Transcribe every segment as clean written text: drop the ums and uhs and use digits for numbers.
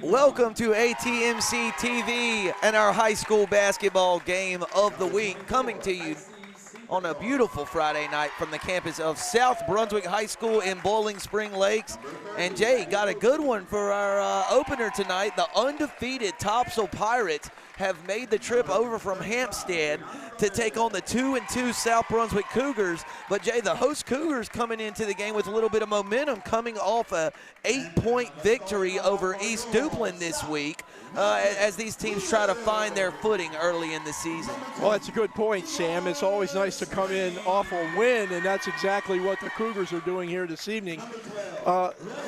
Welcome to ATMC TV and our high school basketball game of the week, coming to you on a beautiful Friday night from the campus of South Brunswick High School in Boiling Spring Lakes. And Jay got a good one for our opener tonight. The undefeated Topsail Pirates have made the trip over from Hampstead to take on the 2-2 South Brunswick Cougars. But Jay, the host Cougars coming into the game with a little bit of momentum, coming off a 8-point victory over East Duplin this week, as these teams try to find their footing early in the season. Well, that's a good point, Sam. It's always nice to come in off a win, and that's exactly what the Cougars are doing here this evening.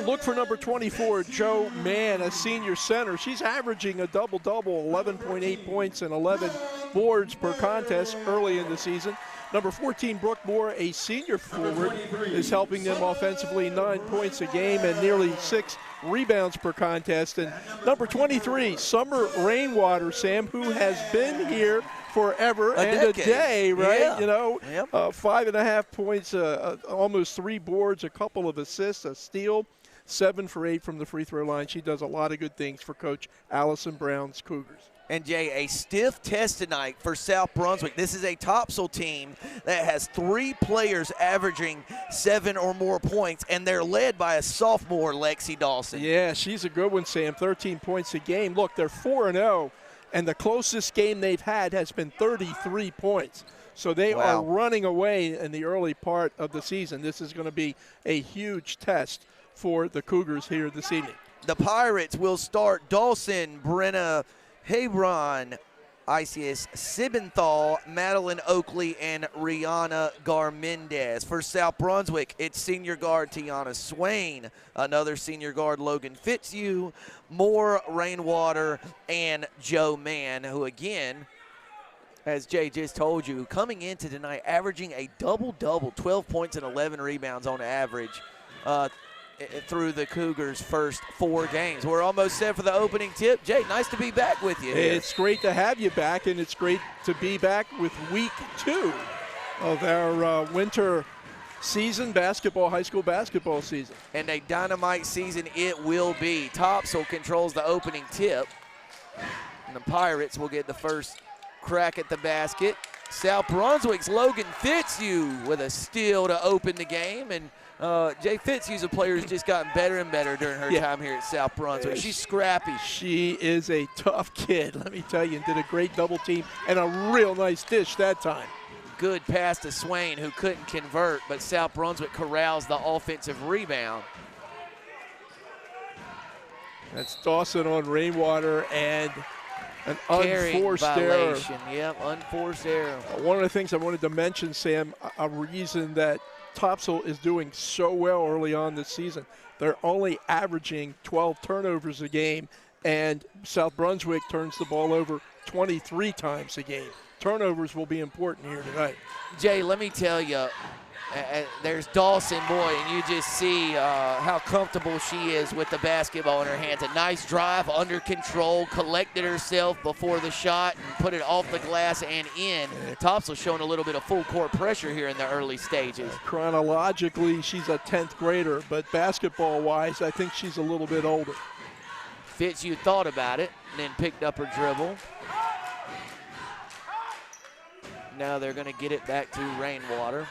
Look for number 24, Jo Mann, a senior center. She's averaging a double-double, 11.8 points and 11 boards per contest early in the season. Number 14, Brooke Moore, a senior forward, is helping them offensively, 9 points a game and nearly 6 rebounds per contest. And number 23, Summer Rainwater, Sam, who has been here forever a day, right? Yeah. You know, 5.5 points, almost 3 boards, a couple of assists, a steal, 7 for 8 from the free throw line. She does a lot of good things for Coach Allison Brown's Cougars. And Jay, a stiff test tonight for South Brunswick. This is a Topsail team that has 3 players averaging 7 or more points, and they're led by a sophomore, Lexi Dawson. Yeah, she's a good one, Sam, 13 points a game. Look, they're 4-0, and the closest game they've had has been 33 points. So they are running away in the early part of the season. This is going to be a huge test for the Cougars here this evening. The Pirates will start Dawson, Brenna Hebron, Isias Sibenthal, Madeline Oakley, and Rihanna Garmendez. For South Brunswick, it's senior guard Tiana Swain, another senior guard Logan Fitzhugh, Moore, Rainwater, and Jo Mann, who again, as Jay just told you, coming into tonight averaging a double-double, 12 points and 11 rebounds on average through the Cougars' first 4 games. We're almost set for the opening tip. Jay, nice to be back with you here. It's great to have you back, and it's great to be back with week 2 of our winter season basketball, high school basketball season. And a dynamite season it will be. Topsail controls the opening tip, and the Pirates will get the first crack at the basket. South Brunswick's Logan Fitzhugh with a steal to open the game, and Jay Fitzhugh's a player who's just gotten better and better during her time here at South Brunswick. She's scrappy. She is a tough kid, let me tell you, and did a great double team and a real nice dish that time. Good pass to Swain, who couldn't convert, but South Brunswick corrals the offensive rebound. That's Dawson on Rainwater, and an unforced error. Yep, unforced error. One of the things I wanted to mention, Sam, a reason that Topsail is doing so well early on this season. They're only averaging 12 turnovers a game, and South Brunswick turns the ball over 23 times a game. Turnovers will be important here tonight. Jay, let me tell you, there's Dawson, boy, and you just see how comfortable she is with the basketball in her hands. A nice drive, under control, collected herself before the shot and put it off the glass and in. Topsail showing a little bit of full court pressure here in the early stages. Chronologically, she's a 10th grader, but basketball-wise, I think she's a little bit older. Fitzhugh thought about it and then picked up her dribble. Now they're going to get it back to Rainwater.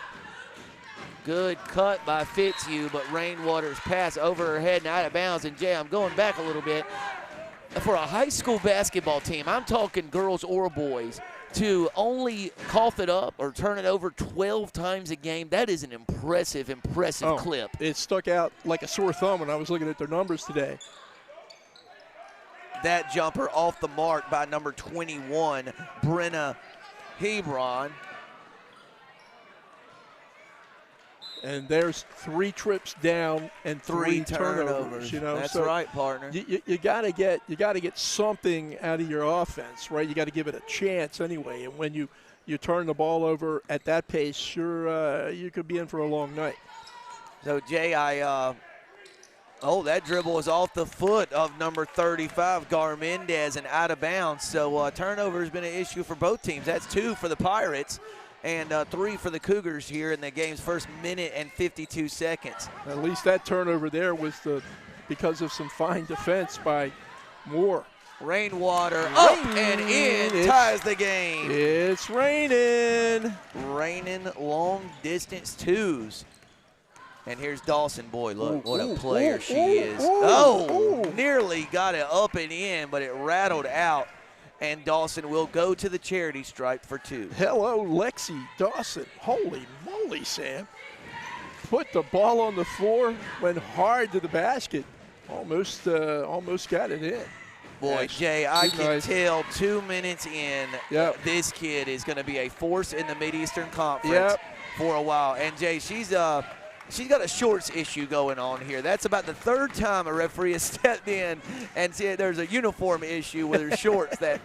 Good cut by Fitzhugh, but Rainwater's pass over her head and out of bounds. And Jay, I'm going back a little bit. For a high school basketball team, I'm talking girls or boys, to only cough it up or turn it over 12 times a game, that is an impressive clip. It stuck out like a sore thumb when I was looking at their numbers today. That jumper off the mark by number 21, Brenna Hebron. And there's 3 trips down and 3 turnovers. You know, that's so right, partner. You gotta get something out of your offense, right? You got to give it a chance anyway. And when you turn the ball over at that pace, sure, you could be in for a long night. So Jay, that dribble was off the foot of number 35, Garmendez, and out of bounds. So turnover has been an issue for both teams. That's 2 for the Pirates and 3 for the Cougars here in the game's first minute and 52 seconds. At least that turnover there was the because of some fine defense by Moore. Rainwater up and in, ties the game. It's raining. Raining long distance twos. And here's Dawson. Boy, look what a player she is. Nearly got it up and in, but it rattled out. And Dawson will go to the charity stripe for 2. Hello, Lexi Dawson. Holy moly, Sam. Put the ball on the floor, went hard to the basket. Almost got it in. Boy, Jay, I can tell 2 minutes in, this kid is going to be a force in the Mid-Eastern Conference for a while. And, Jay, she's got a shorts issue going on here. That's about the 3rd time a referee has stepped in and said there's a uniform issue with her shorts that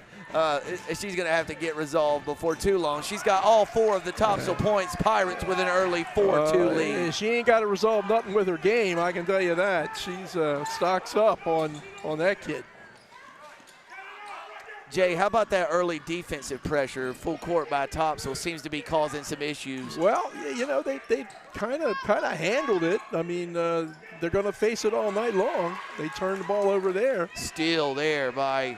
she's going to have to get resolved before too long. She's got all 4 of the Topsail points. Pirates with an early 4-2 lead. She ain't got to resolve nothing with her game, I can tell you that. She's stocks up on that kid. Jay, how about that early defensive pressure? Full court by Topsail seems to be causing some issues. Well, you know, they kind of handled it. I mean, they're going to face it all night long. They turned the ball over there. Still there by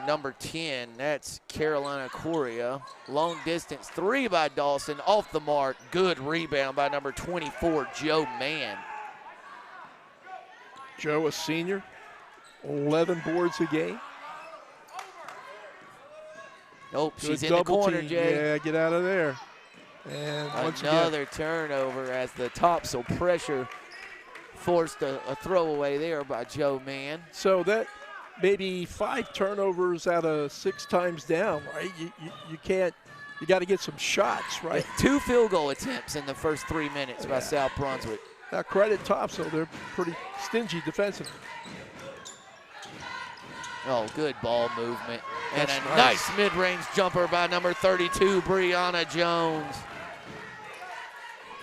number 10. That's Carolina Correa. Long distance 3 by Dawson. Off the mark. Good rebound by number 24, Joe Mann. Joe, a senior, 11 boards a game. Nope, she's in the corner, Jay. Yeah, get out of there. And another turnover as the Topsail pressure forced a throwaway there by Joe Mann. So that maybe 5 turnovers out of 6 times down, right? You can't. You got to get some shots, right? 2 field goal attempts in the first 3 minutes by South Brunswick. Now credit Topsail, they're pretty stingy defensively. Oh, good ball movement. And a nice mid-range jumper by number 32, Brianna Jones.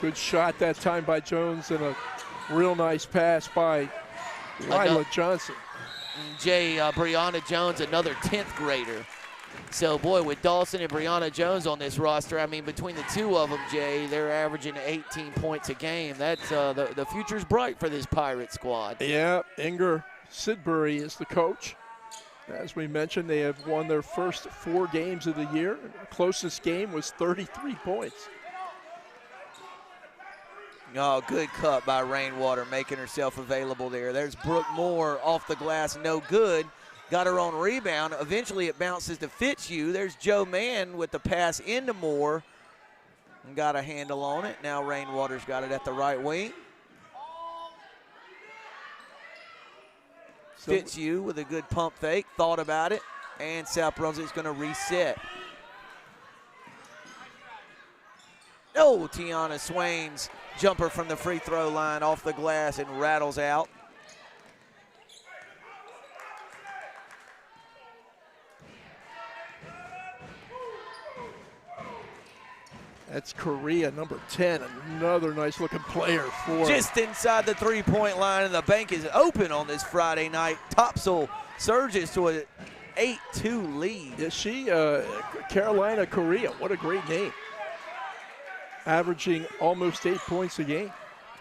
Good shot that time by Jones and a real nice pass by Lila Johnson. Jay, Brianna Jones, another 10th grader. So, boy, with Dawson and Brianna Jones on this roster, I mean, between the 2 of them, Jay, they're averaging 18 points a game. That's the future's bright for this Pirate squad. Yeah, Inger Sidbury is the coach. As we mentioned, they have won their first 4 games of the year. The closest game was 33 points. Oh, good cut by Rainwater, making herself available there. There's Brooke Moore off the glass, no good. Got her own rebound. Eventually it bounces to Fitzhugh. There's Joe Mann with the pass into Moore. And got a handle on it. Now Rainwater's got it at the right wing. Fitzhugh with a good pump fake, thought about it, and South Brunswick's going to reset. Oh, Tiana Swain's jumper from the free throw line off the glass and rattles out. That's Korea, number 10, another nice-looking player for. Just inside the three-point line, and the bank is open on this Friday night. Topsail surges to an 8-2 lead. Yeah, Carolina Korea, what a great name. Averaging almost 8 points a game.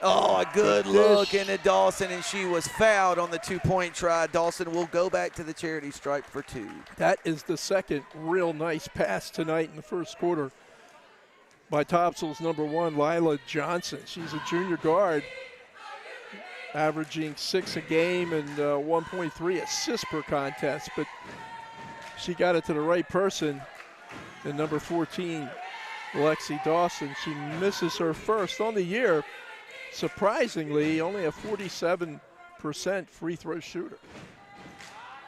Oh, a good look into Dawson, and she was fouled on the 2-point try. Dawson will go back to the charity stripe for 2. That is the second real nice pass tonight in the first quarter by Topsail's number 1, Lila Johnson. She's a junior guard, averaging 6 a game and 1.3 assists per contest, but she got it to the right person, and number 14, Lexi Dawson. She misses her first on the year. Surprisingly, only a 47% free throw shooter.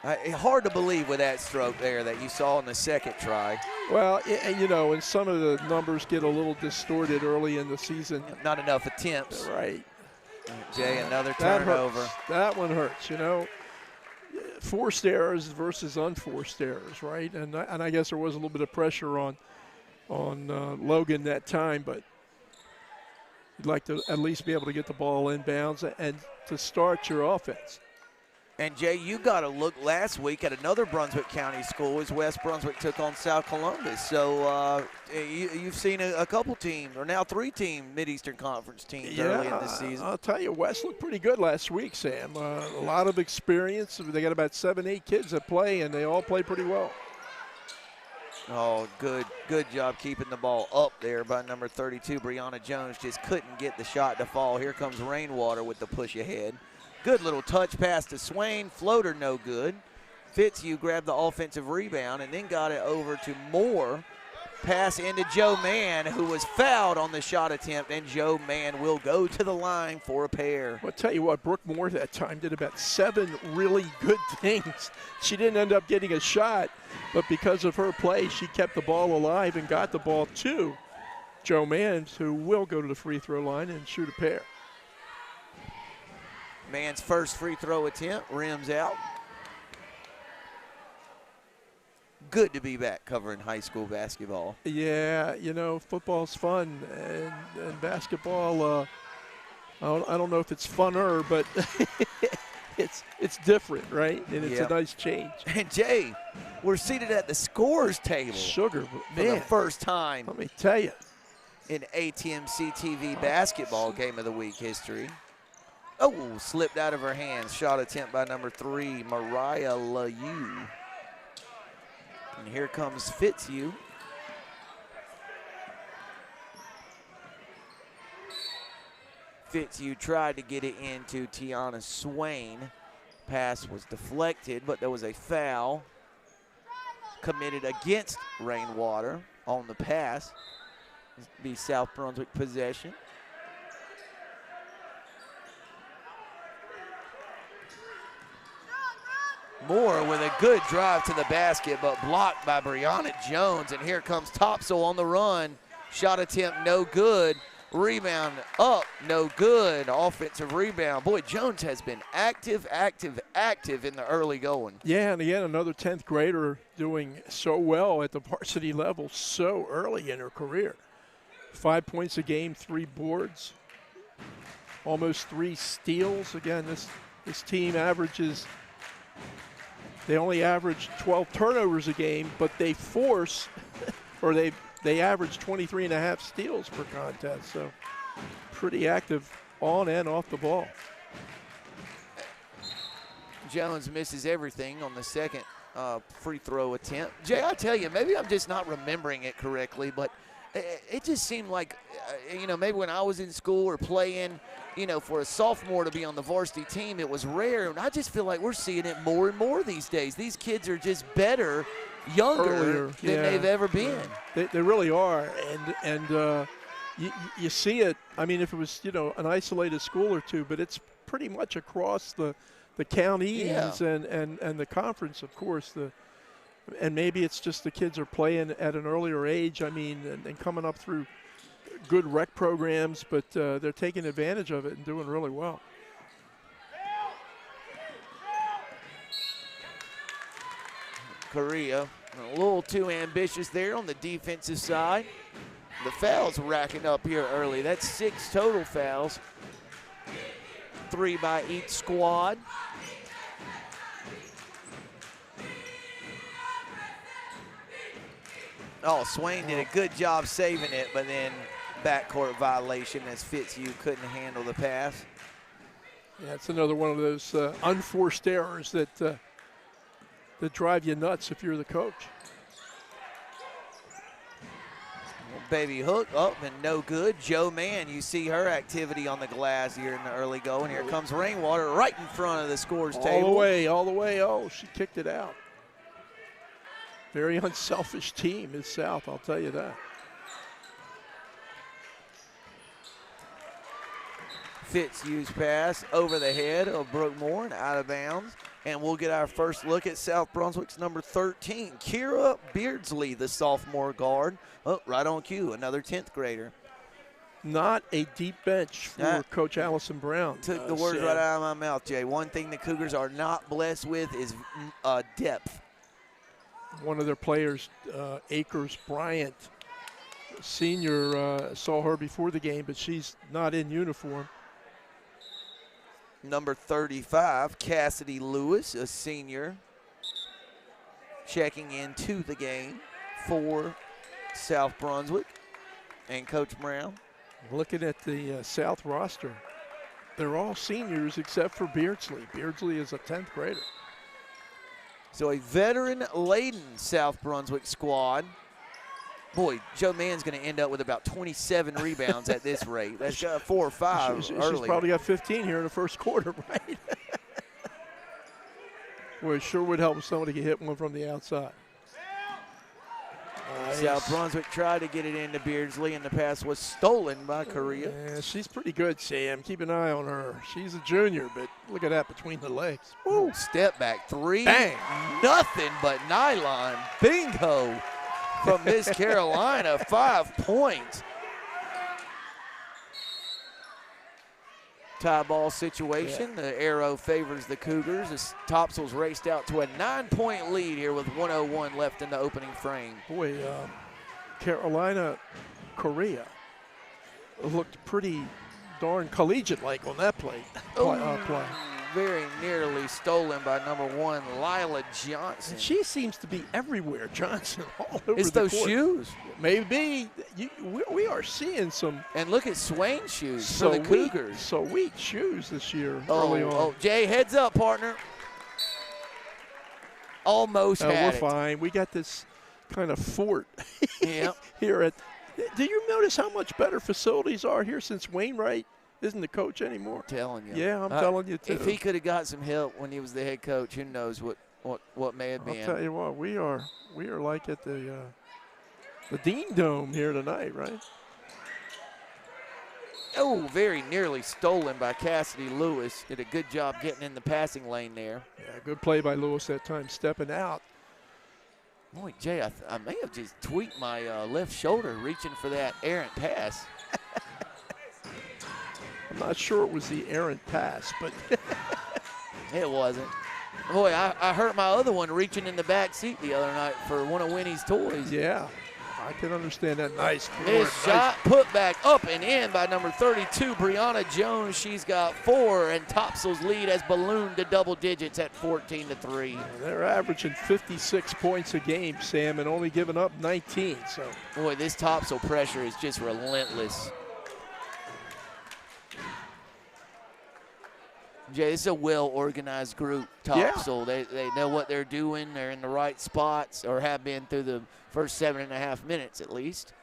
Hard to believe with that stroke there that you saw in the second try. Well, you know, and some of the numbers get a little distorted early in the season. Not enough attempts. Right. Jay, another turnover. That one hurts, you know. Forced errors versus unforced errors, right? And I guess there was a little bit of pressure on Logan that time, but you'd like to at least be able to get the ball inbounds and to start your offense. And, Jay, you got to look last week at another Brunswick County school as West Brunswick took on South Columbus. So you've seen a couple teams, or now 3-team Mid-Eastern Conference teams early in this season. I'll tell you, West looked pretty good last week, Sam. A lot of experience. They got about 7, 8 kids that play, and they all play pretty well. Oh, good job keeping the ball up there by number 32. Brianna Jones just couldn't get the shot to fall. Here comes Rainwater with the push ahead. Good little touch pass to Swain. Floater no good. Fitzhugh grabbed the offensive rebound and then got it over to Moore. Pass into Joe Mann, who was fouled on the shot attempt, and Joe Mann will go to the line for a pair. I'll tell you what, Brooke Moore that time did about 7 really good things. She didn't end up getting a shot, but because of her play, she kept the ball alive and got the ball to Joe Mann, who will go to the free throw line and shoot a pair. Mann's first free throw attempt, rims out. Good to be back covering high school basketball. Yeah, you know, football's fun, and basketball, I don't know if it's funner, but it's different, right? And it's a nice change. And, Jay, we're seated at the scorers table. Sugar, for the first time. Let me tell you. In ATMC TV basketball game of the week history. Oh, slipped out of her hands. Shot attempt by number 3, Mariah LaU. And here comes Fitzhugh. Fitzhugh tried to get it into Tiana Swain. Pass was deflected, but there was a foul committed against Rainwater on the pass. This will be South Brunswick possession. Moore with a good drive to the basket, but blocked by Brianna Jones. And here comes Topsail on the run. Shot attempt no good. Rebound up, no good. Offensive rebound. Boy, Jones has been active in the early going. Yeah, and again, another 10th grader doing so well at the varsity level so early in her career. 5 points a game, 3 boards, almost 3 steals. Again, this team averages, they only average 12 turnovers a game, but they force, or they average 23.5 steals per contest. So pretty active on and off the ball. Jones misses everything on the second free throw attempt. Jay, I tell you, maybe I'm just not remembering it correctly, but it just seemed like, maybe when I was in school or playing, for a sophomore to be on the varsity team, it was rare. And I just feel like we're seeing it more and more these days. These kids are just better, younger than they've ever been. They really are. And you see it. I mean, if it was, an isolated school or two, but it's pretty much across the counties and the conference, of course. And maybe it's just the kids are playing at an earlier age, and coming up through good rec programs, but they're taking advantage of it and doing really well. Correa, a little too ambitious there on the defensive side. The fouls racking up here early. That's 6 total fouls, 3 by each squad. Oh, Swain did a good job saving it, but then backcourt violation as Fitzhugh couldn't handle the pass. Yeah, it's another one of those unforced errors that drive you nuts if you're the coach. Baby hook up and no good. Joe Mann, you see her activity on the glass here in the early going. Here comes Rainwater right in front of the scorer's table. All the way. Oh, she kicked it out. Very unselfish team is South, I'll tell you that. Fitzhugh's pass over the head of Brooke Moore and out of bounds. And we'll get our first look at South Brunswick's number 13, Kira Beardsley, the sophomore guard. Oh, right on cue, another 10th grader. Not a deep bench for Coach Allison Brown. Took the words right out of my mouth, Jay. One thing the Cougars are not blessed with is depth. One of their players, Akers Bryant, senior, saw her before the game, but she's not in uniform. Number 35, Cassidy Lewis, a senior, checking into the game for South Brunswick. And Coach Brown. Looking at the South roster, they're all seniors except for Beardsley. Beardsley is a 10th grader. So a veteran-laden South Brunswick squad. Boy, Joe Mann's going to end up with about 27 rebounds at this rate. That's 4 or 5 She's early. probably got 15 here in the first quarter, right? Well, it sure would help if somebody could hit one from the outside. South Brunswick tried to get it into Beardsley, and the pass was stolen by Correa. Yeah, she's pretty good, Sam. Keep an eye on her. She's a junior, but look at that between the legs. Woo. Step back three. Bang. Nothing but nylon. Bingo from Miss Carolina. 5 points. Tie ball situation. Yeah. The arrow favors the Cougars as Topsail's raced out to a 9-point lead here with 1:01 left in the opening frame. Boy, Carolina, Korea looked pretty darn collegiate-like on that play. Very nearly stolen by number 1, Lila Johnson. And she seems to be everywhere, Johnson, all over it's the those court. shoes. Maybe. We are seeing some. And look at Swain's shoes for the Cougars. So weak shoes this year early on. Oh, Jay, heads up, partner. Almost had we're it. fine. We got this kind of fort Yeah. here at. Do you notice how much better facilities are here since Wainwright isn't the coach anymore? I'm telling you. Yeah, I'm telling you too. If he could have got some help when he was the head coach, who knows what may have been. I'll tell you what, we are like at the Dean Dome here tonight, right? Oh, very nearly stolen by Cassidy Lewis. Did a good job getting in the passing lane there. Yeah, good play by Lewis that time, stepping out. Boy, Jay, I may have just tweaked my left shoulder reaching for that errant pass. I'm not sure it was the errant pass, but It wasn't. Boy, I hurt my other one reaching in the back seat the other night for one of Winnie's toys. yeah, I can understand that. Nice. This shot put back up and in by number 32, Brianna Jones. She's got 4, and Topsail's lead has ballooned to double digits at 14-3. They're averaging 56 points a game, Sam, and only giving up 19. So, boy, this Topsail pressure is just relentless. Jay, this is a well-organized group, Topsail. Yeah. They know what they're doing. They're in the right spots, or have been through the first 7.5 minutes at least.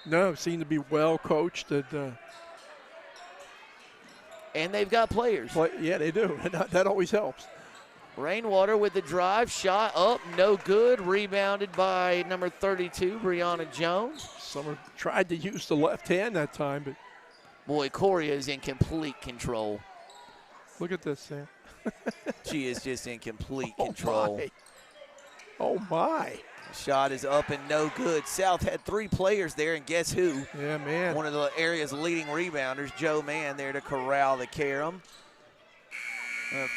no, seem to be well coached. And they've got players. Yeah, they do. That always helps. Rainwater with the drive, shot up, no good. Rebounded by number 32, Brianna Jones. Summer tried to use the left hand that time, but Boy, Correa is in complete control. look at this, Sam. She is just in complete control. Oh, my. Shot is up and no good. South had 3 players there, and guess who? Yeah, man. One of the area's leading rebounders, Joe Mann, there to corral the carom.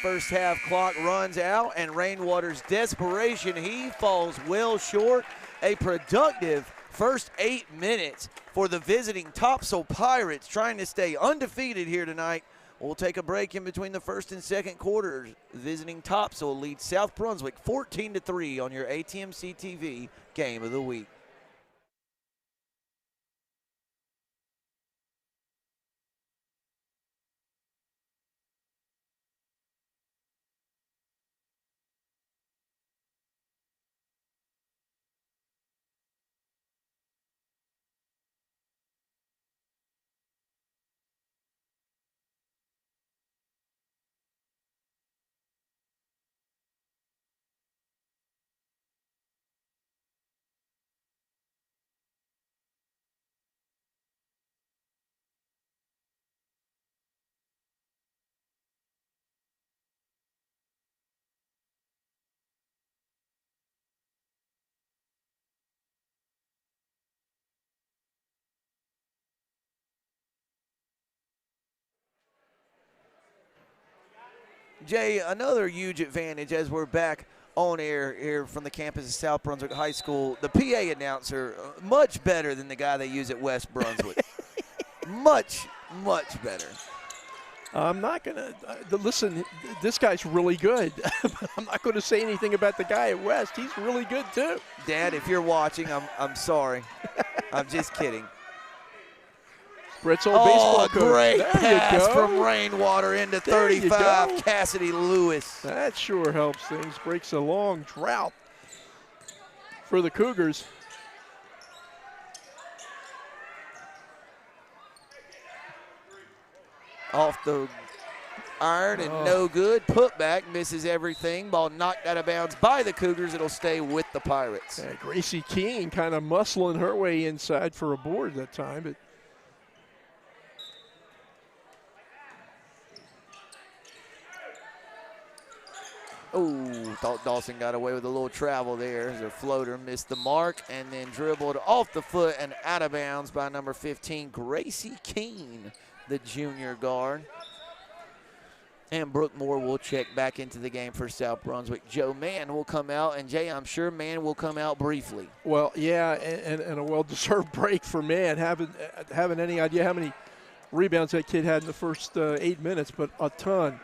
First half clock runs out, and Rainwater's desperation, he falls well short. A productive first 8 minutes for the visiting Topsail Pirates, trying to stay undefeated here tonight. We'll take a break in between the first and second quarters. Visiting Topsail leads South Brunswick 14-3 on your ATMC TV Game of the Week. Jay, another huge advantage as we're back on air here from the campus of South Brunswick High School. The PA announcer, much better than the guy they use at West Brunswick. much, much better. I'm not going to listen. This guy's really good. I'm not going to say anything about the guy at West. He's really good too. Dad, if you're watching, I'm sorry. I'm just kidding. Brett's old baseball coach. Great there pass you go. from Rainwater into 35. Cassidy Lewis. That sure helps things. Breaks a long drought for the Cougars. Off the iron and no good. Putback misses everything. Ball knocked out of bounds by the Cougars. It'll stay with the Pirates. Yeah, Gracie King kind of muscling her way inside for a board that time. But thought Dawson got away with a little travel there. Their floater missed the mark and then dribbled off the foot and out of bounds by number 15, Gracie Keene, the junior guard. And Brooke Moore will check back into the game for South Brunswick. Joe Mann will come out, and Jay, I'm sure Mann will come out briefly. Well, yeah, and a well-deserved break for Mann. Haven't any idea how many rebounds that kid had in the first 8 minutes, but a ton.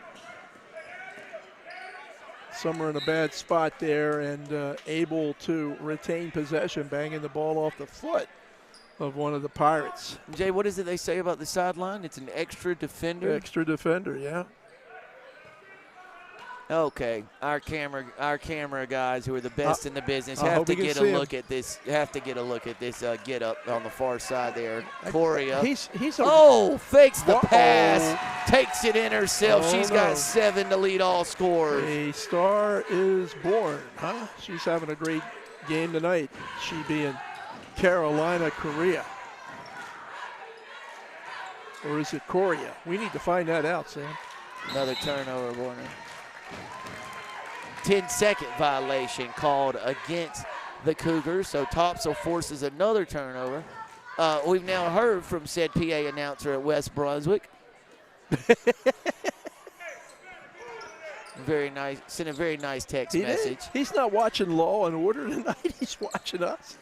Some are in a bad spot there and able to retain possession, banging the ball off the foot of one of the Pirates. Jay, what is it they say about the sideline? It's an extra defender? Extra defender, yeah. Okay, our camera guys who are the best in the business have to get a look at this. Get up on the far side there. Coria. Fakes the pass, takes it in herself. She's got 7 to lead all scorers. A star is born, huh? She's having a great game tonight. She being Carolina Correa. Or is it Coria? We need to find that out, Sam. Another turnover, Warner. 10-second violation called against the Cougars, so Topsail forces another turnover. We've now heard from said PA announcer at West Brunswick. Very nice, sent a very nice text message. He's not watching Law and Order tonight. He's watching us.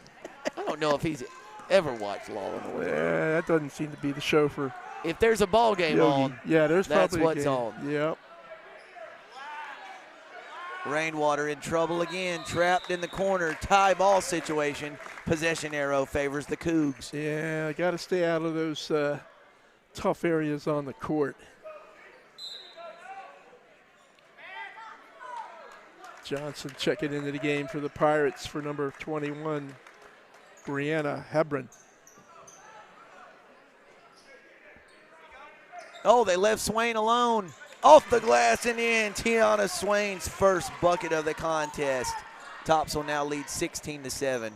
I don't know if he's ever watched Law and Order. Yeah, that doesn't seem to be the show for. If there's a ball game on, yeah, that's probably what's on. Yep. Rainwater in trouble again, trapped in the corner, tie ball situation. Possession arrow favors the Cougs. Yeah, got to stay out of those tough areas on the court. Johnson checking into the game for the Pirates for number 21, Brianna Hebron. Oh, they left Swain alone. Off the glass and in. Tiana Swain's first bucket of the contest. Topsail now leads 16-7.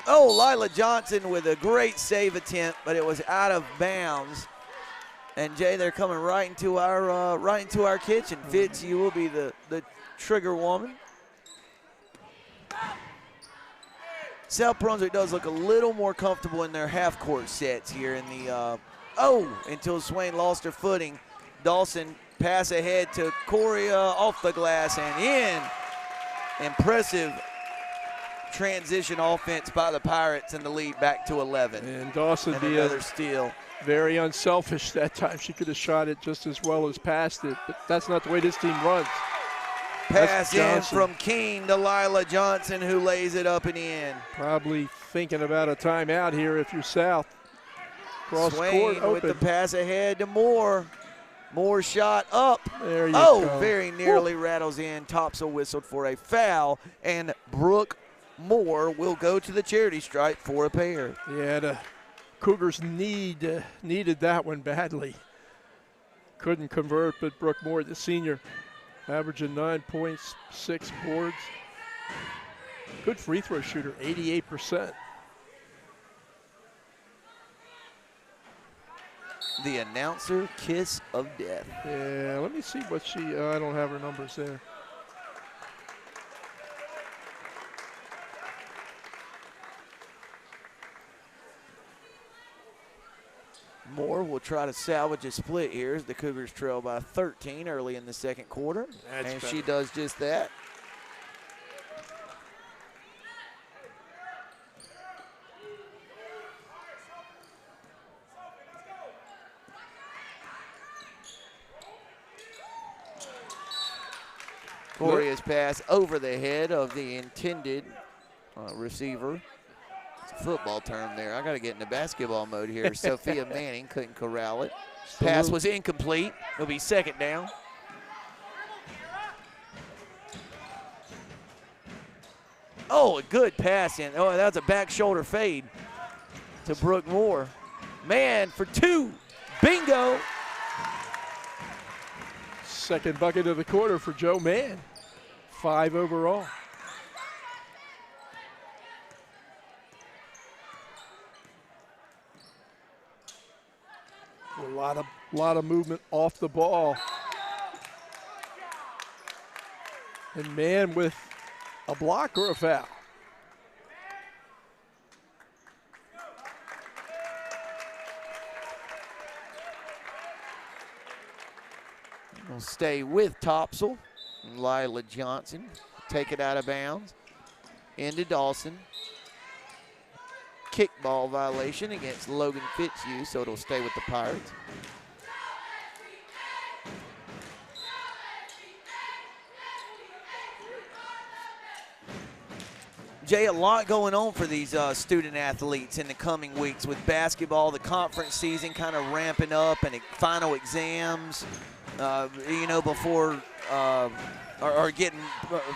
Oh, Lila Johnson with a great save attempt, but it was out of bounds. And Jay, they're coming right into our kitchen. Fitz, you will be the trigger woman. South Brunswick does look a little more comfortable in their half-court sets here in the. Until Swain lost her footing. Dawson pass ahead to Coria, off the glass and in. Impressive transition offense by the Pirates, and the lead back to 11. And Dawson being another steal. Very unselfish that time. She could have shot it just as well as passed it, but that's not the way this team runs. Pass in from Keene to Lila Johnson, who lays it up and in. Probably thinking about a timeout here if you're South. Cross Swain court with the pass ahead to Moore. Moore shot up. There you go. Very nearly rattles in. Topsail whistled for a foul, and Brooke Moore will go to the charity stripe for a pair. Yeah, the Cougars needed that one badly. Couldn't convert, but Brooke Moore, the senior, averaging 9 points, 6 boards. Good free throw shooter, 88%. The announcer kiss of death. Yeah, let me see what she, I don't have her numbers there. Moore will try to salvage a split here as the Cougars trail by 13 early in the second quarter. And she does just that. Glorious pass over the head of the intended receiver. It's a football term there. I got to get into basketball mode here. Sophia Manning couldn't corral it. Pass was incomplete. It'll be second down. Oh, a good pass in. Oh, that was a back shoulder fade to Brooke Moore. Man for 2. Bingo. Second bucket of the quarter for Joe Mann. 5 overall. A lot of movement off the ball. And Mann with a block or a foul. We'll stay with Topsail. Lila Johnson take it out of bounds. Into Dawson. Kickball violation against Logan Fitzhugh, so it'll stay with the Pirates. Jay, a lot going on for these student athletes in the coming weeks with basketball, the conference season kind of ramping up, and final exams, before or getting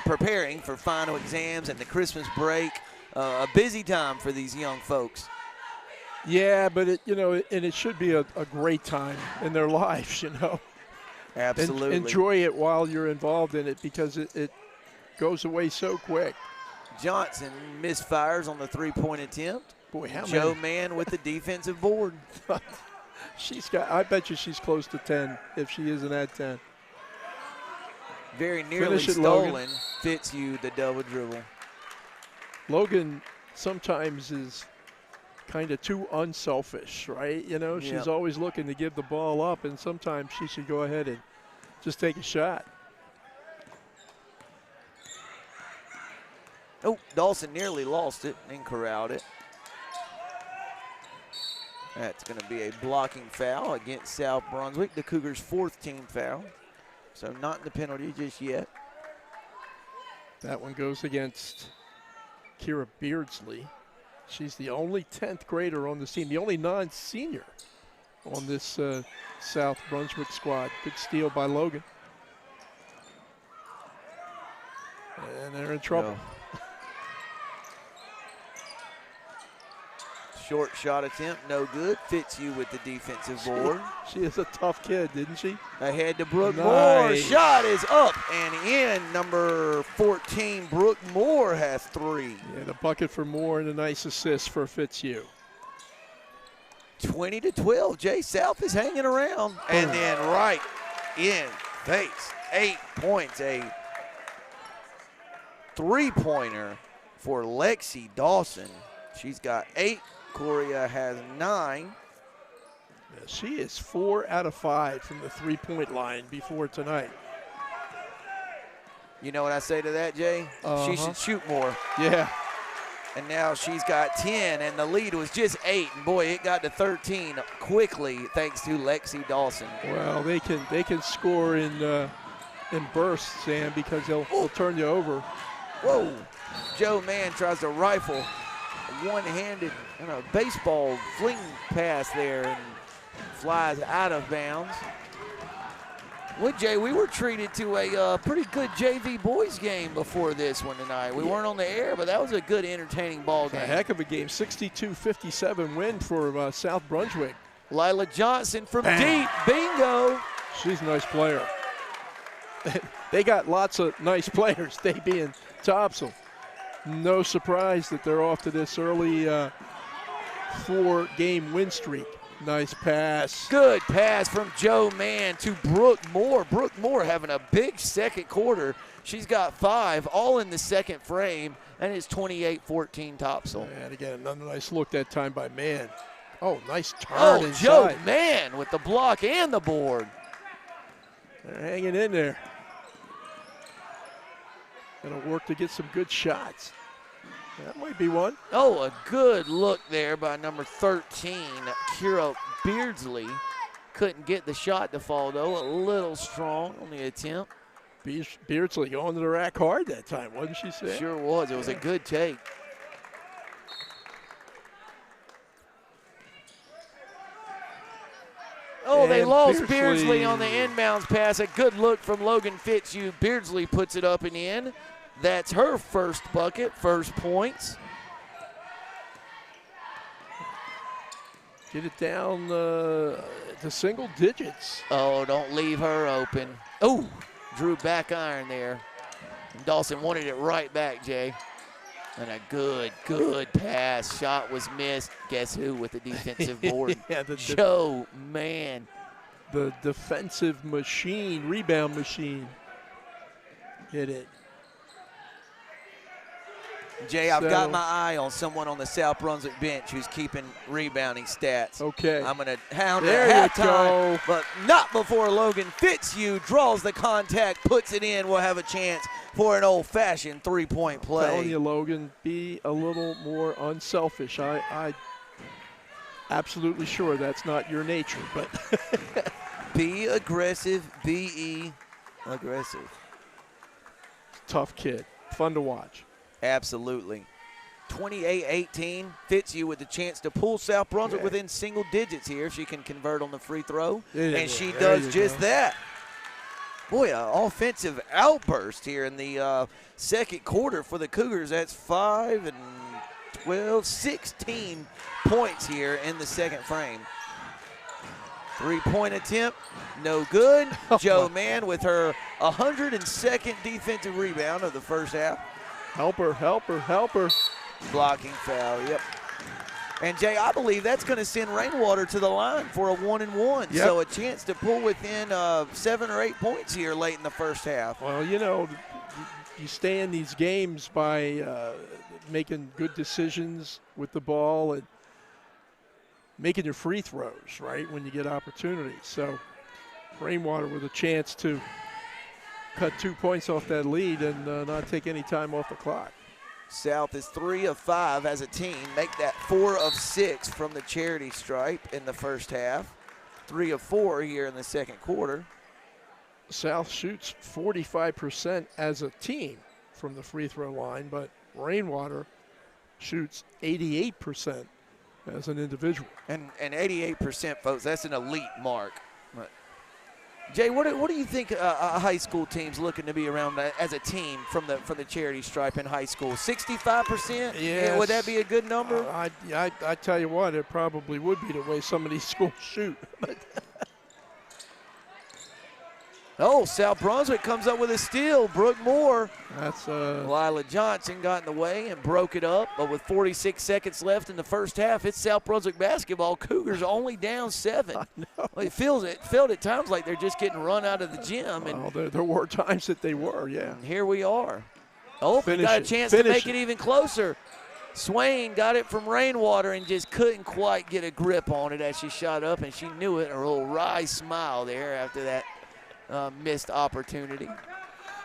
preparing for final exams and the Christmas break. A busy time for these young folks. Yeah, but it should be a great time in their lives, Absolutely. Enjoy it while you're involved in it because it goes away so quick. Johnson misfires on the three-point attempt. Boy, how Joe many? Mann with the defensive board. I bet you she's close to 10 if she isn't at 10. Very nearly stolen. Fitzhugh the double dribble. Logan sometimes is kind of too unselfish, right? She's always looking to give the ball up, and sometimes she should go ahead and just take a shot. Oh, Dawson nearly lost it and corralled it. That's going to be a blocking foul against South Brunswick, the Cougars' 4th team foul. So not in the penalty just yet. That one goes against Kira Beardsley. She's the only 10th grader on the team, the only non-senior on this South Brunswick squad. Good steal by Logan. And they're in trouble. No. Short shot attempt, no good. Fitzhugh with the defensive board. She is a tough kid, didn't she? Ahead to Brooke Nice. Moore. Shot is up and in. Number 14, Brooke Moore has 3. Yeah, the bucket for Moore and a nice assist for Fitzhugh. 20-12. Jay South is hanging around. And then right in face. 8 points. A 3-pointer for Lexi Dawson. She's got 8. Coria has 9. Yeah, she is 4 out of 5 from the 3-point line before tonight. You know what I say to that, Jay? She should shoot more. Yeah. And now she's got 10, and the lead was just 8. And boy, it got to 13 quickly thanks to Lexi Dawson. Well, they can score in bursts, Sam, because they'll turn you over. Whoa! Joe Mann tries to rifle one-handed baseball fling pass there and flies out of bounds. Well, Jay, we were treated to a pretty good JV boys game before this one tonight. We weren't on the air, but that was a good, entertaining ball game. A heck of a game. 62-57 win for South Brunswick. Lila Johnson from deep. Bingo. She's a nice player. They got lots of nice players, they being Topsail. No surprise that they're off to this early 4-game win streak. Nice pass. Good pass from Joe Mann to Brooke Moore. Brooke Moore having a big second quarter. She's got 5, all in the second frame, and it's 28-14 Topsail. And again, another nice look that time by Mann. Oh, nice turn inside. Joe Mann with the block and the board. They're hanging in there. Gonna work to get some good shots. That might be one. Oh, a good look there by number 13, Kira Beardsley. Couldn't get the shot to fall, though. A little strong on the attempt. Beardsley going to the rack hard that time, wasn't she, Sam? Sure was. It was a good take. Oh, they lost Beardsley on the inbounds pass. A good look from Logan Fitzhugh. Beardsley puts it up and in. That's her first bucket, first points. Get it down to single digits. Oh, don't leave her open. Oh, drew back iron there. And Dawson wanted it right back, Jay. And a good pass. Shot was missed. Guess who with the defensive board? Yeah, Joe, man. The defensive machine, rebound machine. Hit it. Jay, I've got my eye on someone on the South Brunswick bench who's keeping rebounding stats. Okay. I'm going to hound her There at you halftime, go. but not before Logan Fitzhugh draws the contact, puts it in. We'll have a chance for an old-fashioned three-point play. I'm telling you, Logan, be a little more unselfish. I absolutely sure that's not your nature, but Be aggressive, be aggressive. Tough kid, fun to watch. Absolutely. 28-18, Fitzhugh with the chance to pull South Brunswick within single digits here if she can convert on the free throw. And she does just that. Boy, an offensive outburst here in the second quarter for the Cougars. That's 5 and 12, 16 points here in the second frame. Three-point attempt, no good. Joe Mann with her 102nd defensive rebound of the first half. Help her, help her, help her. Blocking foul, yep. And, Jay, I believe that's going to send Rainwater to the line for a 1-and-1. Yep. So a chance to pull within 7 or 8 points here late in the first half. Well, you know, you stay in these games by making good decisions with the ball and making your free throws, right, when you get opportunities. So Rainwater with a chance to cut 2 points off that lead and not take any time off the clock. South is 3 of 5 as a team. Make that 4 of 6 from the charity stripe in the first half. 3 of 4 here in the second quarter. South shoots 45% as a team from the free throw line, but Rainwater shoots 88% as an individual. And 88%, folks, that's an elite mark. Jay, what do you think a high school team's looking to be around as a team from the charity stripe in high school? 65%? Yes. Would that be a good number? I tell you what, it probably would be the way some of these schools shoot. Oh, South Brunswick comes up with a steal. Brooke Moore. That's Lila Johnson got in the way and broke it up. But with 46 seconds left in the first half, it's South Brunswick basketball. Cougars only down 7. Well, it felt at times like they're just getting run out of the gym. And there were times that they were, yeah. And here we are. Oh, they got a chance to make it even closer. Swain got it from Rainwater and just couldn't quite get a grip on it as she shot up, and she knew it. Her little wry smile there after that missed opportunity.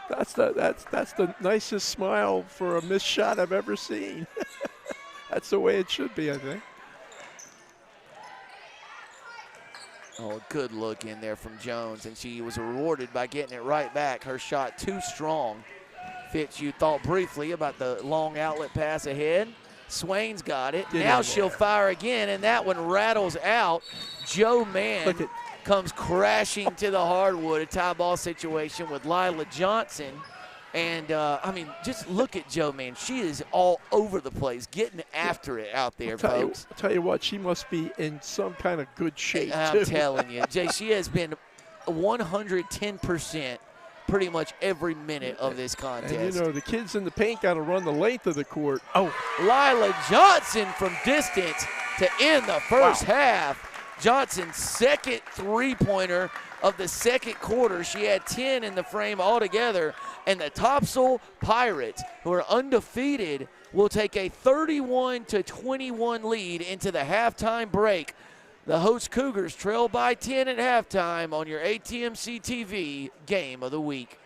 That's the nicest smile for a missed shot I've ever seen. That's the way it should be, I think. Oh, good look in there from Jones, and she was rewarded by getting it right back. Her shot too strong. Fitzhugh thought briefly about the long outlet pass ahead. Swain's got it. Now she'll fire again, and that one rattles out. Joe Mann comes crashing to the hardwood, a tie ball situation with Lila Johnson. And, I mean, just look at Joe Mann. She is all over the place, getting after it out there, folks. I'll tell you what, she must be in some kind of good shape, I'm telling you. Jay, she has been 110% pretty much every minute of this contest. And, you know, the kids in the paint got to run the length of the court. Oh, Lila Johnson from distance to end the first half. Johnson's second three-pointer of the second quarter. She had 10 in the frame altogether. And the Topsail Pirates, who are undefeated, will take a 31-21 lead into the halftime break. The host Cougars trail by 10 at halftime on your ATMC TV Game of the Week.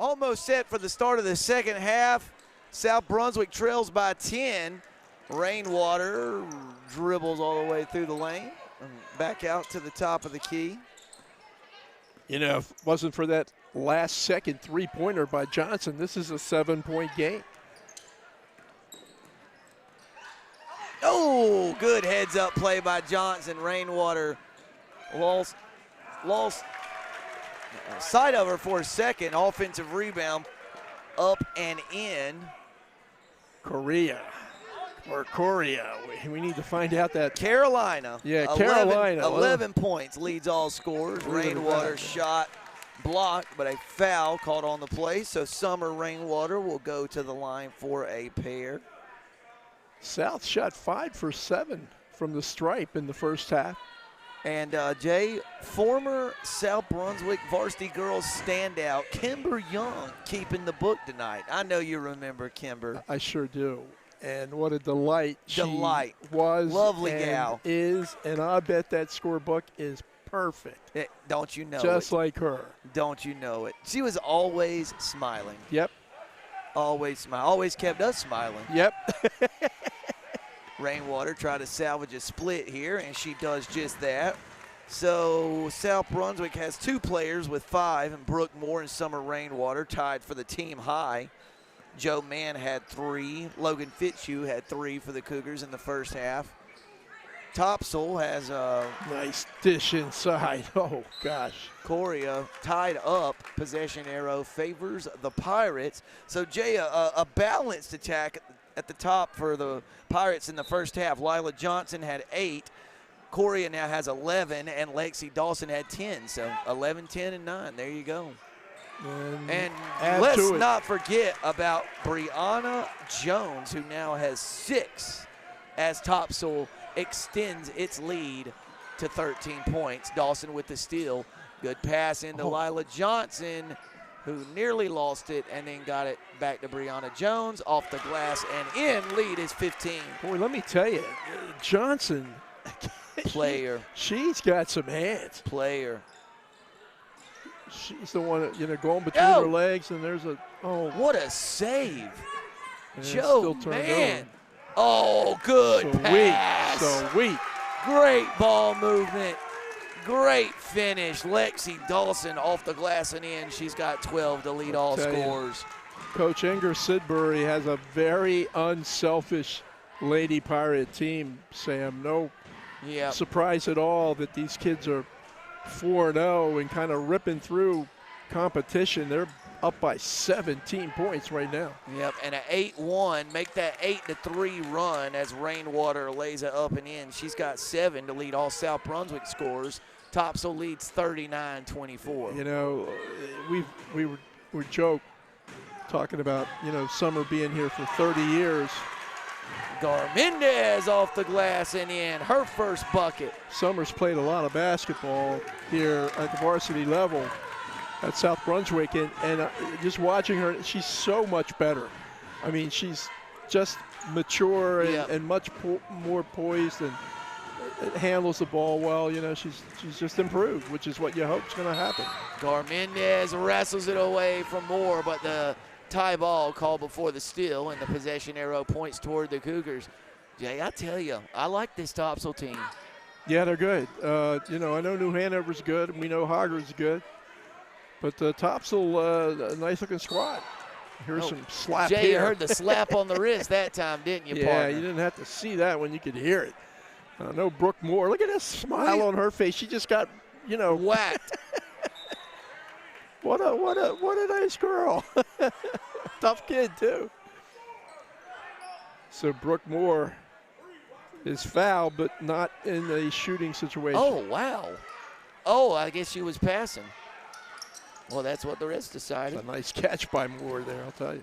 Almost set for the start of the second half. South Brunswick trails by 10. Rainwater dribbles all the way through the lane and back out to the top of the key. You know, if it wasn't for that last second three-pointer by Johnson, this is a 7-point game. Oh, good heads-up play by Johnson. Rainwater lost sight of her for a second. Offensive rebound up and in. Korea. We need to find out that. Carolina. Yeah, Carolina. 11 points, leads all scorers. Rainwater shot blocked, but a foul called on the play. So Summer Rainwater will go to the line for a pair. South shot 5 for 7 from the stripe in the first half. And Jay, former South Brunswick varsity girls standout, Kimber Young, keeping the book tonight. I know you remember Kimber. I sure do. And what a delight she was. Lovely and gal. Is, and I bet that scorebook is perfect. Don't you know it? Just like her. Don't you know it? She was always smiling. Yep. Always smile. Always kept us smiling. Yep. Rainwater tried to salvage a split here, and she does just that. So South Brunswick has 2 players with 5, and Brooke Moore and Summer Rainwater tied for the team high. Joe Mann had 3. Logan Fitzhugh had 3 for the Cougars in the first half. Topsail has a nice dish inside. Oh, gosh. Coria tied up. Possession arrow favors the Pirates. So, Jay, a balanced attack at the top for the Pirates in the first half. Lila Johnson had 8. Coria now has 11, and Lexi Dawson had 10. So 11, 10, and 9. There you go. And let's not forget about Brianna Jones, who now has 6 as Topsail extends its lead to 13 points. Dawson with the steal. Good pass into Lila Johnson, who nearly lost it and then got it back to Brianna Jones off the glass and in. Lead is 15. Boy, let me tell you, Johnson. Player. She's got some hands. Player. She's the one, going between her legs, and there's what a save. And Joe, man. Oh, good pass. Sweet. Great ball movement. Great finish. Lexi Dawson off the glass and in. She's got 12 to lead all scores. Coach Inger Sidbury has a very unselfish Lady Pirate team, Sam. No surprise at all that these kids are 4-0 and kind of ripping through competition. They're up by 17 points right now. Yep, and an 8-1, make that 8-3 run as Rainwater lays it up and in. She's got 7 to lead all South Brunswick scores. Topsail leads 39-24. We were joke talking about, Summer being here for 30 years. Garmendez off the glass and in, her first bucket. Summer's played a lot of basketball here at the varsity level at South Brunswick, and just watching her, she's so much better. I mean, she's just mature and much more poised and handles the ball well. She's just improved, which is what you hope is going to happen. Garmendez wrestles it away from Moore, but the tie ball called before the steal, and the possession arrow points toward the Cougars. Jay, I tell you, I like this Topsail team. Yeah, they're good. I know New Hanover's good, and we know Cougars good. But Topsail, a nice-looking squad. Here's some slap Jay, here. you heard the slap on the wrist that time, didn't you, partner? Yeah, you didn't have to see that when you could hear it. I know Brooke Moore. Look at that smile on her face. She just got, whacked. What a nice girl. Tough kid, too. So Brooke Moore is fouled, but not in a shooting situation. Oh, wow. Oh, I guess she was passing. Well, that's what the rest decided. That's a nice catch by Moore there, I'll tell you.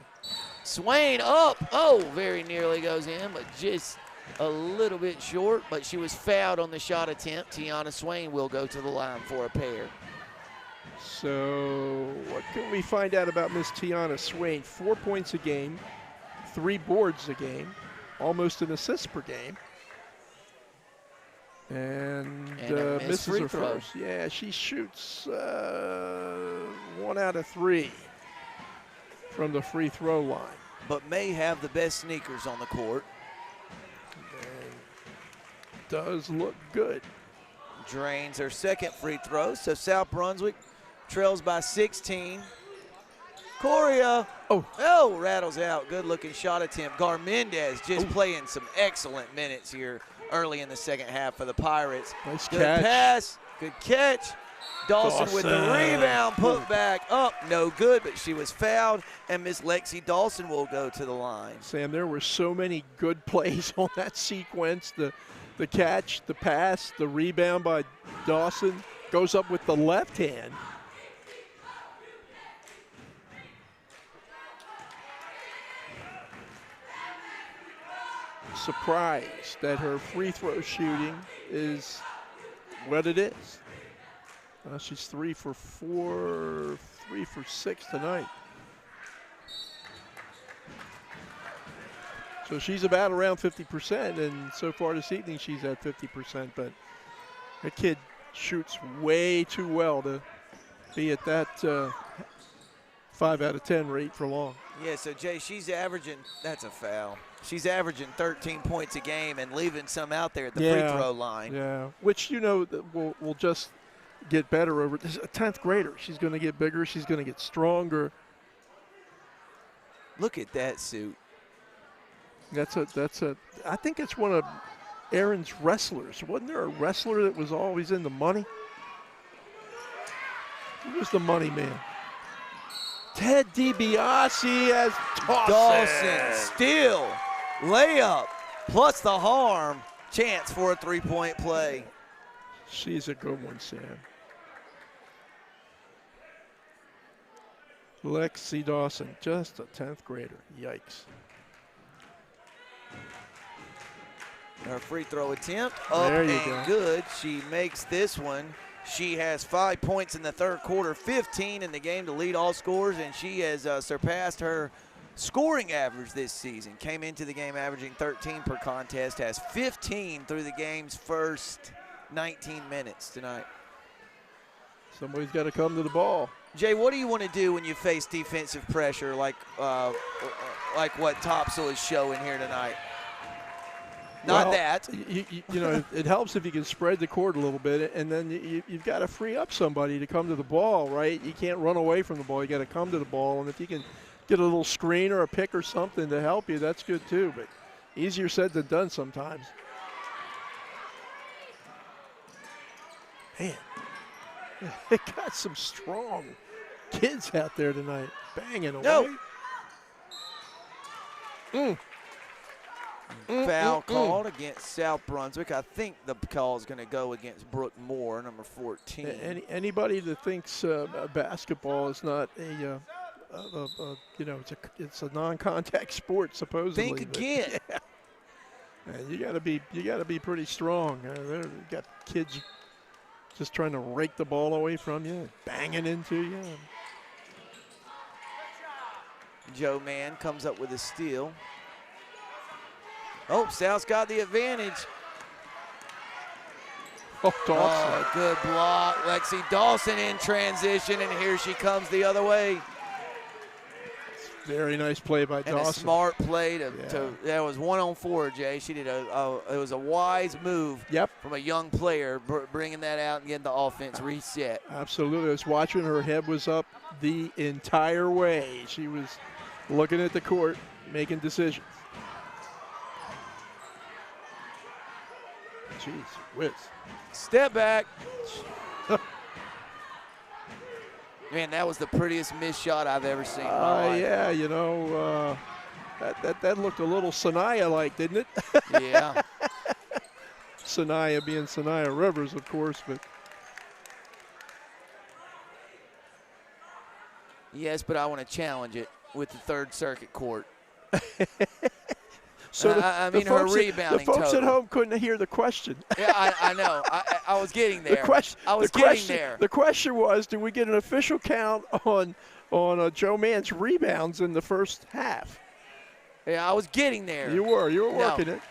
Swain up. Oh, very nearly goes in, but just a little bit short. But she was fouled on the shot attempt. Tiana Swain will go to the line for a pair. So what can we find out about Miss Tiana Swain? 4 points a game, 3 boards a game, almost an assist per game. And misses her first. Yeah, she shoots 1 out of 3. from the free throw line. But may have the best sneakers on the court. And does look good. Drains her second free throw, so South Brunswick trails by 16. Coria, rattles out. Good-looking shot attempt. Garmendez just playing some excellent minutes here early in the second half for the Pirates. Nice good catch. Pass, good catch. Dawson with the rebound, put back up, no good, but she was fouled, and Miss Lexi Dawson will go to the line. Sam, there were so many good plays on that sequence. The catch, the pass, the rebound by Dawson, goes up with the left hand. Surprised that her free throw shooting is what it is. She's 3 for 4, 3 for 6 tonight. So she's about around 50%, and so far this evening she's at 50%, but that kid shoots way too well to be at that 5 out of 10 rate for long. Yeah, so Jay, she's averaging, that's a foul. She's averaging 13 points a game and leaving some out there at the free throw line. Yeah, which, you know, will just get better over. This is a 10th grader. She's going to get bigger. She's going to get stronger. Look at that suit. I think it's one of Aaron's wrestlers. Wasn't there a wrestler that was always in the money? Who was the money man? Ted DiBiase as Dawson steal, layup, plus the harm. Chance for a three-point play. She's a good one, Sam. Lexi Dawson, just a 10th grader. Yikes. Her free throw attempt up and good. She makes this one. She has 5 points in the third quarter, 15 in the game to lead all scorers, and she has surpassed her scoring average this season. Came into the game averaging 13 per contest, has 15 through the game's first 19 minutes tonight. Somebody's got to come to the ball. Jay, what do you want to do when you face defensive pressure like what Topsail is showing here tonight? Not that. You know, it helps if you can spread the court a little bit, and then you've got to free up somebody to come to the ball, right? You can't run away from the ball. You got to come to the ball, and if you can get a little screen or a pick or something to help you, that's good too, but easier said than done sometimes. Man, they got some strong kids out there tonight, banging away. Foul called against South Brunswick. I think the call is going to go against Brooke Moore, number 14. Anybody that thinks basketball is not a you know, it's a non-contact sport supposedly. Think again. Yeah. And you got to be pretty strong. They've got kids just trying to rake the ball away from you, banging into you. Joe Mann comes up with a steal. Oh, South's got the advantage. Oh, Dawson. Oh, good block. Lexi Dawson in transition, and here she comes the other way. Very nice play by Dawson. And a smart play to that was 1-on-4, Jay. She did it was a wise move from a young player, bringing that out and getting the offense reset. Absolutely. I was watching, her head was up the entire way. She was looking at the court, making decisions. Jeez whiz. Step back. Man, that was the prettiest missed shot I've ever seen. Yeah, you know, that looked a little Sanaya-like, didn't it? Yeah. Sanaya being Sanaya Rivers, of course, but. Yes, but I want to challenge it with the Third Circuit court. So I mean, her rebounding the folks total. at home couldn't hear the question. Yeah, I know. I was getting there. The question was, do we get an official count on Joe Mann's rebounds in the first half? Yeah, I was getting there. You were working it.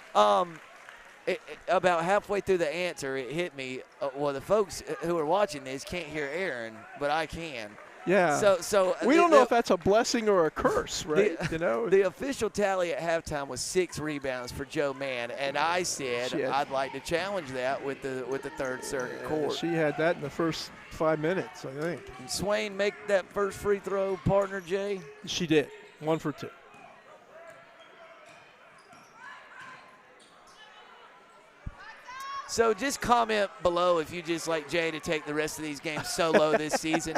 About halfway through the answer, it hit me. Well, the folks who are watching this can't hear Aaron, but I can. Yeah. So we don't know if that's a blessing or a curse, right? The official tally at halftime was 6 rebounds for Joe Mann, and I said I'd like to challenge that with the Third Circuit Court. She had that in the first 5 minutes, I think. And Swain make that first free throw, partner Jay? She did. 1 for 2. So just comment below if you just like Jay to take the rest of these games solo this season.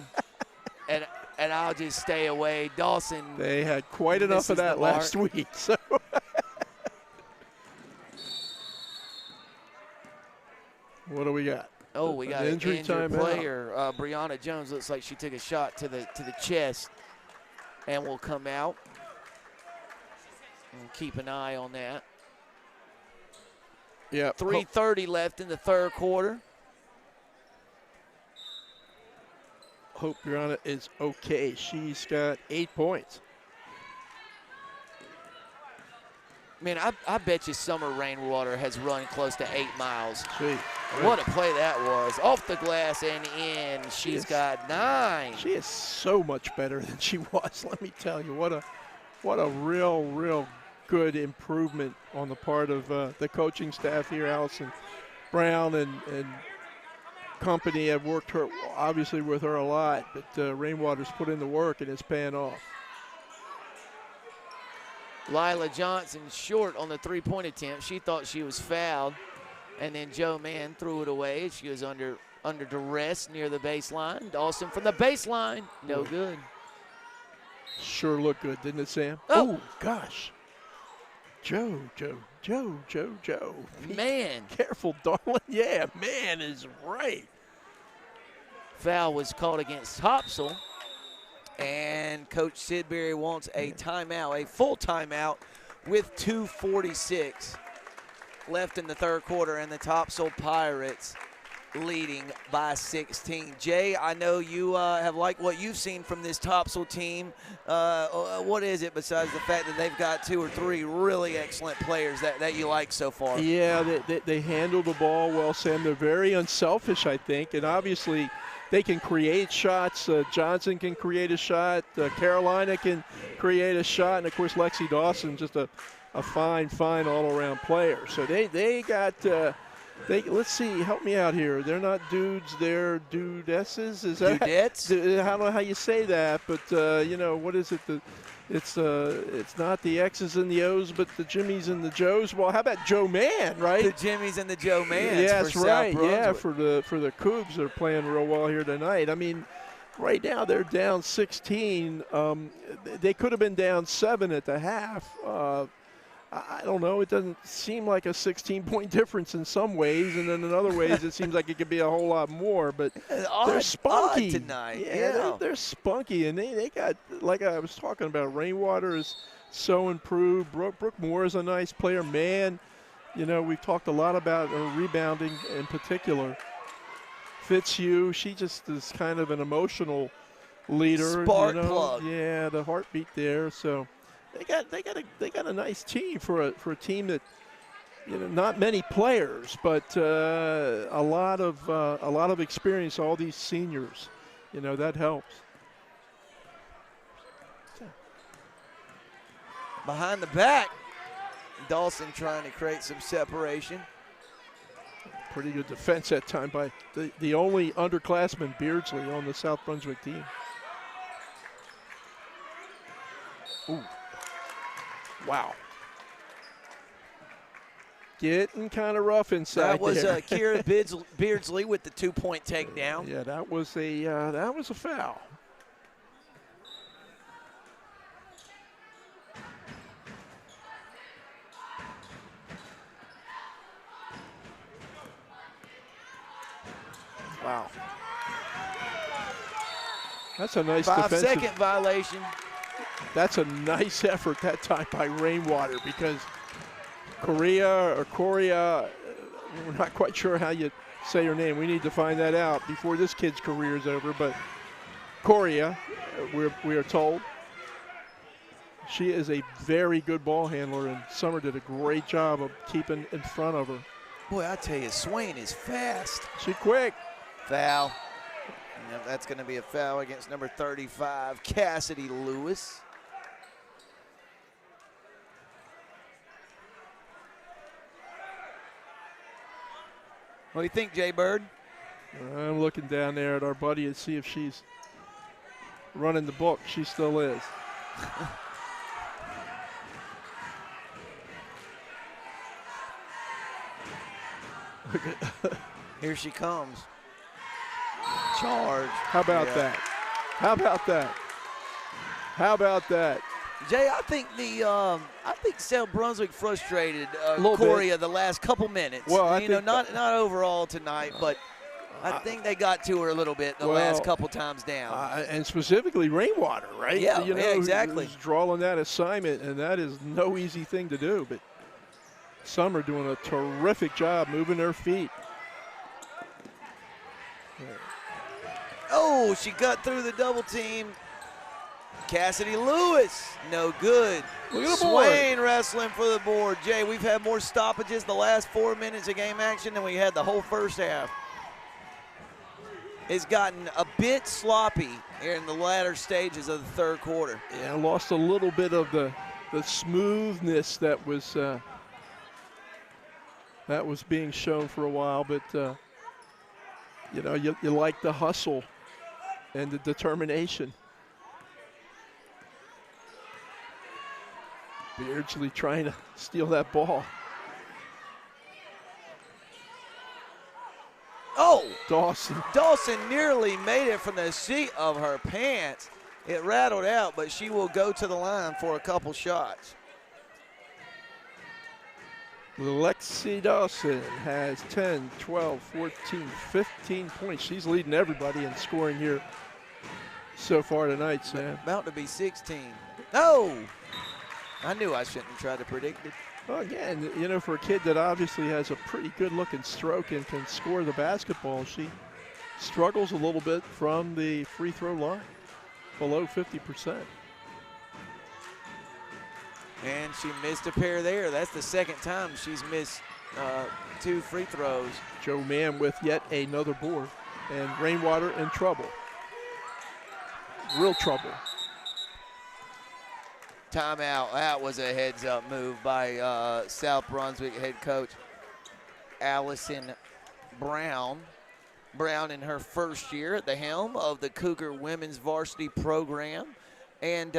And I'll just stay away. Dawson. They had quite enough of that last week. So. What do we got? Oh, we got an injury injured player. Brianna Jones looks like she took a shot to the chest and will come out. And keep an eye on that. Yeah. 3:30 left in the third quarter. Hope Brianna is okay. She's got 8 points. Man, I bet you Summer Rainwater has run close to 8 miles. Gee, what a play that was. Off the glass and in. She's got 9. She is so much better than she was. Let me tell you, what a real good improvement on the part of the coaching staff here. Allison Brown and company have worked obviously with her a lot, but Rainwater's put in the work and it's paying off. Lila Johnson short on the 3-point attempt. She thought she was fouled, and then Joe Mann threw it away. She was under duress near the baseline. Dawson from the baseline, no good. Sure looked good, didn't it, Sam? Oh, gosh. Joe. Man. Careful, darling. Yeah, man is right. Foul was called against Topsail. And Coach Sidbury wants a timeout, a full timeout with 2:46 left in the third quarter, and the Topsail Pirates leading by 16. Jay, I know you have liked what you've seen from this Topsail team. What is it besides the fact that they've got 2 or 3 really excellent players that you like so far? Yeah, they handle the ball well, Sam. They're very unselfish, I think, and obviously they can create shots. Johnson can create a shot. Carolina can create a shot. And, of course, Lexi Dawson, just a fine all-around player. So they got let's see, help me out here. They're not dudes, they're dudesses. Is that Dudettes? I don't know how you say that, but what is it? It's not the X's and the O's, but the Jimmies and the Joes. Well, how about Joe Mann, right? The Jimmies and the Joe Manns. Yeah, that's right. Yeah, for the Cougs, they're playing real well here tonight. I mean, right now they're down 16. They could have been down 7 at the half. I don't know. It doesn't seem like a 16-point difference in some ways, and then in other ways it seems like it could be a whole lot more. But they're spunky tonight. Yeah, they're spunky, and they got, like I was talking about, Rainwater is so improved. Brooke Moore is a nice player. Man, we've talked a lot about her rebounding in particular. Fitzhugh, she just is kind of an emotional leader. Spark plug. Yeah, the heartbeat there. So. They got a nice team for a team that not many players, but a lot of experience. All these seniors, that helps. Behind the back, Dawson trying to create some separation. Pretty good defense that time by the only underclassman, Beardsley, on the South Brunswick team. Ooh. Wow. Getting kind of rough inside. That was there. Kira Beardsley with the 2-point takedown. Yeah, that was a foul. Wow. That's a nice defensive. 5-second violation. That's a nice effort that time by Rainwater, because Korea, we're not quite sure how you say her name. We need to find that out before this kid's career is over. But Korea, we are told, she is a very good ball handler, and Summer did a great job of keeping in front of her. Boy, I tell you, Swain is fast. She quick. Foul. Yep, that's going to be a foul against number 35, Cassidy Lewis. What do you think, Jay Bird? I'm looking down there at our buddy to see if she's running the book. She still is. Here she comes. Charge. How about that? How about that? How about that? Jay, I think South Brunswick frustrated Little Coria bit. the last couple minutes. Well, I you know, think not overall tonight, but I think they got to her a little bit the last couple times down. And specifically rainwater, right? Yeah, you know, yeah, exactly. Who's drawing that assignment, and that is no easy thing to do. But Summer doing a terrific job moving her feet. Oh, she got through the double team. Cassidy Lewis, no good. Look at the board. Swain wrestling for the board. Jay, we've had more stoppages the last 4 minutes of game action than we had the whole first half. It's gotten a bit sloppy here in the latter stages of the third quarter. Yeah, lost a little bit of the smoothness that was being shown for a while, but you know, you like the hustle and the determination. Beardsley trying to steal that ball. Oh! Dawson nearly made it from the seat of her pants. It rattled out, but she will go to the line for a couple shots. Lexi Dawson has 10, 12, 14, 15 points. She's leading everybody in scoring here so far tonight, Sam. About to be 16. No! I knew I shouldn't have tried to predict it. Well, again, you know, for a kid that obviously has a pretty good-looking stroke and can score the basketball, she struggles a little bit from the free throw line, below 50%. And she missed a pair there. That's the second time she's missed 2 free throws. Joe Mann with yet another board, and Rainwater in trouble. Real trouble. Timeout. That was a heads-up move by South Brunswick head coach Allison Brown. Brown in her first year at the helm of the Cougar women's varsity program. And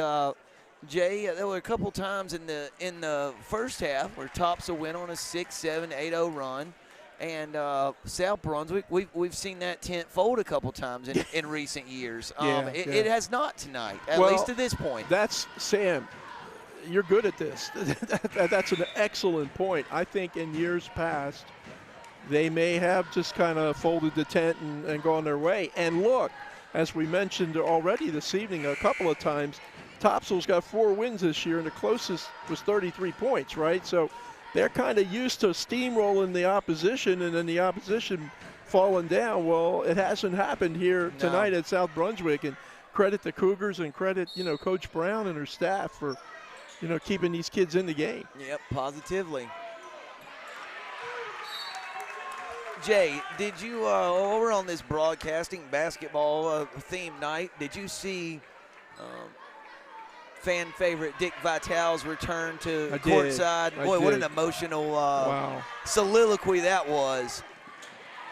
Jay, there were a couple times in the first half where Topsail went on a 6-7, 8-0 run. And South Brunswick, we've seen that tent fold a couple times in recent years. It has not tonight, at least to this point. That's, Sam, you're good at this. That's an excellent point. I think in years past, they may have just kind of folded the tent and gone their way. And look, as we mentioned already this evening a couple of times, Topsail's got 4 wins this year, and the closest was 33 points, right? So they're kind of used to steamrolling the opposition and then the opposition falling down. Well, it hasn't happened here tonight at South Brunswick, and credit the Cougars and credit, you know, Coach Brown and her staff for, you know, keeping these kids in the game. Yep, positively. Jay, did you, over on this broadcasting basketball theme night, did you see fan favorite Dick Vitale's return to courtside? Boy, what an emotional soliloquy that was.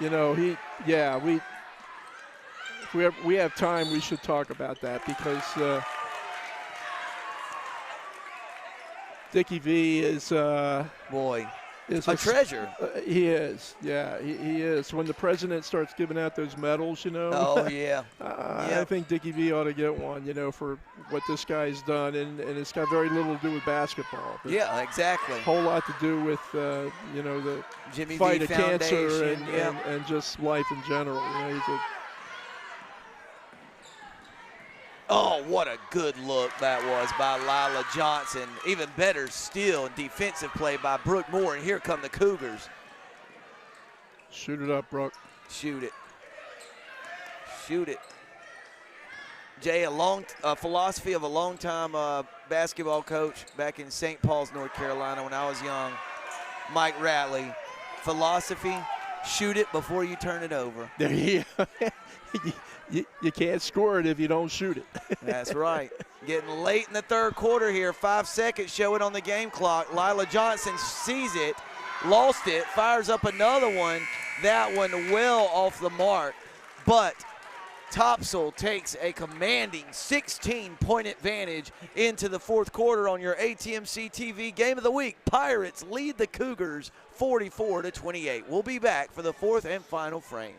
You know, if we have time, we should talk about that, because Dickie V is is a treasure. He is, yeah, he is. When the president starts giving out those medals, you know. Oh, yeah. I think Dickie V ought to get one, you know, for what this guy's done, and it's got very little to do with basketball. Yeah, exactly. A whole lot to do with, you know, the Jimmy fight V of cancer Foundation, and just life in general. You know, he's a Oh, what a good look that was by Lila Johnson. Even better still, defensive play by Brooke Moore. And here come the Cougars. Shoot it up, Brooke. Shoot it. Shoot it. Jay, a philosophy of a longtime basketball coach back in St. Paul's, North Carolina when I was young, Mike Ratley. Philosophy, shoot it before you turn it over. There you go. You can't score it if you don't shoot it. That's right. Getting late in the third quarter here. 5 seconds showing on the game clock. Lila Johnson sees it, lost it, fires up another one. That one well off the mark. But Topsail takes a commanding 16-point advantage into the fourth quarter on your ATMC TV Game of the Week. Pirates lead the Cougars 44-28. We'll be back for the fourth and final frame.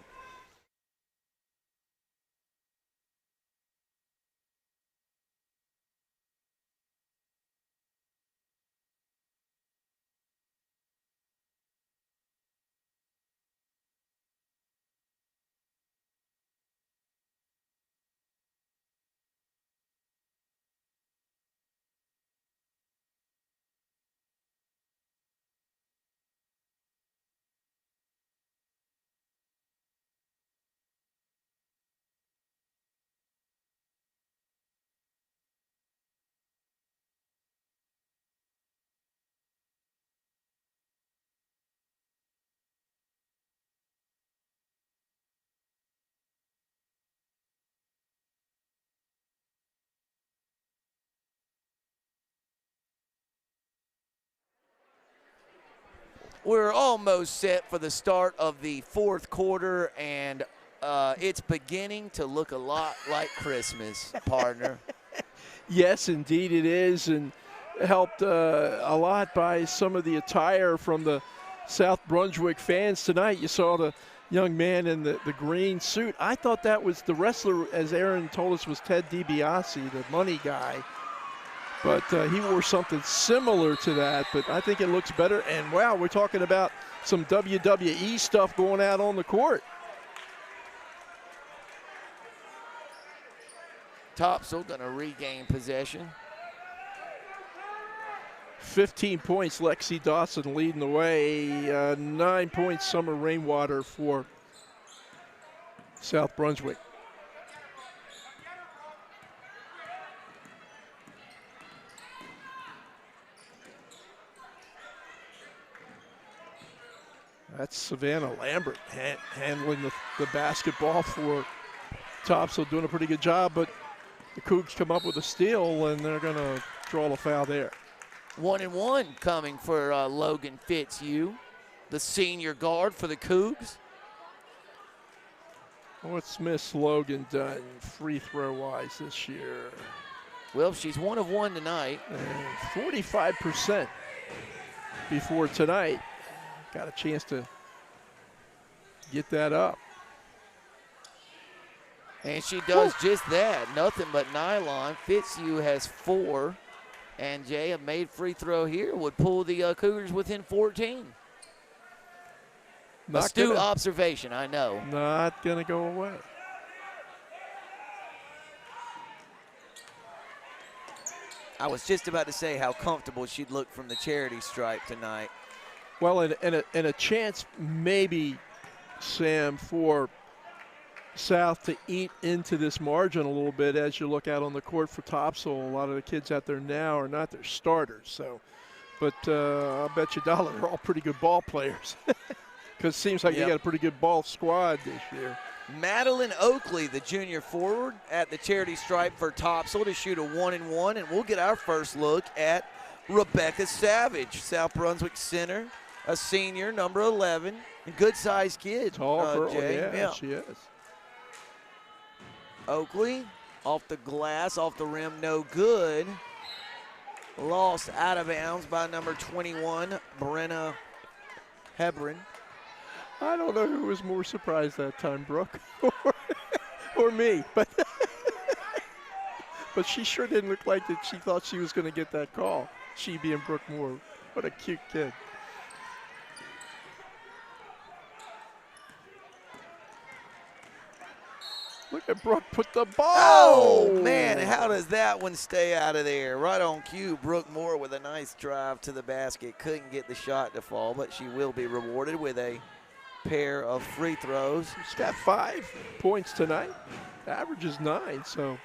We're almost set for the start of the fourth quarter, and it's beginning to look a lot like Christmas, partner. Yes, indeed it is, and helped a lot by some of the attire from the South Brunswick fans tonight. You saw the young man in the green suit. I thought that was the wrestler, as Aaron told us, was Ted DiBiase, the money guy. But he wore something similar to that, but I think it looks better. And, wow, we're talking about some WWE stuff going out on the court. Topsail going to regain possession. 15 points, Lexi Dawson leading the way. 9 points, Summer Rainwater for South Brunswick. That's Savannah Lambert handling the basketball for Topsail, doing a pretty good job, but the Cougs come up with a steal, and they're going to draw the foul there. 1-and-1 coming for Logan Fitzhugh, the senior guard for the Cougs. What's Miss Logan done free throw-wise this year? Well, she's 1 of 1 tonight. And 45% before tonight. Got a chance to get that up. And she does just that. Nothing but nylon. Fitzhugh has 4. And Jay, a made free throw here would pull the Cougars within 14. Astute observation, I know. Not going to go away. I was just about to say how comfortable she'd look from the charity stripe tonight. Well, and a chance maybe, Sam, for South to eat into this margin a little bit as you look out on the court for Topsail. A lot of the kids out there now are not their starters. So, but I'll bet you $1 they're all pretty good ball players. Because it seems like you got a pretty good ball squad this year. Madeline Oakley, the junior forward, at the charity stripe for Topsail to shoot a 1-and-1. And we'll get our first look at Rebecca Savage, South Brunswick center, a senior, number 11. A good-sized kid. Tall girl, Jay. yeah, she is. Oakley off the glass, off the rim, no good. Lost out of bounds by number 21, Brenna Hebron. I don't know who was more surprised that time, Brooke, or me, but but she sure didn't look like that she thought she was going to get that call. She being Brooke Moore. What a cute kid. Look at Brooke put the ball. Oh, man, how does that one stay out of there? Right on cue, Brooke Moore with a nice drive to the basket. Couldn't get the shot to fall, but she will be rewarded with a pair of free throws. She's got 5 points tonight. Average is 9, so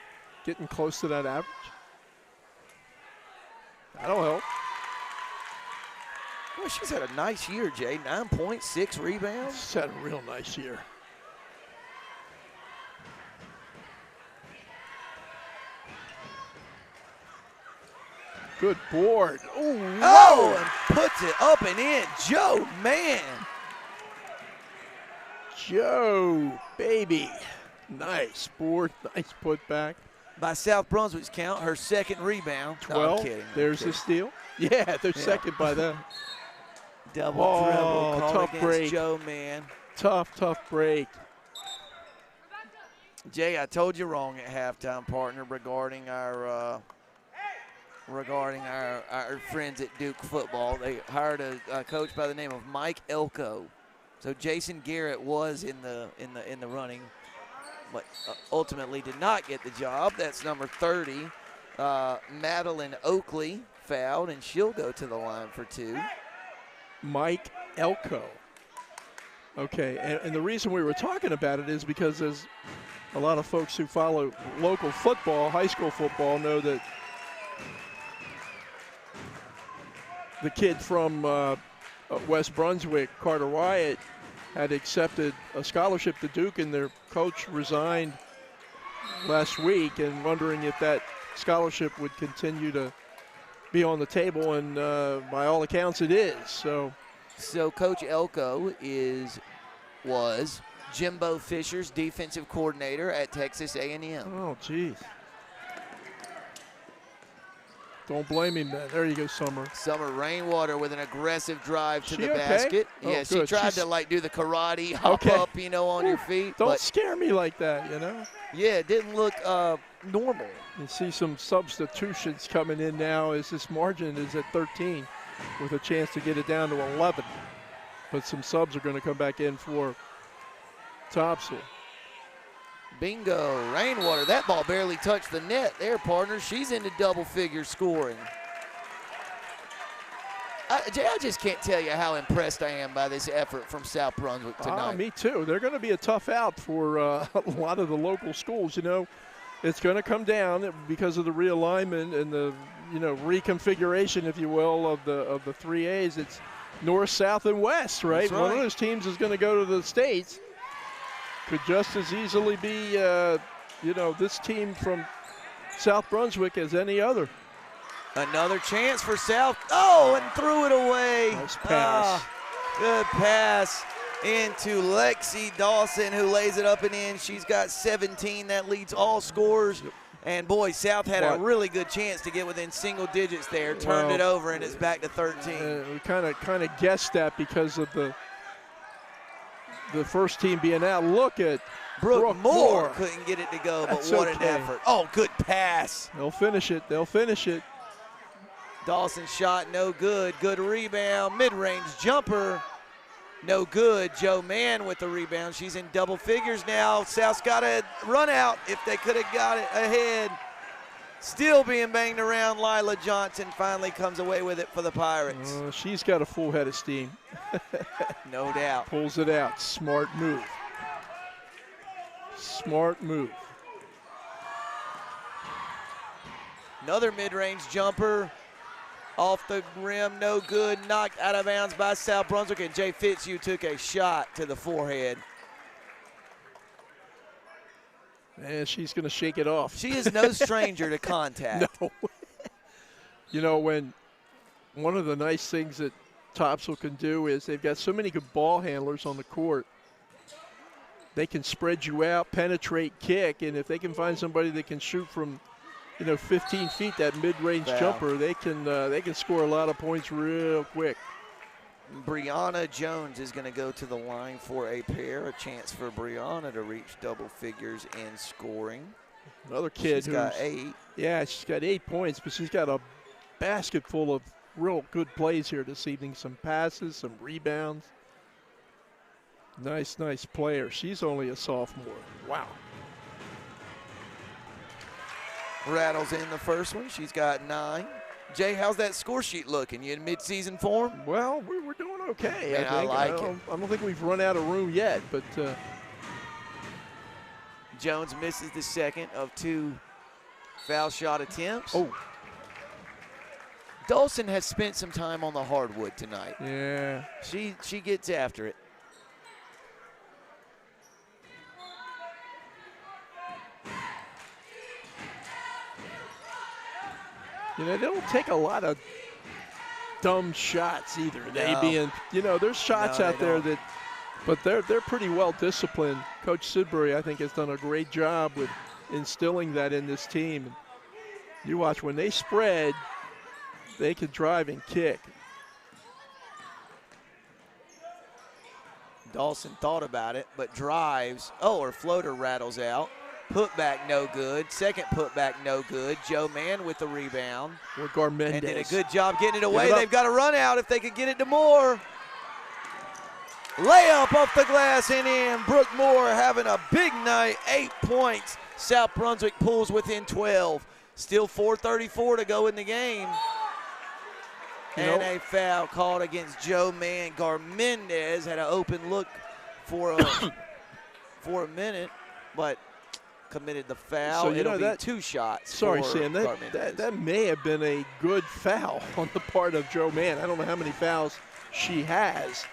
getting close to that average. That'll help. Well, she's had a nice year, Jay. 9 points, 6 rebounds. She's had a real nice year. Good board. Ooh, oh, and puts it up and in. Joe, man. Joe, baby. Nice board, nice putback. By South Brunswick's count, her second rebound. 12. No, I'm kidding. There's the steal. Yeah, they're second by them. Double dribble called tough against break. Joe, man. Tough break. Jay, I told you wrong at halftime, partner, regarding our friends at Duke football. They hired a coach by the name of Mike Elko. So Jason Garrett was in the running, but ultimately did not get the job. That's number 30. Madeline Oakley fouled, and she'll go to the line for 2. Mike Elko. Okay, and the reason we were talking about it is because there's a lot of folks who follow local football, high school football, know that the kid from West Brunswick, Carter Wyatt, had accepted a scholarship to Duke, and their coach resigned last week, and wondering if that scholarship would continue to be on the table, and by all accounts it is. So Coach Elko was Jimbo Fisher's defensive coordinator at Texas A&M. Oh, geez. Don't blame him, man. There you go, Summer. Summer Rainwater with an aggressive drive to the okay? basket. Oh, yeah, she good. tried to do the karate, hop up, on your feet. Don't but scare me like that, yeah, it didn't look normal. You see some substitutions coming in now as this margin is at 13 with a chance to get it down to 11. But some subs are going to come back in for Topsail. Bingo, Rainwater. That ball barely touched the net there, partner. She's into double-figure scoring. Jay, I just can't tell you how impressed I am by this effort from South Brunswick tonight. Me too. They're going to be a tough out for a lot of the local schools. It's going to come down because of the realignment and the reconfiguration, if you will, of the 3As. It's north, south, and west, right? That's right. One of those teams is going to go to the States. Could just as easily be, this team from South Brunswick as any other. Another chance for South. Oh, and threw it away. Nice pass. Good pass into Lexi Dawson, who lays it up and in. She's got 17. That leads all scorers. And, boy, South had a really good chance to get within single digits there. Turned it over, and it's back to 13. We kind of guessed that because of the first team being out. Look at Brooke Moore. Couldn't get it to go, but what an effort. Oh, good pass. They'll finish it. Dawson shot, no good. Good rebound. Mid-range jumper, no good. Joe Mann with the rebound. She's in double figures now. South's got to run out if they could have got it ahead. Still being banged around. Lila Johnson finally comes away with it for the Pirates. She's got a full head of steam. No doubt. Pulls it out. Smart move. Another mid-range jumper. Off the rim, no good. Knocked out of bounds by South Brunswick, and Jay Fitzhugh took a shot to the forehead. Man, she's going to shake it off. She is no stranger to contact. No. When one of the nice things that Topsail can do is they've got so many good ball handlers on the court. They can spread you out, penetrate, kick, and if they can find somebody that can shoot from 15 feet, that mid-range jumper, they can score a lot of points real quick. Brianna Jones is going to go to the line for a pair. A chance for Brianna to reach double figures in scoring. Another kid she's got 8. Yeah, she's got 8 points, but she's got a basket full of real good plays here this evening. Some passes, some rebounds. Nice player. She's only a sophomore. Wow. Rattles in the first one. She's got 9. Jay, how's that score sheet looking? You in mid-season form? Well, we're doing okay. Man, I like it. I don't think we've run out of room yet, but Jones misses the second of 2 foul shot attempts. Oh. Dawson has spent some time on the hardwood tonight. Yeah. She gets after it. You know, they don't take a lot of dumb shots either. They No. being, you know, there's shots No, out they there don't. but they're pretty well disciplined. Coach Sidbury, I think, has done a great job with instilling that in this team. You watch, when they spread, they can drive and kick. Dawson thought about it, but drives. Oh, her floater rattles out. Putback no good. Second putback no good. Joe Mann with the rebound. Or Garmendez. And did a good job getting it away. Give it up. They've got a run out if they could get it to Moore. Layup off the glass and in. Brooke Moore having a big night. 8 points. South Brunswick pulls within 12. Still 4:34 to go in the game. And a foul called against Joe Mann. Garmendez had an open look for a minute, but committed the foul. So, you It'll know, be that, 2 shots. Sorry, for Sam. Garmendez. That may have been a good foul on the part of Joe Mann. I don't know how many fouls she has.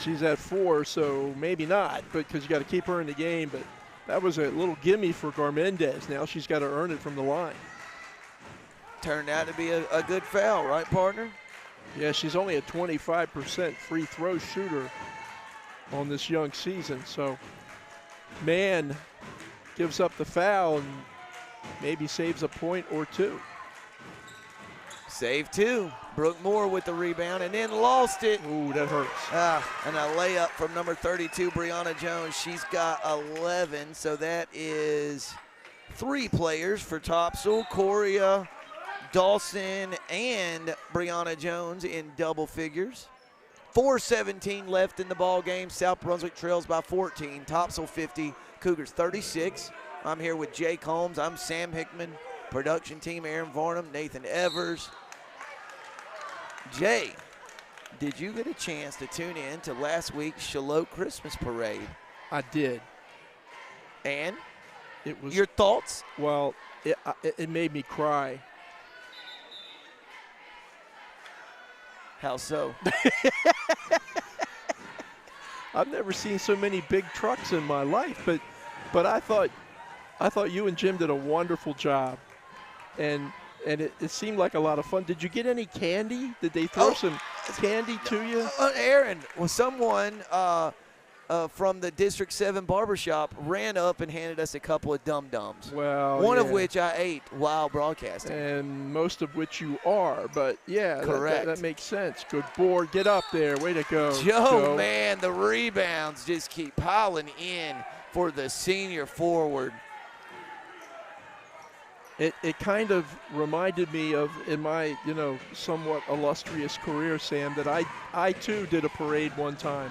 She's at 4, so maybe not, because you got to keep her in the game. But that was a little gimme for Garmendez. Now she's got to earn it from the line. Turned out to be a good foul, right, partner? Yeah, she's only a 25% free throw shooter on this young season. So Mann gives up the foul and maybe saves a point or 2. Save 2. Brooke Moore with the rebound and then lost it. Ooh, that hurts. And a layup from number 32, Brianna Jones. She's got 11, so that is 3 players for Topsail. Coria, Dawson, and Brianna Jones in double figures. 4:17 left in the ball game. South Brunswick trails by 14. Topsail 50, Cougars 36. I'm here with Jake Holmes. I'm Sam Hickman. Production team, Aaron Varnum, Nathan Evers. Jay, did you get a chance to tune in to last week's Shallotte Christmas Parade? I did. And It was your thoughts? well. It made me cry. How so? I've never seen so many big trucks in my life, but I thought you and Jim did a wonderful job, and it seemed like a lot of fun. Did you get any candy? Did they throw some candy to you? Aaron, well, someone from the District 7 barbershop ran up and handed us a couple of dum-dums. Well, one of yeah. which I ate while broadcasting. And most of which you are, but yeah, Correct. That makes sense. Good board. Get up there. Way to go, Joe, man, the rebounds just keep piling in for the senior forward. It kind of reminded me of, in my, somewhat illustrious career, Sam, that I too did a parade one time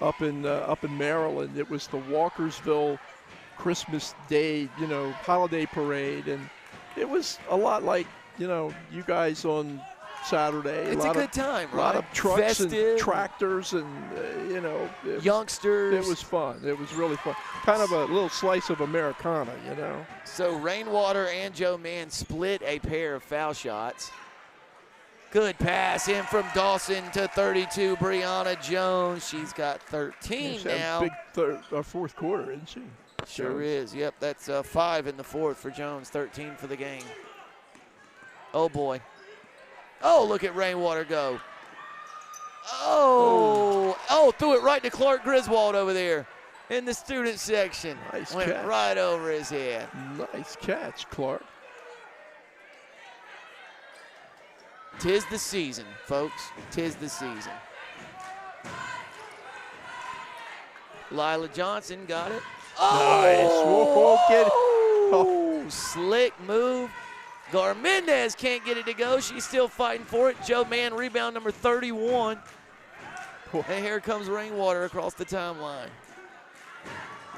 up in Maryland. It was the Walkersville Christmas Day, holiday parade, and it was a lot like, you guys on Saturday. It's a good time, right? A lot of trucks Festive. and tractors and, Youngsters. It was fun. It was really fun. Kind of a little slice of Americana, So Rainwater and Joe Mann split a pair of foul shots. Good pass in from Dawson to 32, Brianna Jones. She's got 13 She's having now. Big fourth quarter, isn't she? Sure Jones. is. Yep, that's 5 in the fourth for Jones, 13 for the game. Oh, boy. Oh, look at Rainwater go. Oh, threw it right to Clark Griswold over there in the student section. Nice Went catch. right over his head. Nice catch, Clark. 'Tis the season, folks. 'Tis the season. Lila Johnson got it. Nice. Whoa, get it. Oh, slick move. Garmendez can't get it to go. She's still fighting for it. Joe Mann, rebound number 31. And here comes Rainwater across the timeline.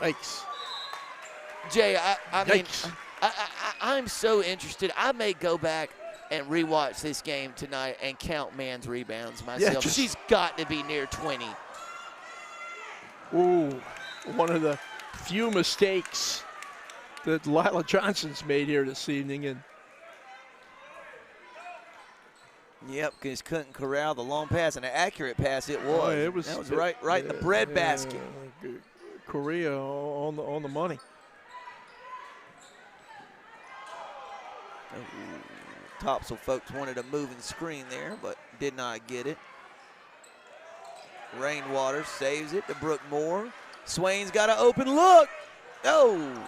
Yikes. Jay, I mean, Yikes. I'm so interested. I may go back and rewatch this game tonight and count Mann's rebounds myself. just- She's got to be near 20. Ooh, one of the few mistakes that Lila Johnson's made here this evening. And Yep, because couldn't corral the long pass, and an accurate pass it was. Oh, that was right in the bread basket. Korea on the money. Topsail folks wanted a moving screen there, but did not get it. Rainwater saves it to Brooke Moore. Swain's got an open look. Oh,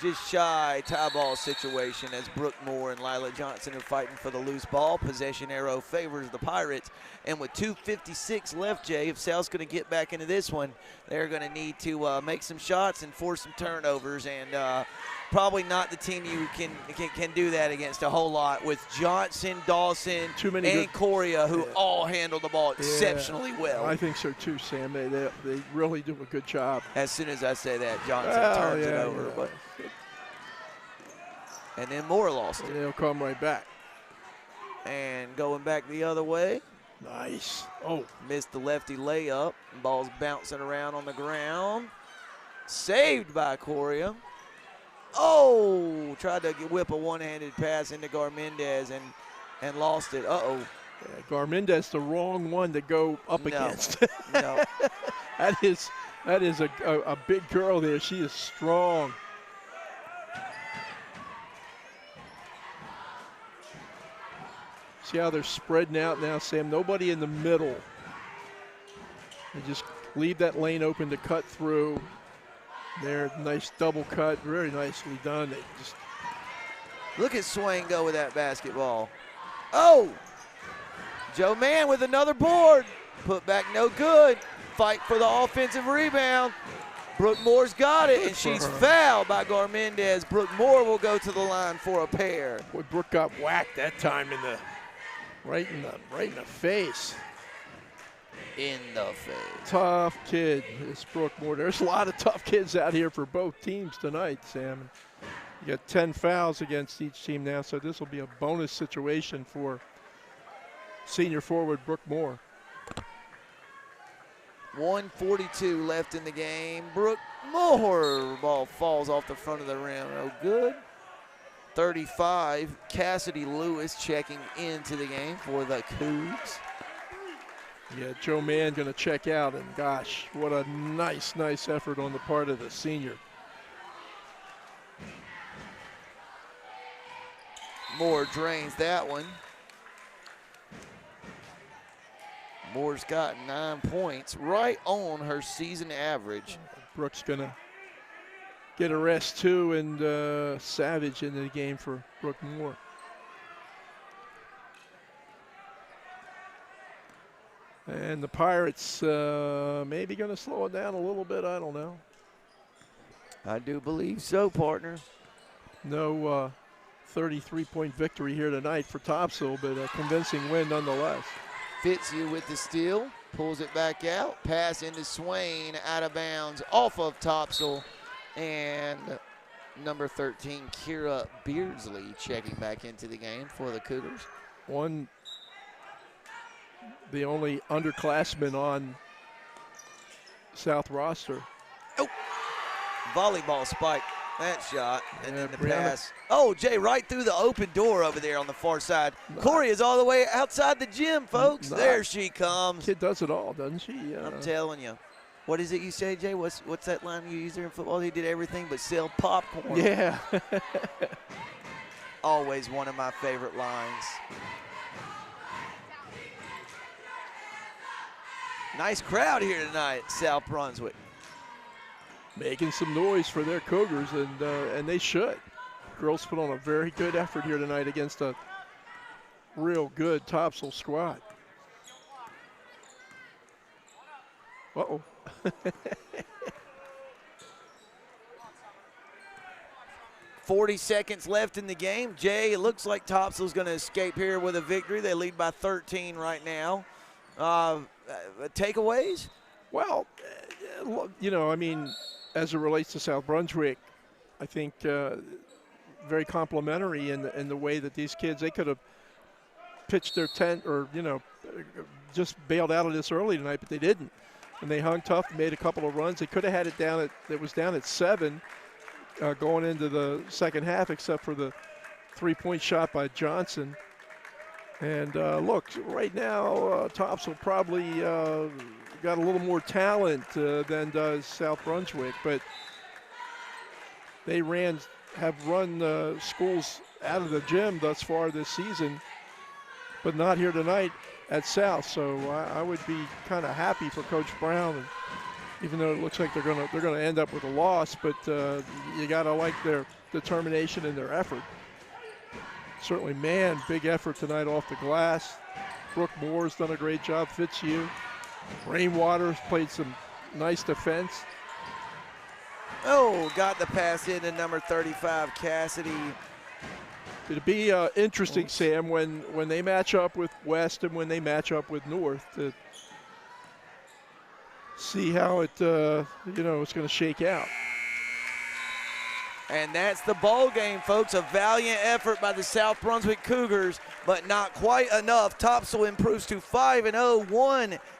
just shy tie ball situation as Brooke Moore and Lila Johnson are fighting for the loose ball. Possession arrow favors the Pirates. And with 2:56 left, Jay, if South's going to get back into this one, they're going to need to make some shots and force some turnovers. And probably not the team you can do that against a whole lot with Johnson, Dawson, and Coria, who all handle the ball exceptionally well. I think so too, Sam. They really do a good job. As soon as I say that, Johnson turns it over. But and then Moore lost it. They'll come right back. And going back the other way. Nice. Oh. Missed the lefty layup. Ball's bouncing around on the ground. Saved by Coria. Oh, tried to whip a one-handed pass into Garmendez and lost it. Uh-oh. Yeah, Garmendez the wrong one to go up against. No. That is a big girl there. She is strong. See how they're spreading out now, Sam? Nobody in the middle. And just leave that lane open to cut through. There, nice double cut, very nicely done. They just look at Swain go with that basketball. Oh! Joe Mann with another board. Put back no good. Fight for the offensive rebound. Brooke Moore's got it, and she's fouled by Garmendez. Brooke Moore will go to the line for a pair. Boy, Brooke got whacked that time right in the face. In the face. Tough kid, this Brooke Moore. There's a lot of tough kids out here for both teams tonight, Sam. You got 10 fouls against each team now, so this will be a bonus situation for senior forward Brooke Moore. 1:42 left in the game. Brooke Moore, ball falls off the front of the rim. No good. 35, Cassidy Lewis checking into the game for the Cougs. Yeah, Joe Mann going to check out, and gosh, what a nice effort on the part of the senior. Moore drains that one. Moore's got 9 points, right on her season average. Brooke's going to get a rest too, and Savage in the game for Brooke Moore. And the Pirates maybe going to slow it down a little bit. I don't know. I do believe so, partner. No 33-point victory here tonight for Topsail, but a convincing win nonetheless. Fitzhugh with the steal, pulls it back out, pass into Swain, out of bounds, off of Topsail, and number 13, Kira Beardsley, checking back into the game for the Cougars. The only underclassman on South roster. Oh, volleyball spike that shot, and then the pass. Oh, Jay, right through the open door over there on the far side. Corey is all the way outside the gym, folks. There she comes. Kid does it all, doesn't she? I'm telling you. What is it you say, Jay? What's that line you use there in football? He did everything but sell popcorn. Yeah. Always one of my favorite lines. Nice crowd here tonight at South Brunswick. Making some noise for their Cougars, and they should. Girls put on a very good effort here tonight against a real good Topsail squad. Uh-oh. 40 seconds left in the game. Jay, it looks like Topsail's going to escape here with a victory. They lead by 13 right now. Takeaways? Well, you know, I mean, as it relates to South Brunswick, I think very complimentary in the way that these kids, they could have pitched their tent or, you know, just bailed out of this early tonight, but they didn't. And they hung tough, made a couple of runs. They could have had it down at, it was down at 7 going into the second half, except for the 3-point shot by Johnson. And look, right now, Topsail probably got a little more talent than does South Brunswick, but they have run schools out of the gym thus far this season, but not here tonight at South. So I would be kind of happy for Coach Brown, and even though it looks like they're gonna end up with a loss, but you gotta like their determination and their effort. Certainly, man, big effort tonight off the glass. Brooke Moore's done a great job. Fitzhugh, Rainwater's played some nice defense. Oh, got the pass in to number 35, Cassidy. It'll be interesting, Sam, when they match up with West and when they match up with North to see how it's going to shake out. And that's the ball game, folks. A valiant effort by the South Brunswick Cougars, but not quite enough. Topsail improves to 5-0,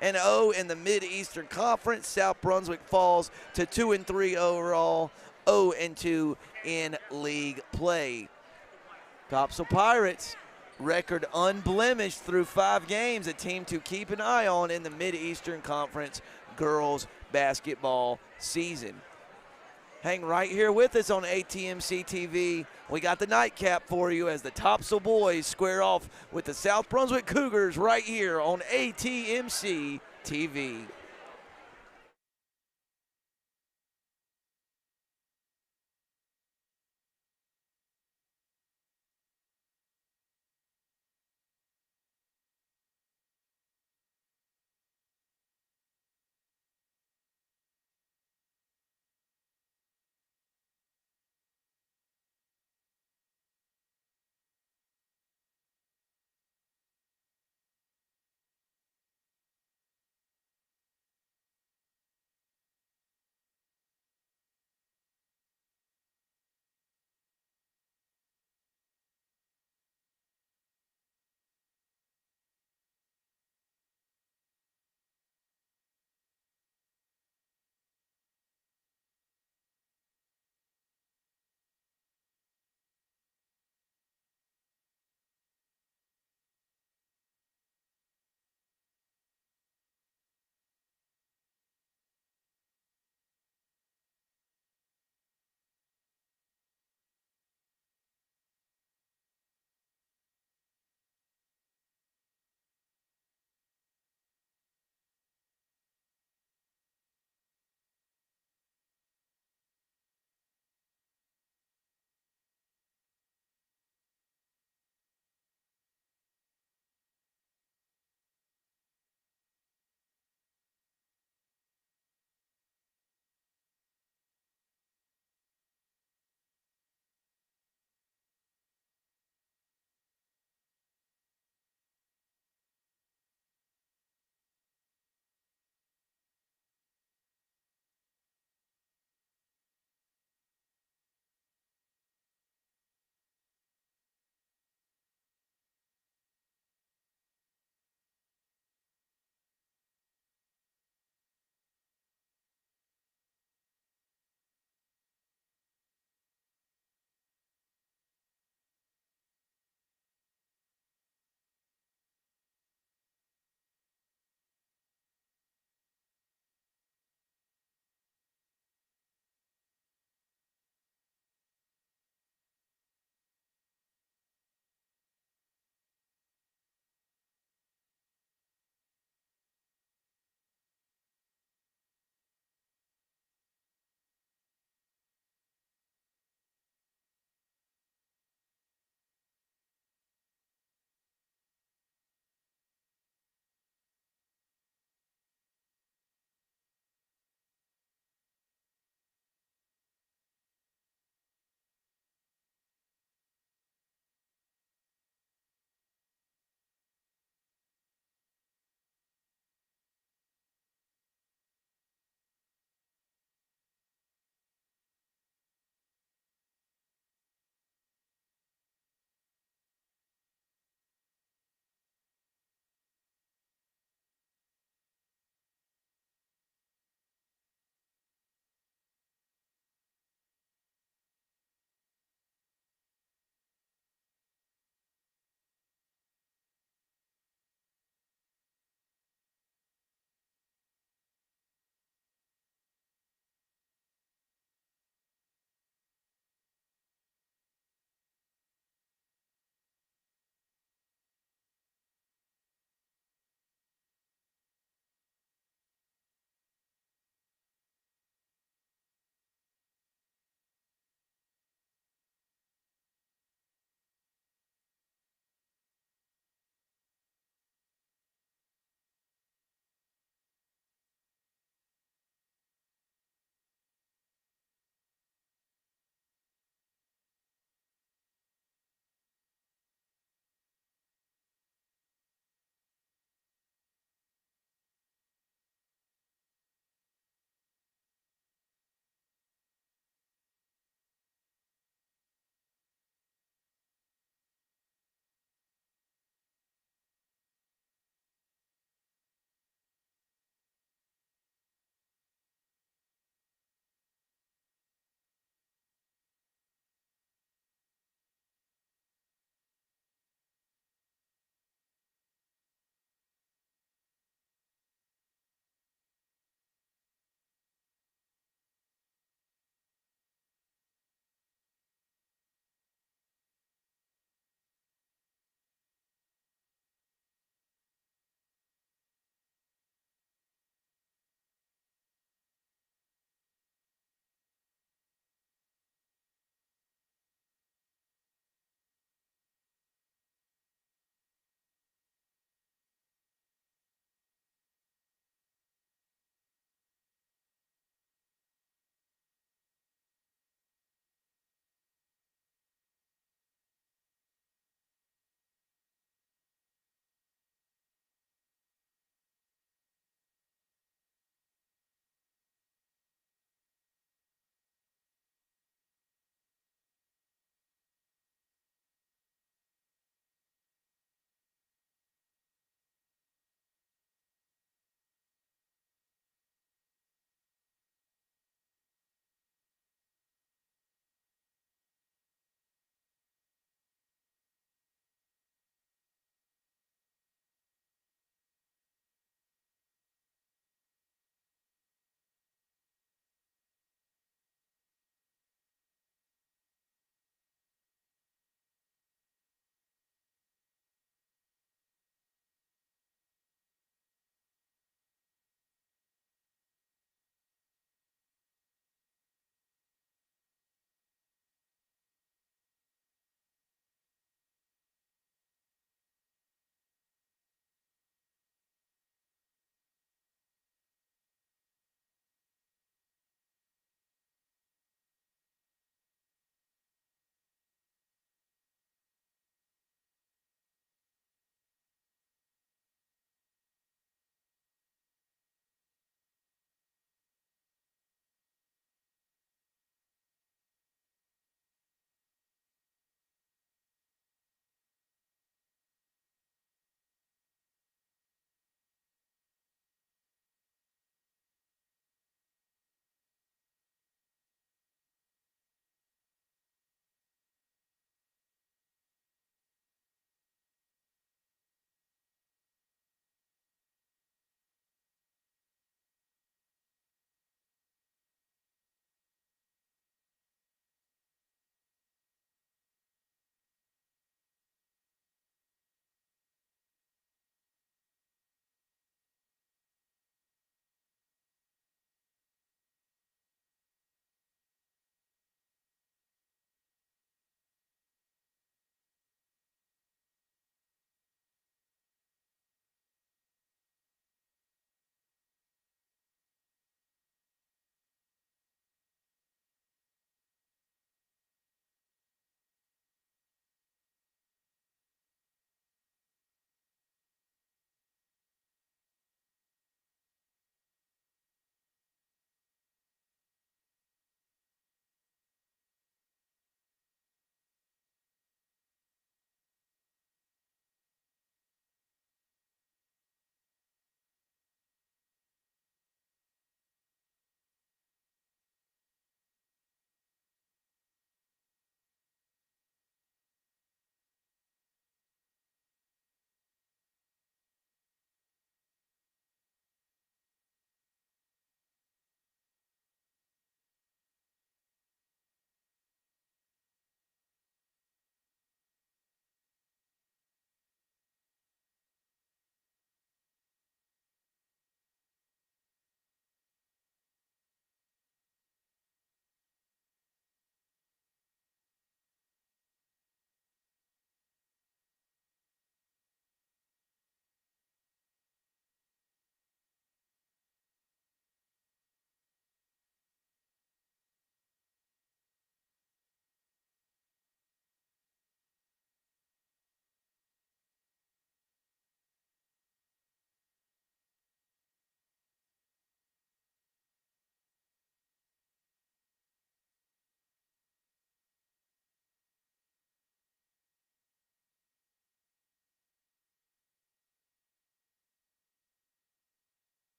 1-0 in the Mid-Eastern Conference. South Brunswick falls to 2-3 overall, 0-2 in league play. Topsail Pirates, record unblemished through 5 games, a team to keep an eye on in the Mid-Eastern Conference girls basketball season. Hang right here with us on ATMC TV. We got the nightcap for you as the Topsail boys square off with the South Brunswick Cougars right here on ATMC TV.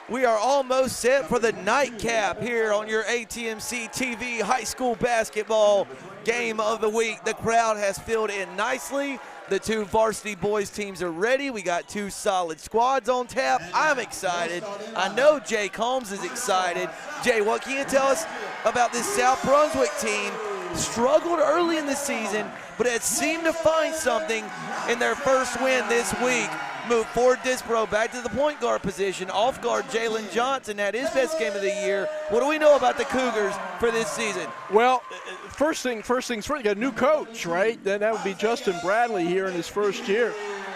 We are almost set for the nightcap here on your ATMC TV high school basketball game of the week. The crowd has filled in nicely. The two varsity boys teams are ready. We got two solid squads on tap. I'm excited. I know Jay Combs is excited. Jay, what can you tell us about this South Brunswick team? Struggled early in the season, but has seemed to find something in their first win this week. Moved Ford Disbro back to the point guard position. Off guard, Jalen Johnson had his best game of the year. What do we know about the Cougars for this season? Well, first things first, you got a new coach, right? Then that would be Justin Bradley here in his first year,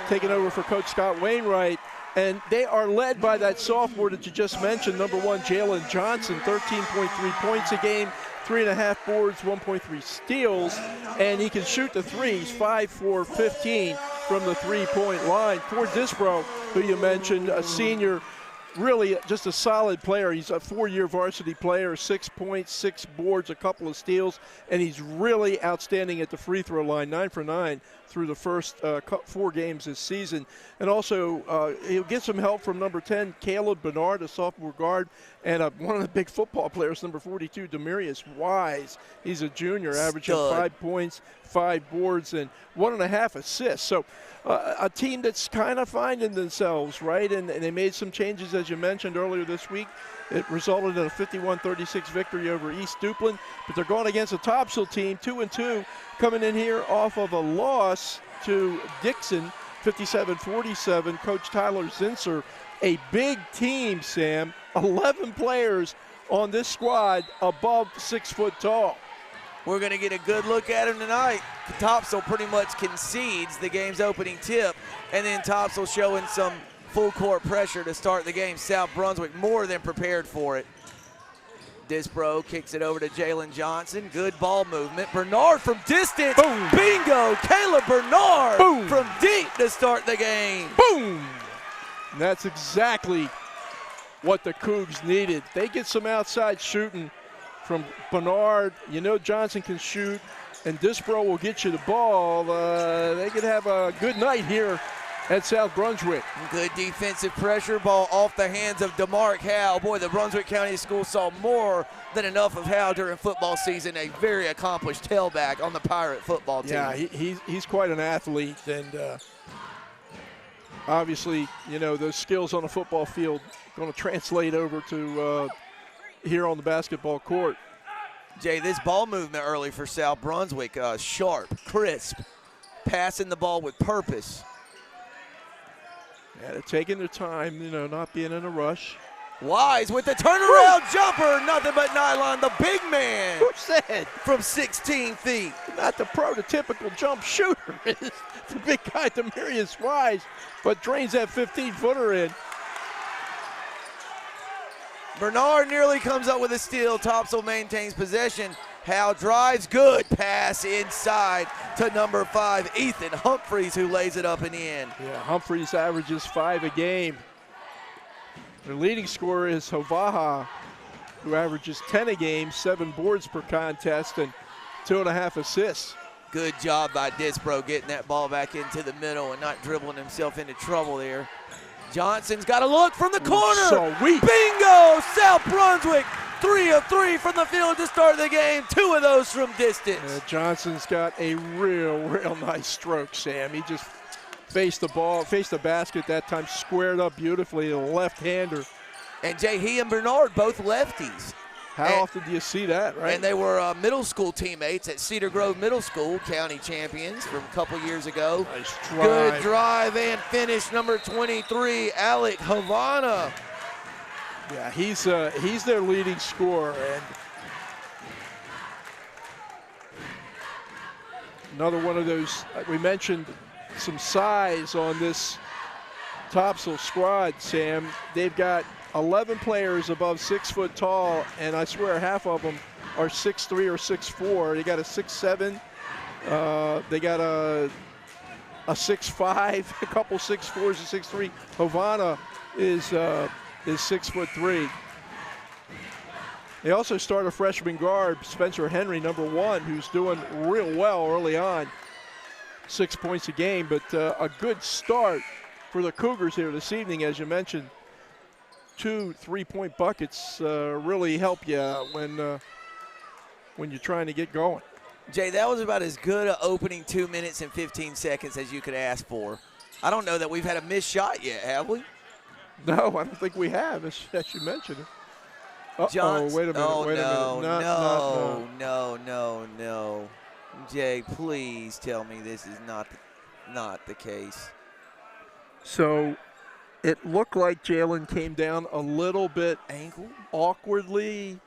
taking over for Coach Scott Wainwright. And they are led by that sophomore that you just mentioned, number 1, Jalen Johnson, 13.3 points a game, 3.5 boards, 1.3 steals, and he can shoot the threes, 5 for 15 from the three-point line. Ford Disbro, who you mentioned, a senior, really just a solid player. He's a 4-year varsity player, 6 points, 6 boards, a couple of steals, and he's really outstanding at the free throw line, 9 for 9 through the first 4 games this season. And also, he'll get some help from number 10, Caleb Bernard, a sophomore guard, and one of the big football players, number 42, Demarius Wise. He's a junior, averaging 5 points, 5 boards, and 1.5 assists. So a team that's kind of finding themselves, right? And they made some changes, as you mentioned earlier this week. It resulted in a 51-36 victory over East Duplin, but they're going against a Topsail team, 2-2, coming in here off of a loss to Dixon, 57-47. Coach Tyler Zinser, a big team, Sam, 11 players on this squad above 6 foot tall. We're going to get a good look at him tonight. Topsail pretty much concedes the game's opening tip, and then Topsail showing some full court pressure to start the game. South Brunswick more than prepared for it. Disbro kicks it over to Jalen Johnson. Good ball movement. Bernard from distance. Boom. Bingo. Caleb Bernard Boom. from deep to start the game. Boom. And that's exactly what the Cougs needed. They get some outside shooting from Bernard. You know Johnson can shoot, and Disbro will get you the ball. They could have a good night here at South Brunswick. Good defensive pressure, ball off the hands of DeMarc Howe. Boy, the Brunswick County School saw more than enough of Howe during football season, a very accomplished tailback on the Pirate football team. Yeah, he's quite an athlete, and obviously, you know, those skills on the football field going to translate over to here on the basketball court. Jay, this ball movement early for South Brunswick, sharp, crisp, passing the ball with purpose. Yeah, they're taking their time, you know, not being in a rush. Wise with the turnaround jumper, nothing but nylon, the big man. Who said? From 16 feet. Not the prototypical jump shooter. It's the big guy, Demarius Wise, but drains that 15-footer in. Bernard nearly comes up with a steal. Topsail maintains possession. Howe drives, good pass inside to number 5, Ethan Humphreys, who lays it up and in. Yeah, Humphreys averages 5 a game. Their leading scorer is Hovaha, who averages 10 a game, 7 boards per contest, and 2.5 assists. Good job by Disbro getting that ball back into the middle and not dribbling himself into trouble there. Johnson's got a look from the corner. So weak. Bingo! South Brunswick, 3 of 3 from the field to start the game. 2 of those from distance. Johnson's got a real nice stroke, Sam. He just faced the basket that time, squared up beautifully, a left-hander. And Jay, he and Bernard both lefties. How often do you see that, right? And they were middle school teammates at Cedar Grove Middle School, county champions from a couple years ago. Nice drive. Good drive and finish, number 23, Alec Havana. Yeah, he's their leading scorer, and another one of those. We mentioned some size on this Topsail squad, Sam. They've got 11 players above 6 foot tall, and I swear half of them are 6'3" or 6'4". They got a 6'7". They got a 6'5", a couple 6'4s, a 6'3". Havana is 6'3". They also start a freshman guard, Spencer Henry, number 1, who's doing real well early on. 6 points a game, but a good start for the Cougars here this evening, as you mentioned. 2 3-point buckets really help you when you're trying to get going. Jay, that was about as good an opening 2 minutes and 15 seconds as you could ask for. I don't know that we've had a missed shot yet, have we? No, I don't think we have, as you mentioned it. Uh-oh, wait a minute, oh, wait no, a minute. No. Jay, please tell me this is not the case. So it looked like Jalen came down a little bit ankle awkwardly.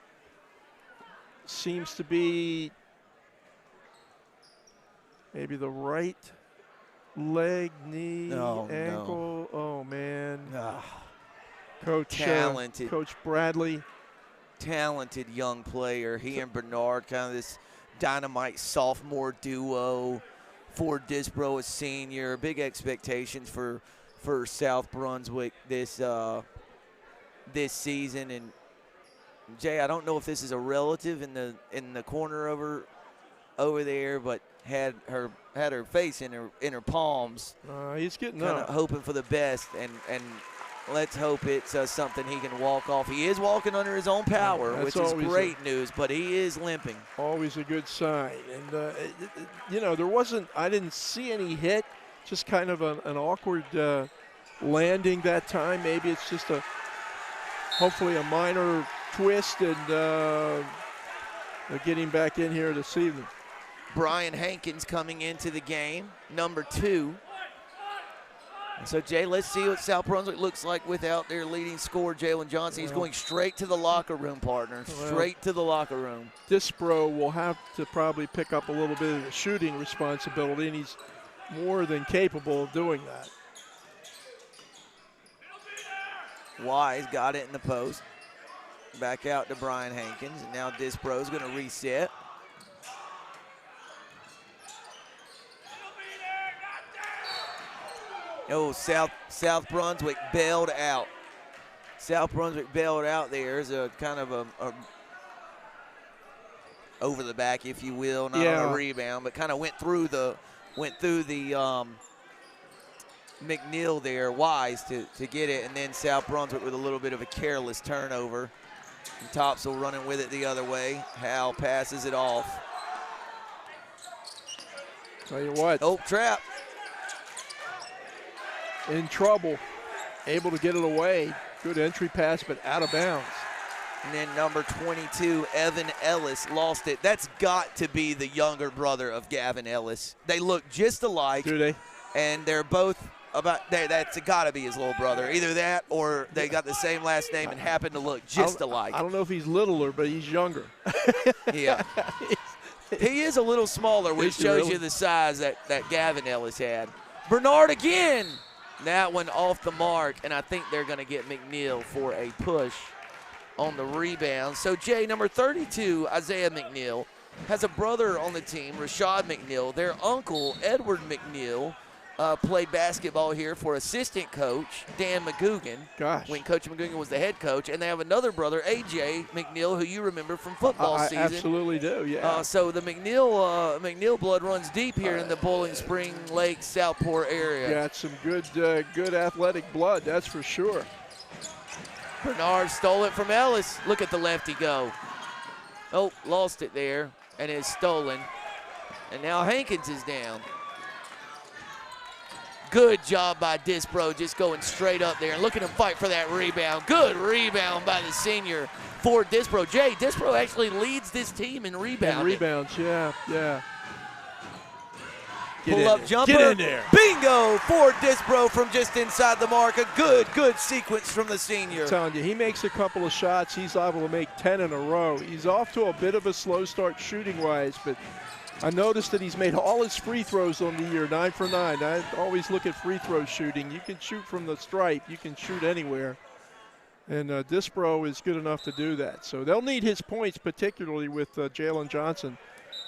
Seems to be maybe the right leg, knee, ankle. No. Oh, man. Coach Bradley. Talented young player. He and Bernard, kind of this dynamite sophomore duo. Ford Disbro, a senior. Big expectations for South Brunswick this season. And Jay, I don't know if this is a relative in the corner over there, but had her face in her palms. He's getting kind up. of hoping for the best, and let's hope it's something he can walk off. He is walking under his own power, which is great news, but he is limping. Always a good sign. And I didn't see any hit, just kind of an awkward landing that time. Maybe it's just hopefully a minor twist, and get him back in here this evening. Brian Hankins coming into the game, number 2. So, Jay, let's see what South Brunswick looks like without their leading scorer, Jalen Johnson. He's going straight to the locker room, partner, straight to the locker room. Disbro will have to probably pick up a little bit of the shooting responsibility, and he's more than capable of doing that. Wise got it in the post. Back out to Brian Hankins, and now Disbro's going to reset. Oh, South Brunswick bailed out. South Brunswick bailed out there. There's a kind of a over the back, if you will, not on a rebound, but kind of went through the McNeil there, Wise to get it, and then South Brunswick with a little bit of a careless turnover. And Topsail running with it the other way. Hal passes it off. Tell you what. Oh, trap. In trouble, able to get it away. Good entry pass, but out of bounds. And then number 22, Evan Ellis, lost it. That's got to be the younger brother of Gavin Ellis. They look just alike. Do they? And they're both that's got to be his little brother. Either that or they got the same last name and happen to look just alike. I don't know if he's littler, but he's younger. Yeah. He is a little smaller, which shows you the size that Gavin Ellis had. Bernard again. That one off the mark, and I think they're going to get McNeil for a push on the rebound. So, Jay, number 32, Isaiah McNeil, has a brother on the team, Rashad McNeil. Their uncle, Edward McNeil, played basketball here for assistant coach Dan McGugan. Gosh. When Coach McGugan was the head coach. And they have another brother, A.J. McNeil, who you remember from football season. I absolutely do, yeah. So the McNeil blood runs deep here in the Bowling Spring Lake, Southport area. Got some good athletic blood, that's for sure. Bernard stole it from Ellis. Look at the lefty go. Oh, lost it there, and it's stolen. And now Hankins is down. Good job by Disbro, just going straight up there. And look at him fight for that rebound. Good rebound by the senior for Disbro. Jay, Disbro actually leads this team in rebounding. Rebounds, yeah. Pull-up jumper. Get in there. Bingo for Disbro from just inside the mark. A good sequence from the senior. I'm telling you, he makes a couple of shots. He's able to make 10 in a row. He's off to a bit of a slow start shooting-wise, but I noticed that he's made all his free throws on the year, 9 for 9. I always look at free throw shooting. You can shoot from the stripe. You can shoot anywhere. And Disbro is good enough to do that. So they'll need his points, particularly with Jalen Johnson,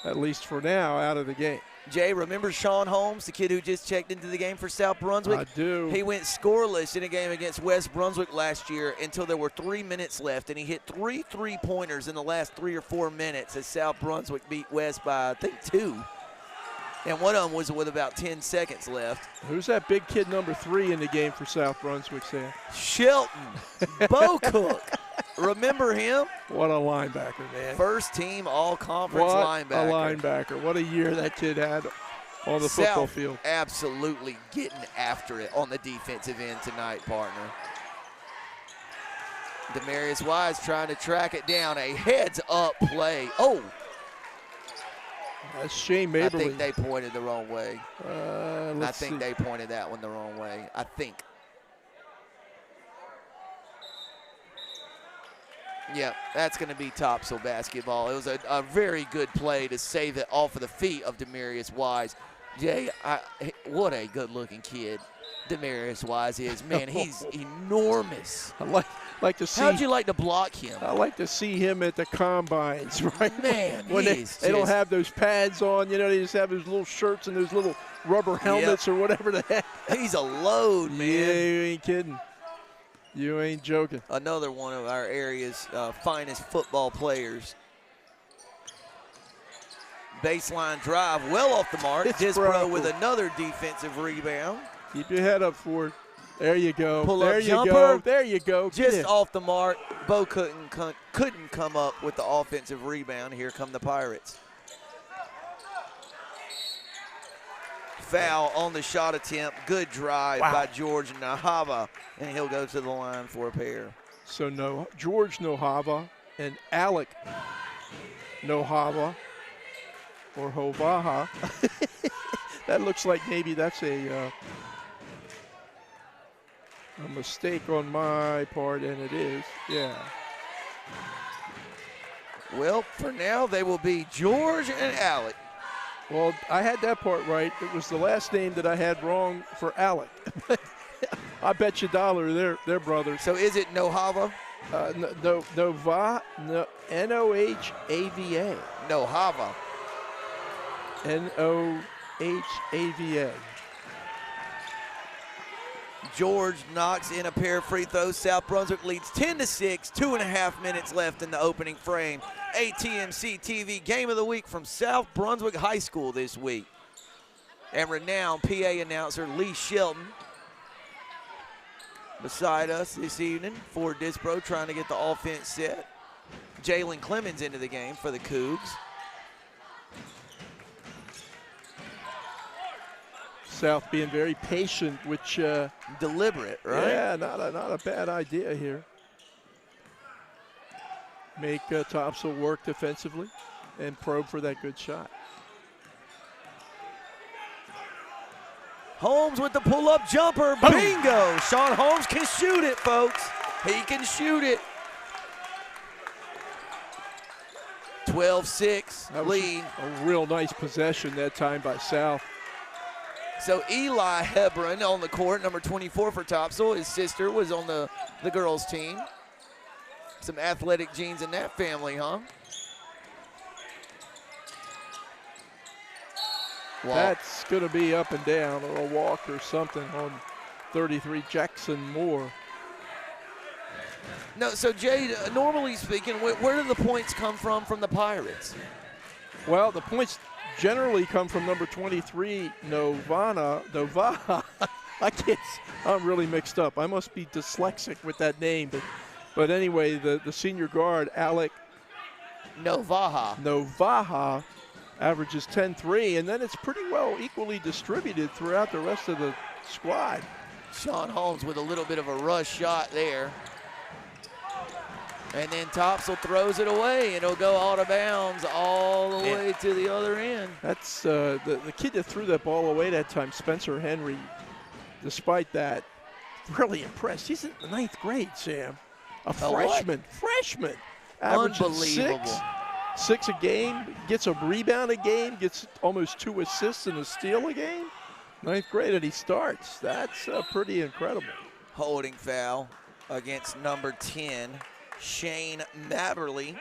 at least for now, out of the game. Jay, remember Sean Holmes, the kid who just checked into the game for South Brunswick? I do. He went scoreless in a game against West Brunswick last year until there were 3 minutes left, and he hit 3 3-pointers in the last 3 or 4 minutes as South Brunswick beat West by, I think, 2. And one of them was with about 10 seconds left. Who's that big kid number 3 in the game for South Brunswick, Sam? Shelton Bocook. Remember him? What a linebacker, man. First team all-conference linebacker. What a linebacker. What a year that kid had on the football field. Absolutely getting after it on the defensive end tonight, partner. Demarius Wise trying to track it down. A heads-up play. Oh. That's Shane Maberly. I think they pointed the wrong way. I think see. they pointed that one the wrong way. I think. Yeah, that's going to be Topsail basketball. It was a very good play to save it off of the feet of Demarius Wise. Jay, what a good-looking kid Demarius Wise is. Man, he's enormous. I like to see. How'd you like to block him? I like to see him at the combines, right? Man, when they don't have those pads on, you know, they just have those little shirts and those little rubber helmets or whatever the heck. He's a load, man. Yeah, you ain't kidding. You ain't joking. Another one of our area's finest football players. Baseline drive, well off the mark. Disbro with another defensive rebound. Keep your head up for it. There you go. Pull there up you jumper. go. There you go. Just off the mark. Bo couldn't come up with the offensive rebound. Here come the Pirates. Foul on the shot attempt. Good drive by George Nahava, and he'll go to the line for a pair. So George Nohava and Alec Nohava or Hovaha. That looks like maybe that's a mistake on my part, and it is. Yeah. Well, for now, they will be George and Alec. Well, I had that part right. It was the last name that I had wrong for Alec. I bet you $1 they're brothers. So is it Nohava? Nova, N-O-H-A-V-A. Nohava. N-O-H-A-V-A. George knocks in a pair of free throws. South Brunswick leads 10-6, 2.5 minutes left in the opening frame. ATMC TV Game of the Week from South Brunswick High School this week. And renowned PA announcer Lee Shelton beside us this evening for Disbro, trying to get the offense set. Jalen Clemens into the game for the Cougs. South being very patient, which deliberate, right? Yeah, not a bad idea here. Make Topsail work defensively and probe for that good shot. Holmes with the pull-up jumper. Boom. Bingo! Sean Holmes can shoot it, folks. He can shoot it. 12-6 lead. A real nice possession that time by South. So Eli Hebron on the court, number 24 for Topsail. His sister was on the girls' team. Some athletic genes in that family, huh? Walk. That's going to be up and down, or a walk or something on 33 Jackson Moore. No, so Jay, normally speaking, where do the points come from the Pirates? Well, the points generally come from number 23, Nova. I'm really mixed up. I must be dyslexic with that name. But anyway, the senior guard, Alec Novaha, averages 10-3, and then it's pretty well equally distributed throughout the rest of the squad. Sean Holmes with a little bit of a rush shot there. And then Topsail throws it away, and it'll go out of bounds all the way to the other end. That's the kid that threw that ball away that time, Spencer Henry, despite that, really impressed. He's in the 9th grade, Sam. A freshman. Freshman. Unbelievable. Six a game, gets a rebound a game, gets almost 2 assists and a steal a game. 9th grade, and he starts. That's pretty incredible. Holding foul against number 10. Shane Maberly,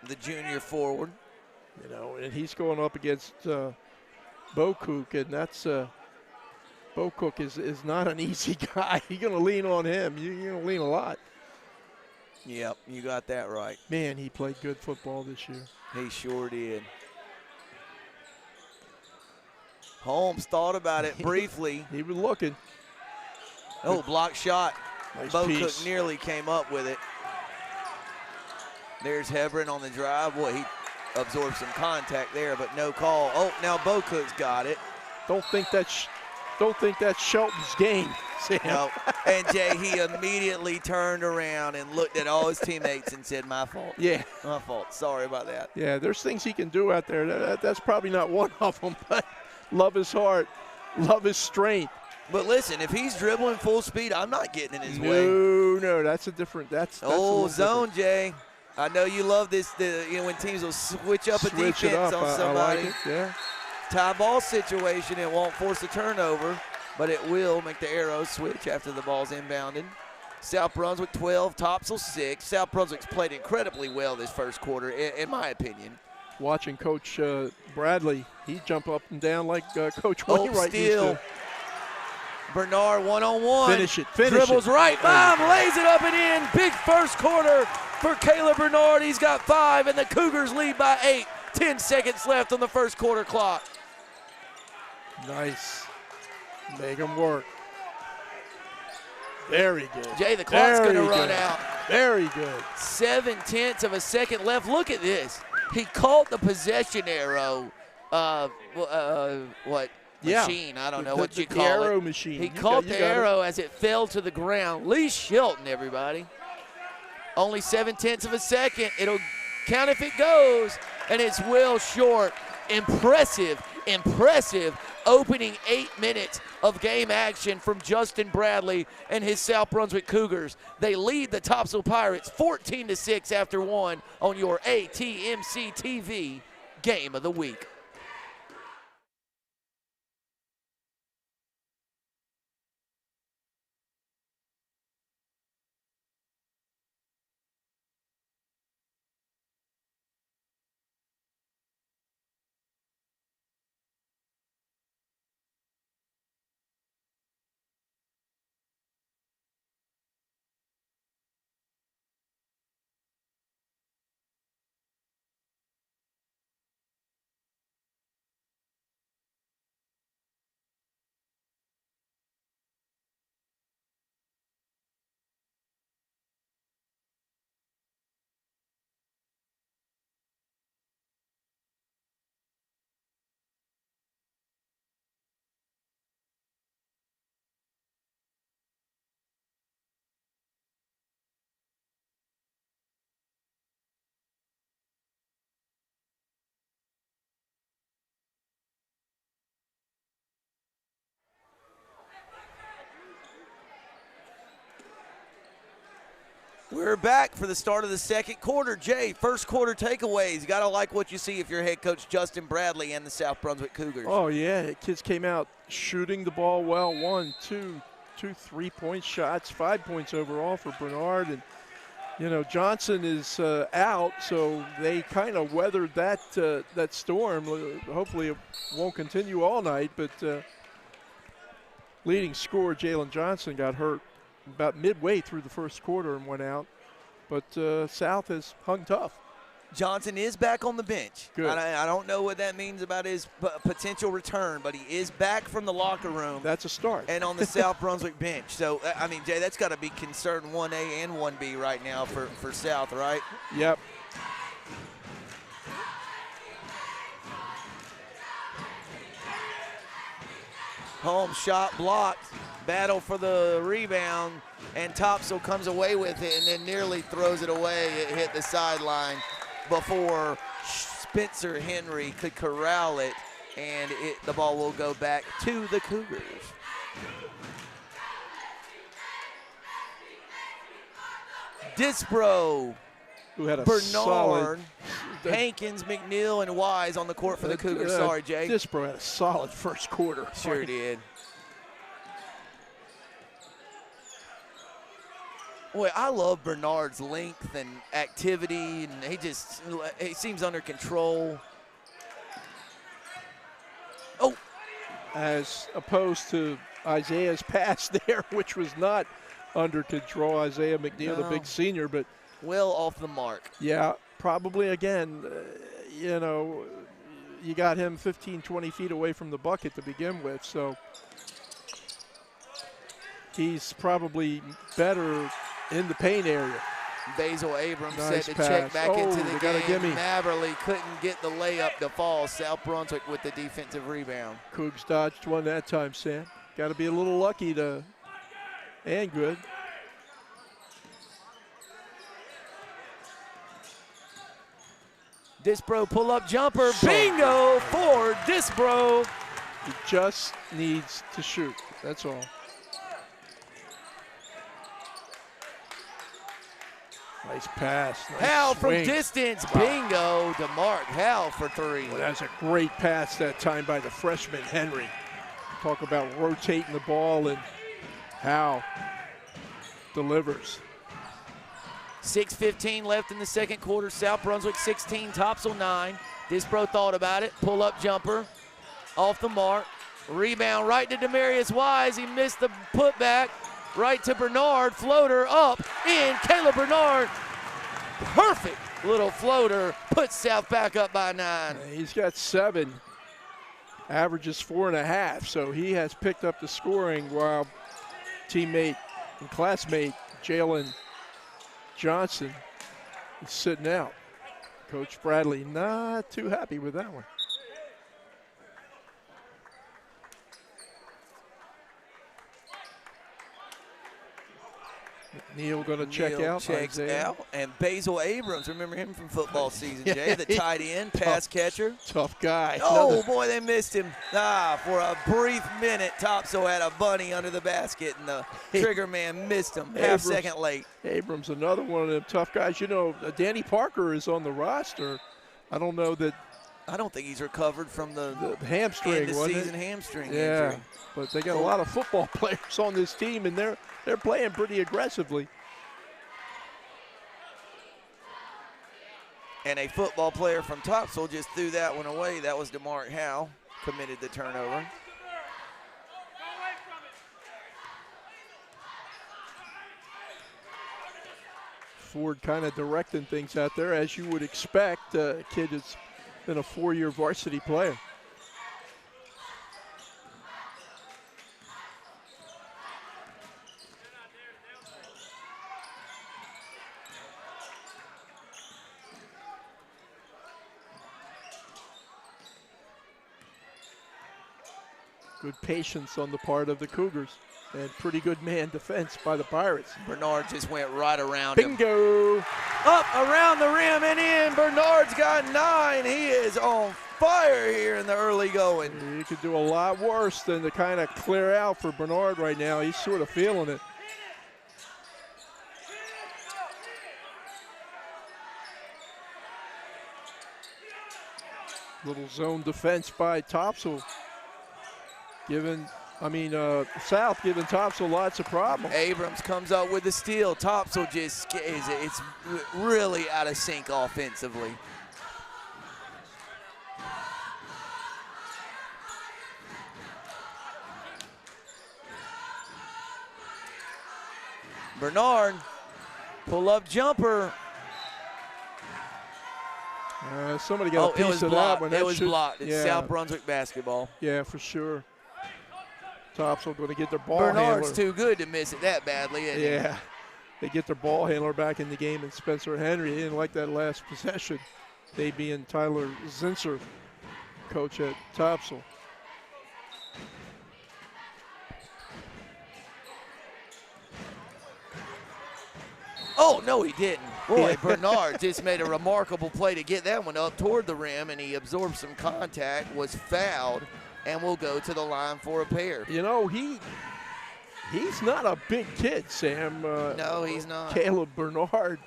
the junior forward. You know, and he's going up against Bocook, and that's Bocook is not an easy guy. You're going to lean on him. You're going to lean a lot. Yep, you got that right. Man, he played good football this year. He sure did. Holmes thought about it briefly. He was looking. Oh, block shot. Nice Bo piece. Cook nearly came up with it. There's Hebron on the drive. Boy, he absorbed some contact there, but no call. Oh, now Bo Cook's got it. Don't think that's Shelton's game, Sam. No. And Jay, he immediately turned around and looked at all his teammates and said, "My fault." Yeah. My fault. Sorry about that. Yeah, there's things he can do out there. That's probably not one of them, but love his heart, love his strength. But listen, if he's dribbling full speed, I'm not getting in his way. No, that's a different. That's oh, a zone, different. Jay. I know you love this. When teams will switch up a defense on somebody. I like it, yeah. Tie ball situation. It won't force a turnover, but it will make the arrow switch after the ball's inbounded. South Brunswick 12, Topsail 6. South Brunswick's played incredibly well this first quarter, in my opinion. Watching Coach Bradley, he jump up and down like Coach Wainwright used to. Bernard one-on-one. Finish it. Dribbles right by him, lays it up and in. Big first quarter for Caleb Bernard. He's got 5, and the Cougars lead by 8. 10 seconds left on the first quarter clock. Nice. Make him work. Very good. Jay, the clock's going to run out. Very good. 7/10 of a second left. Look at this. He caught the possession arrow. What? Yeah. Machine. I don't know what you the call arrow it. machine. He caught the arrow as it fell to the ground. Lee Shelton, everybody. Only 7/10 of a second. It'll count if it goes, and it's well short. Impressive opening 8 minutes of game action from Justin Bradley and his South Brunswick Cougars. They lead the Topsail Pirates 14-6 after 1 on your ATMC TV Game of the Week. We're back for the start of the second quarter. Jay, first quarter takeaways. You got to like what you see if you're head coach Justin Bradley and the South Brunswick Cougars. Oh, yeah. Kids came out shooting the ball well. 1, 2, 3-point shots, 5 points overall for Bernard. And, you know, Johnson is out, so they kind of weathered that storm. Hopefully it won't continue all night, but leading scorer Jalen Johnson got hurt about midway through the first quarter and went out. But South has hung tough. Johnson is back on the bench. Good. I don't know what that means about his potential return, but he is back from the locker room. That's a start. And on the South Brunswick bench. So, I mean, Jay, that's got to be concern 1A and 1B right now for South, right? Yep. Home shot blocked. Battle for the rebound, and Topsail comes away with it and then nearly throws it away. It hit the sideline before Spencer Henry could corral it, and the ball will go back to the Cougars. Disbro, who had a Bernard, solid, Hankins, McNeil, and Wise on the court for the Cougars. Sorry, Jay. Disbro had a solid first quarter. Sure did. Boy, I love Bernard's length and activity, and he seems under control. Oh. As opposed to Isaiah's pass there, which was not under control. Isaiah McNeil, the big senior, but well off the mark. Yeah, probably again, you know, you got him 15, 20 feet away from the bucket to begin with, so he's probably better in the paint area. Basil Abrams Nice set to pass. check back into the They got a game. gimme. Maverly couldn't get the layup to fall. South Brunswick with the defensive rebound. Cougs dodged one that time, Sam. Got to be a little lucky to, and good. Disbro pull-up jumper. So Bingo for Disbro. He just needs to shoot. That's all. Nice pass. Nice Hal from swing. distance. Bingo to Mark Hal for 3. Well, that's a great pass that time by the freshman, Henry. Talk about rotating the ball, and Hal delivers. 6:15 left in the second quarter. South Brunswick 16, Topsail 9. Disbro thought about it. Pull-up jumper off the mark. Rebound right to Demarius Wise. He missed the putback. Right to Bernard. Floater up in. Caleb Bernard. Perfect little floater. Puts South back up by 9. He's got 7. Averages 4.5. So he has picked up the scoring while teammate and classmate Jalen Johnson is sitting out. Coach Bradley not too happy with that one. Neal going to check out. Checks Isaiah. out. And Basil Abrams, remember him from football season, Jay, the tight end, pass catcher. Tough guy. Oh, boy, they missed him. For a brief minute, Topsail had a bunny under the basket, and the trigger man missed him half second late. Abrams, another one of them tough guys. You know, Danny Parker is on the roster. I don't know that. I don't think he's recovered from the hamstring, end of wasn't season it? hamstring Yeah, injury. but they got a lot of football players on this team, and they're playing pretty aggressively. And a football player from Topsail just threw that one away. That was DeMarc Howe, committed the turnover. Ford kind of directing things out there, as you would expect. A kid that's been a 4-year varsity player. Good patience on the part of the Cougars, and pretty good man defense by the Pirates. Bernard just went right around him. Bingo! Up around the rim and in. Bernard's got 9. He is on fire here in the early going. You could do a lot worse than to kind of clear out for Bernard right now. He's sort of feeling it. Little zone defense by Topsail. South giving Topsail lots of problems. Abrams comes up with the steal. Topsail just it's really out of sync offensively. Bernard, pull-up jumper. Somebody got a piece of that one. It was blocked. It's South Brunswick basketball. Yeah, for sure. Topsail going to get their ball Bernard's handler. too good to miss it that badly, isn't he? Yeah, they get their ball handler back in the game, and Spencer Henry. He didn't like that last possession. They being Tyler Zinser, coach at Topsail. Oh, no, he didn't. Boy, Bernard just made a remarkable play to get that one up toward the rim, and he absorbed some contact, was fouled, and will go to the line for a pair. You know, he's not a big kid, Sam. No, he's not. Caleb Bernard,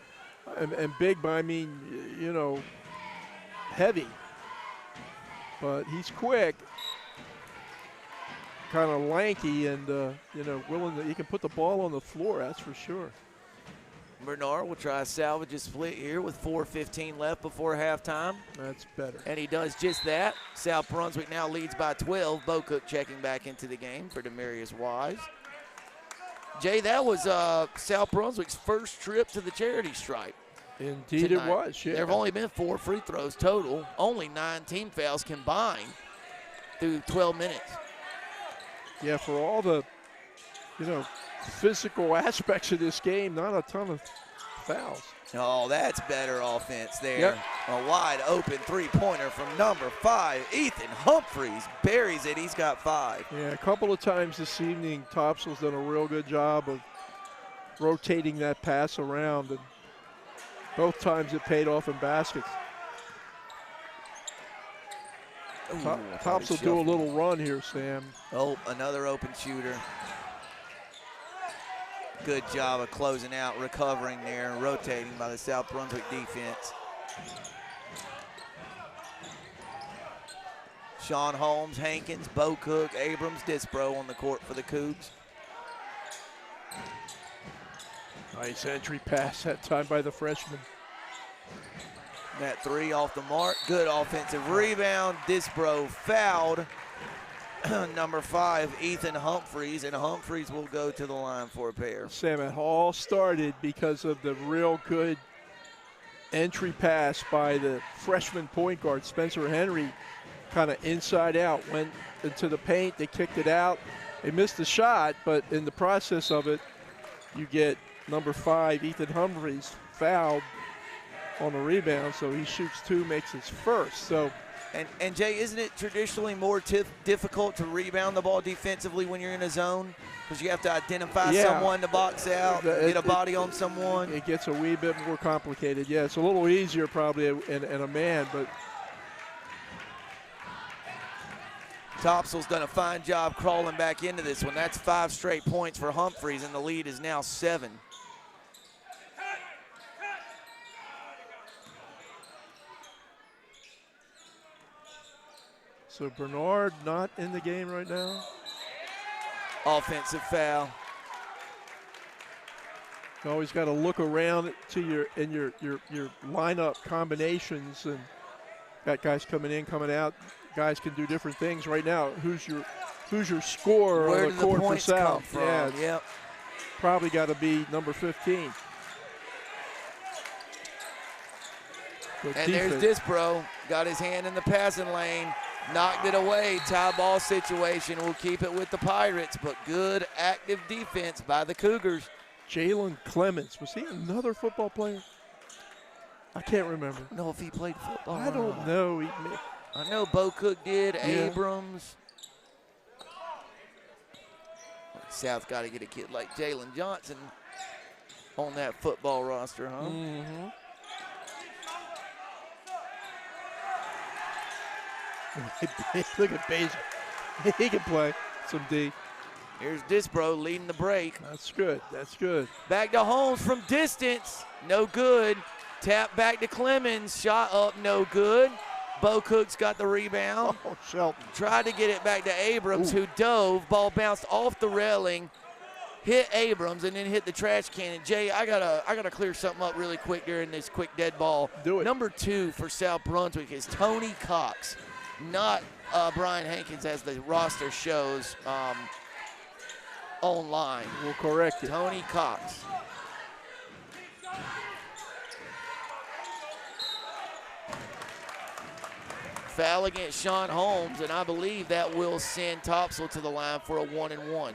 and big, but I mean, you know, heavy. But he's quick, kind of lanky, and, willing that he can put the ball on the floor, that's for sure. Bernard will try to salvage a split here with 4:15 left before halftime. That's better. And he does just that. South Brunswick now leads by 12. Bocook checking back into the game for Demarius Wise. Jay, that was South Brunswick's first trip to the charity stripe. Indeed tonight. it was, yeah. There have only been 4 free throws total, only 9 team fouls combined through 12 minutes. Yeah, for all the, physical aspects of this game, not a ton of fouls. Oh, that's better offense there. Yep. A wide open three-pointer from number 5, Ethan Humphreys. Buries it, he's got 5. Yeah, a couple of times this evening, Topsail's done a real good job of rotating that pass around, and both times it paid off in baskets. Topsail do a little run here, Sam. Oh, another open shooter. Good job of closing out, recovering there, rotating by the South Brunswick defense. Sean Holmes, Hankins, Bo Cook, Abrams, Disbro on the court for the Cougs. Nice entry pass that time by the freshman. That 3 off the mark. Good offensive rebound. Disbro fouled number 5, Ethan Humphreys, and Humphreys will go to the line for a pair. Sam, it all started because of the real good entry pass by the freshman point guard, Spencer Henry, kind of inside out, went into the paint, they kicked it out. They missed the shot, but in the process of it, you get number 5, Ethan Humphreys, fouled on the rebound, so he shoots 2, makes his first. So. And Jay, isn't it traditionally more difficult to rebound the ball defensively when you're in a zone? Because you have to identify someone to box out, get a body on someone. It gets a wee bit more complicated. Yeah, it's a little easier probably in a man, but. Topsail's done a fine job crawling back into this one. That's 5 straight points for Humphreys, and the lead is now 7. So Bernard not in the game right now. Offensive foul. You always got to look around to your lineup combinations, and got guys coming in, coming out. Guys can do different things right now. Who's your scorer Where on the court for South? Yeah, yep. Probably got to be number 15. And there's Disbro, got his hand in the passing lane, knocked it away. Tie ball situation. Will keep it with the Pirates, but good active defense by the Cougars. Jalen Clements, was he another football player? I can't remember. I don't know if he played football. I don't know. I know Bo Cook did, Abrams. South got to get a kid like Jalen Johnson on that football roster, huh? Mm-hmm. Look at Basil. He can play some D. Here's Disbro leading the break. That's good. That's good. Back to Holmes from distance. No good. Tap back to Clemens. Shot up, no good. Bo Cook's got the rebound. Oh, Shelton. Tried to get it back to Abrams, who dove. Ball bounced off the railing, hit Abrams, and then hit the trash can. And Jay, I gotta clear something up really quick during this quick dead ball. Do it. Number 2 for South Brunswick is Tony Cox, not Brian Hankins, as the roster shows online. We'll correct it. Tony Cox. Foul against Sean Holmes, and I believe that will send Topsail to the line for a 1-and-1.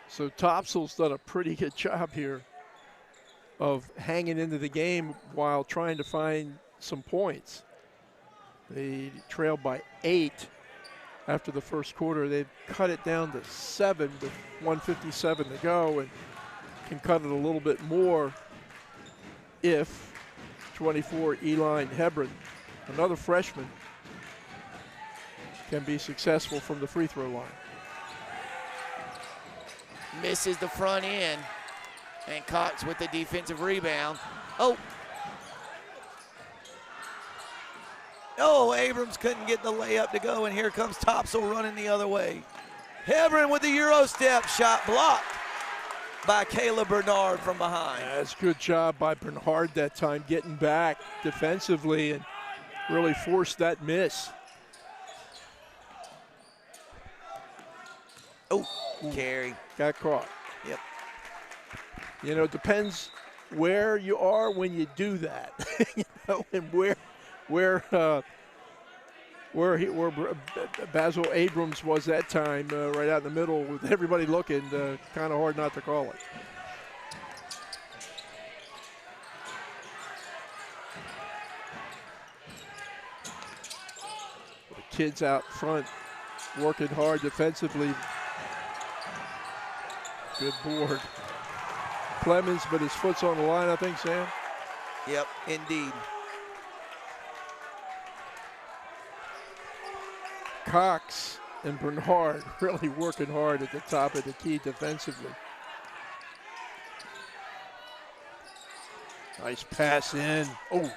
So Topsail's done a pretty good job here of hanging into the game while trying to find some points. They trailed by 8 after the first quarter. They've cut it down to 7 with 1:57 to go, and can cut it a little bit more if 24 Eline Hebron, another freshman, can be successful from the free throw line. Misses the front end, and Cox with the defensive rebound. Oh, Abrams couldn't get the layup to go, and here comes Topsail running the other way. Hebron with the Euro step, shot blocked by Caleb Bernard from behind. That's a good job by Bernard that time, getting back defensively and really forced that miss. Oh, carry. Got caught. Yep. You know, it depends where you are when you do that, you know, and where Basil Abrams was that time, right out in the middle with everybody looking, kind of hard not to call it. The kids out front working hard defensively. Good board. Clemens, but his foot's on the line, I think, Sam. Yep, indeed. Cox and Bernard really working hard at the top of the key defensively. Nice pass in. Oh,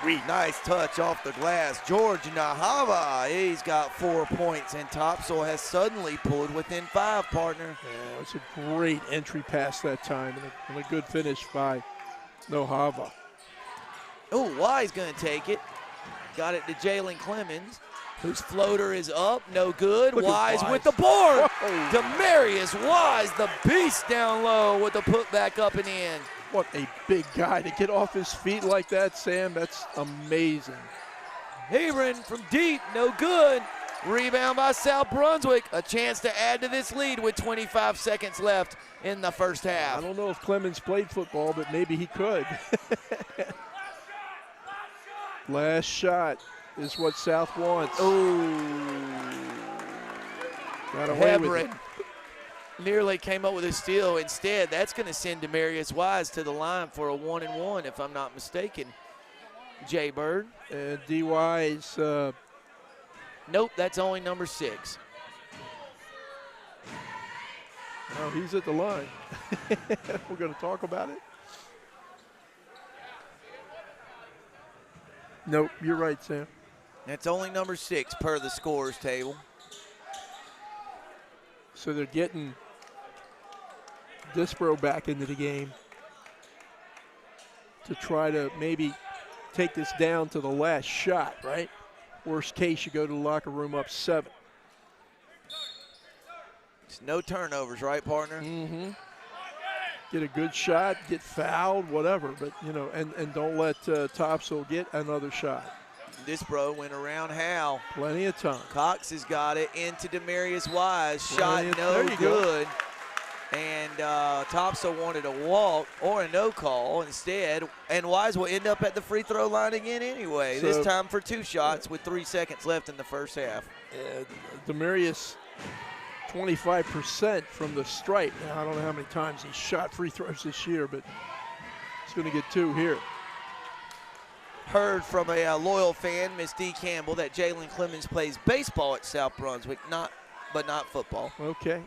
sweet. Nice touch off the glass. George Nahava, he's got 4 points, and Topsail has suddenly pulled within 5, partner. Yeah, it's a great entry pass that time, and a good finish by Nahava. Oh, Wise going to take it. Got it to Jalen Clemens, whose floater is up, no good. Wise with the board. Demarius Wise, the beast down low with the putback up and in. What a big guy to get off his feet like that, Sam. That's amazing. Hebron from deep, no good. Rebound by South Brunswick. A chance to add to this lead with 25 seconds left in the first half. I don't know if Clemens played football, but maybe he could. Last shot is what South wants. Got away with it. Nearly came up with a steal. Instead, that's going to send Demarius Wise to the line for a 1-and-1, if I'm not mistaken. Jay Bird. And D. Wise. Nope, that's only number 6. Oh, he's at the line. We're going to talk about it. Nope, you're right, Sam. That's only number 6 per the scores table. So they're getting Disbro back into the game to try to maybe take this down to the last shot, right? Worst case, you go to the locker room up 7. It's no turnovers, right, partner? Mm-hmm. Get a good shot, get fouled, whatever, but, you know, and don't let Topsail get another shot. Disbro went around Hal. Plenty of time. Cox has got it into Demarius Wise. Shot no good. And Topsail wanted a walk or a no call instead, and Wise will end up at the free throw line again anyway, so, this time for 2 shots with 3 seconds left in the first half. Demarius, 25% from the stripe. Now, I don't know how many times he's shot free throws this year, but he's going to get 2 here. Heard from a loyal fan, Miss D. Campbell, that Jalen Clemens plays baseball at South Brunswick, but not football. Okay.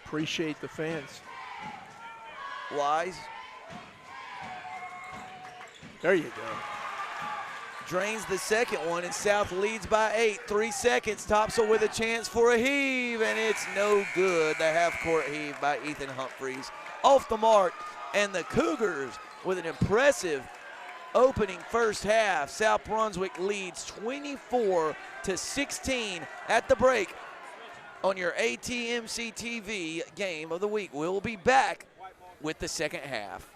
Appreciate the fans. Wise. There you go. Drains the second one, and South leads by 8. 3 seconds. Topsail with a chance for a heave, and it's no good. The half-court heave by Ethan Humphreys. Off the mark, and the Cougars with an impressive opening first half. South Brunswick leads 24-16 at the break on your ATMC TV game of the week. We'll be back with the second half.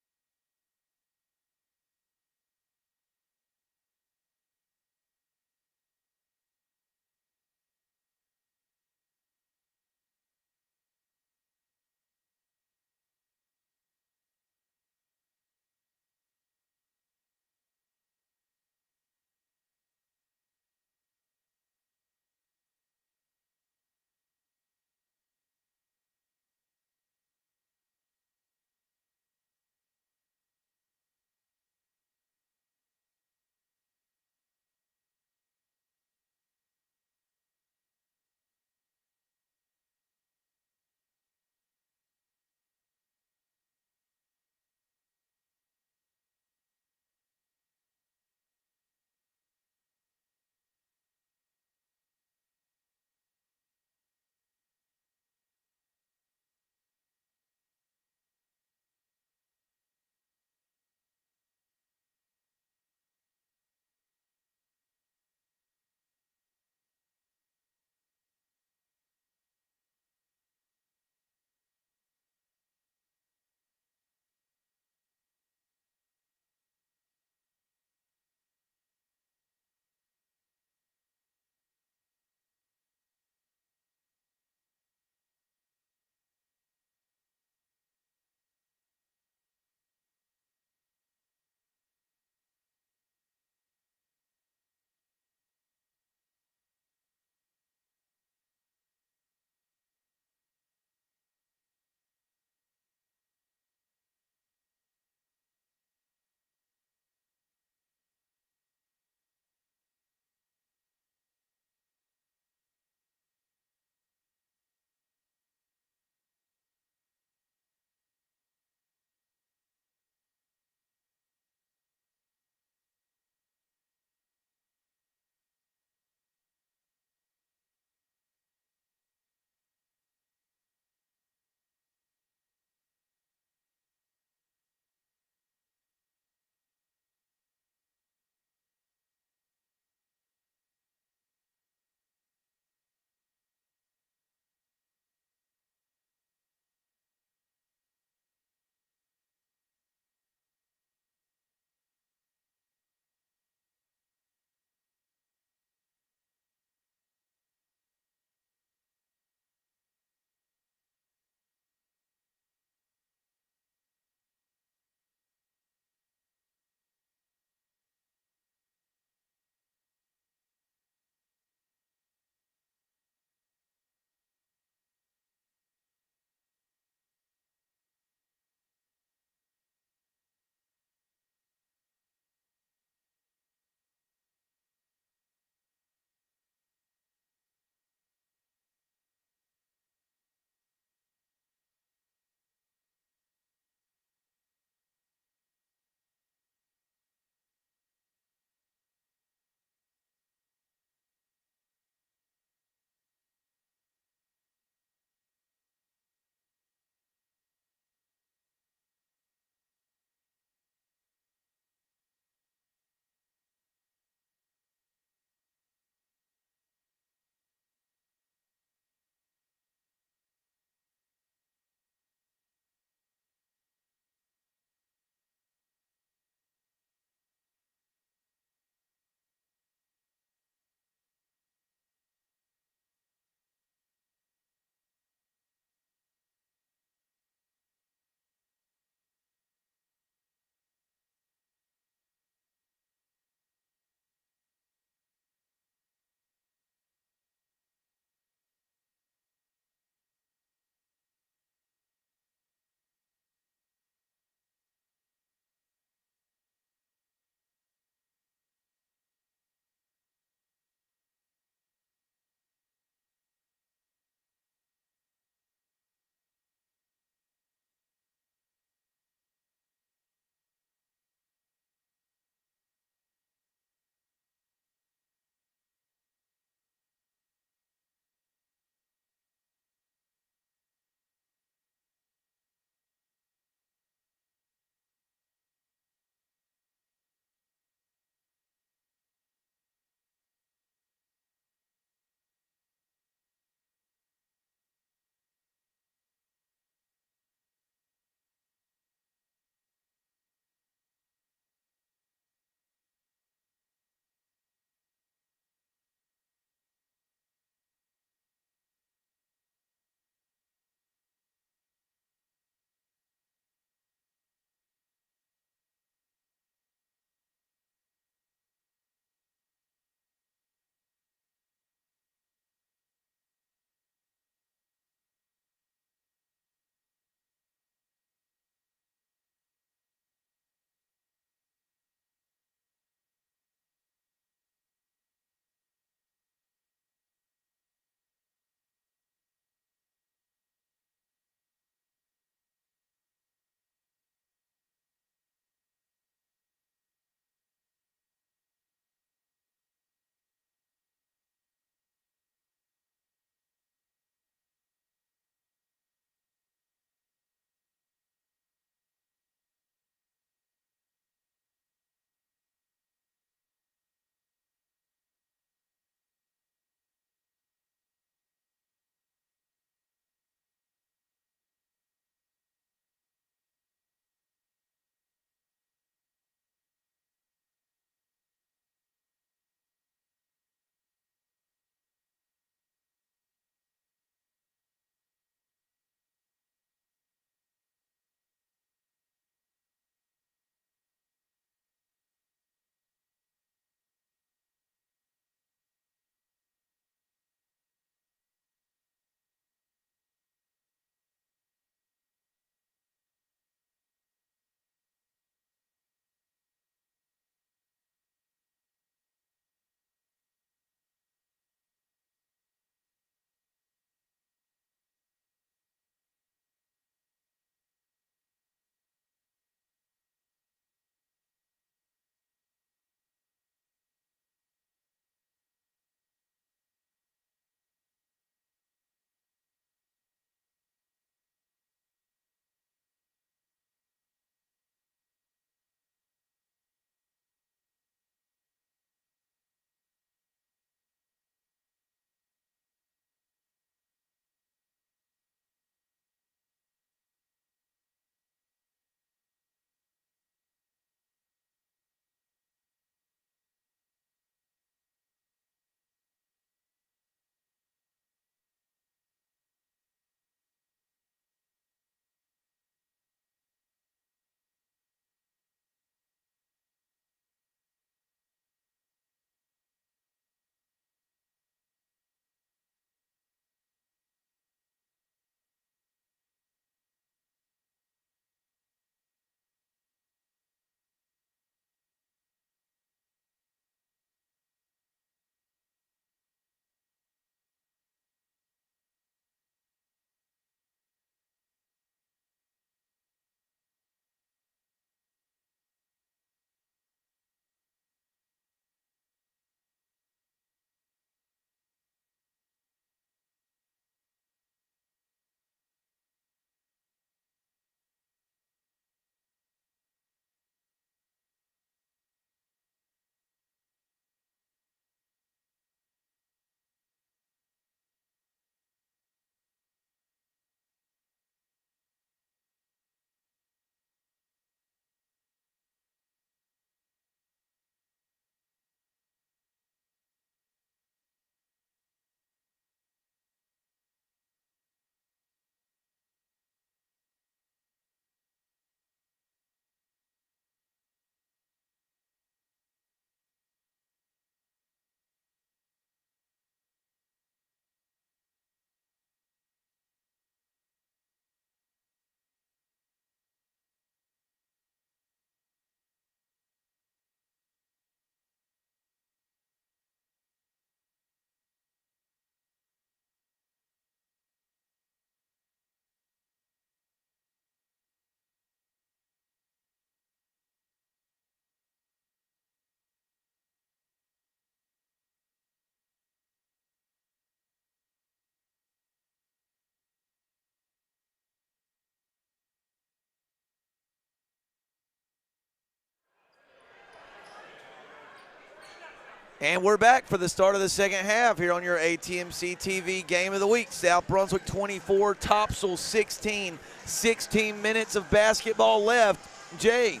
And we're back for the start of the second half here on your ATMC TV Game of the Week. South Brunswick 24, Topsail 16. 16 minutes of basketball left. Jay,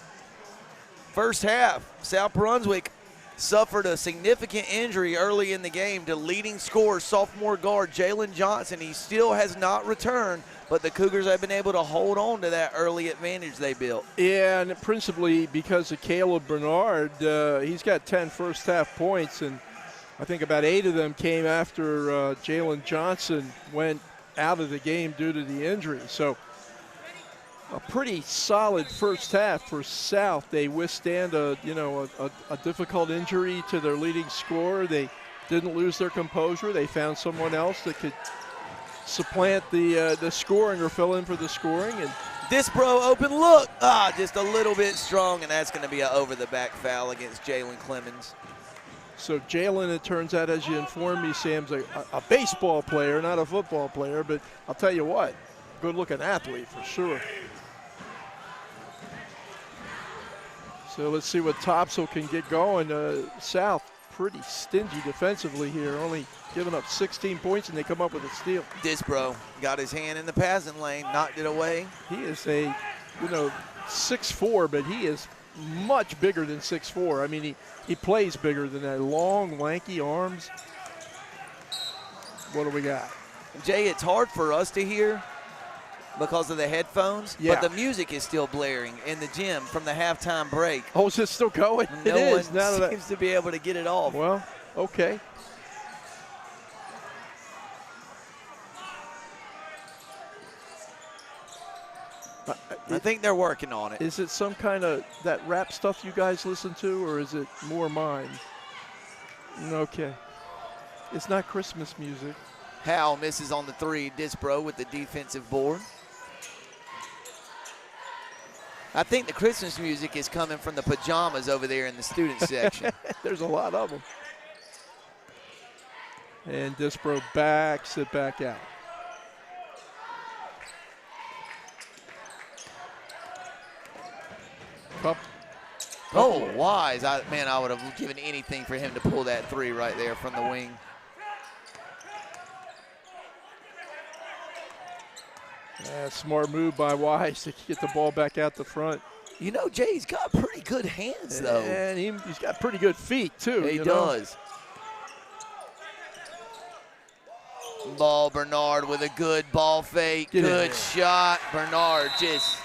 first half, South Brunswick suffered a significant injury early in the game to leading scorer, sophomore guard Jalen Johnson. He still has not returned, but the Cougars have been able to hold on to that early advantage they built. Yeah, and principally because of Caleb Bernard. He's got 10 first-half points, and I think about 8 of them came after Jalen Johnson went out of the game due to the injury. So a pretty solid first half for South. They withstand a difficult injury to their leading scorer. They didn't lose their composure. They found someone else that could supplant the scoring or fill in for the scoring. And Disbro open look. Just a little bit strong, and that's going to be an over-the-back foul against Jalen Clemens. So Jalen, it turns out, as you informed me, Sam's a baseball player, not a football player. But I'll tell you what, good-looking athlete for sure. So let's see what Topsail can get going. South pretty stingy defensively here, only giving up 16 points, and they come up with a steal. Disbro got his hand in the passing lane, knocked it away. He is a, 6'4", but he is much bigger than 6'4". I mean, he plays bigger than that. Long, lanky arms. What do we got? Jay, it's hard for us to hear because of the headphones, but the music is still blaring in the gym from the halftime break. Oh, is it still going? No it one is. Now seems to be able to get it off. Well, okay. I think they're working on it. Is it some kind of that rap stuff you guys listen to, or is it more mine? Okay. It's not Christmas music. Howell misses on the three. Disbro with the defensive board. I think the Christmas music is coming from the pajamas over there in the student section. There's a lot of them. And Disbro backs it back out. Cup. Oh, Wise. I would have given anything for him to pull that three right there from the wing. Smart move by Wise to get the ball back out the front. You know, Jay's got pretty good hands, though. And he's got pretty good feet, too. He does. Ball, Bernard with a good ball fake. Good shot. Bernard just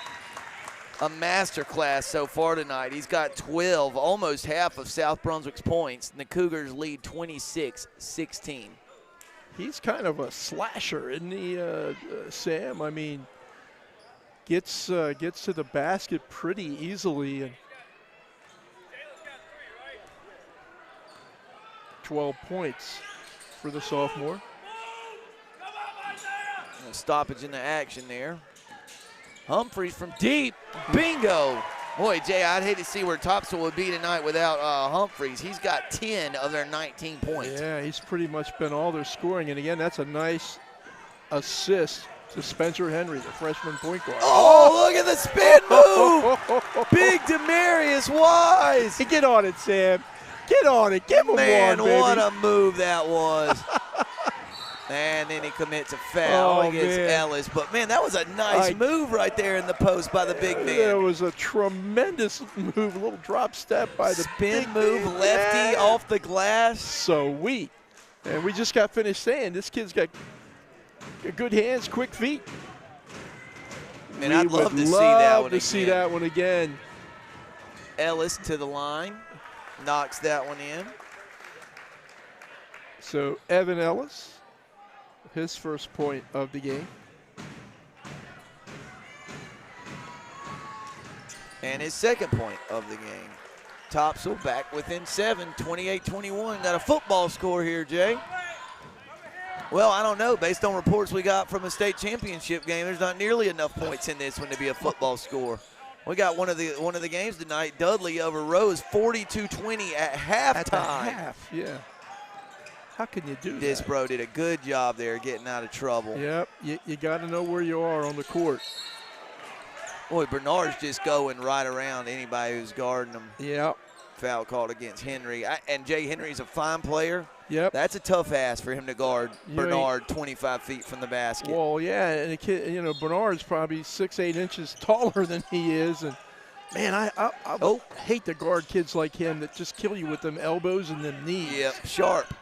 a masterclass so far tonight. He's got 12, almost half of South Brunswick's points, and the Cougars lead 26-16. He's kind of a slasher, isn't he, Sam? I mean, gets to the basket pretty easily. And 12 points for the sophomore. A stoppage in the action there. Humphreys from deep. Bingo. Boy, Jay, I'd hate to see where Topsail would be tonight without Humphreys. He's got 10 of their 19 points. Yeah, he's pretty much been all their scoring. And, again, that's a nice assist to Spencer Henry, the freshman point guard. Oh, look at the spin move. Big Demarius Wise. Get on it, Sam. Get on it. Give him one, baby. Man, what a move that was. And then he commits a foul against Ellis. But, man, that was a nice move right there in the post by the big man. It was a tremendous move, a little drop step by the spin move, lefty off the glass. Sweet. And we just got finished saying this kid's got good hands, quick feet. Man, I'd love to see that one again. See that one again. Ellis to the line, knocks that one in. So Evan Ellis, his first point of the game. And his second point of the game. Topsail back within 7, 28-21. Got a football score here, Jay. Well, I don't know. Based on reports we got from a state championship game, there's not nearly enough points in this one to be a football score. We got one of the games tonight. Dudley over Rose, 42-20 at halftime. At the half, yeah. How can you do that? Disbro did a good job there getting out of trouble. Yep, you got to know where you are on the court. Boy, Bernard's just going right around anybody who's guarding him. Yep. foul called against Henry. And Jay Henry's a fine player. Yep. That's a tough ask for him to guard You Bernard 25 feet from the basket. Well, yeah, and the kid, Bernard's probably 6'8" inches taller than he is, and man, I hate to guard kids like him that just kill you with them elbows and them knees. Yep, sharp.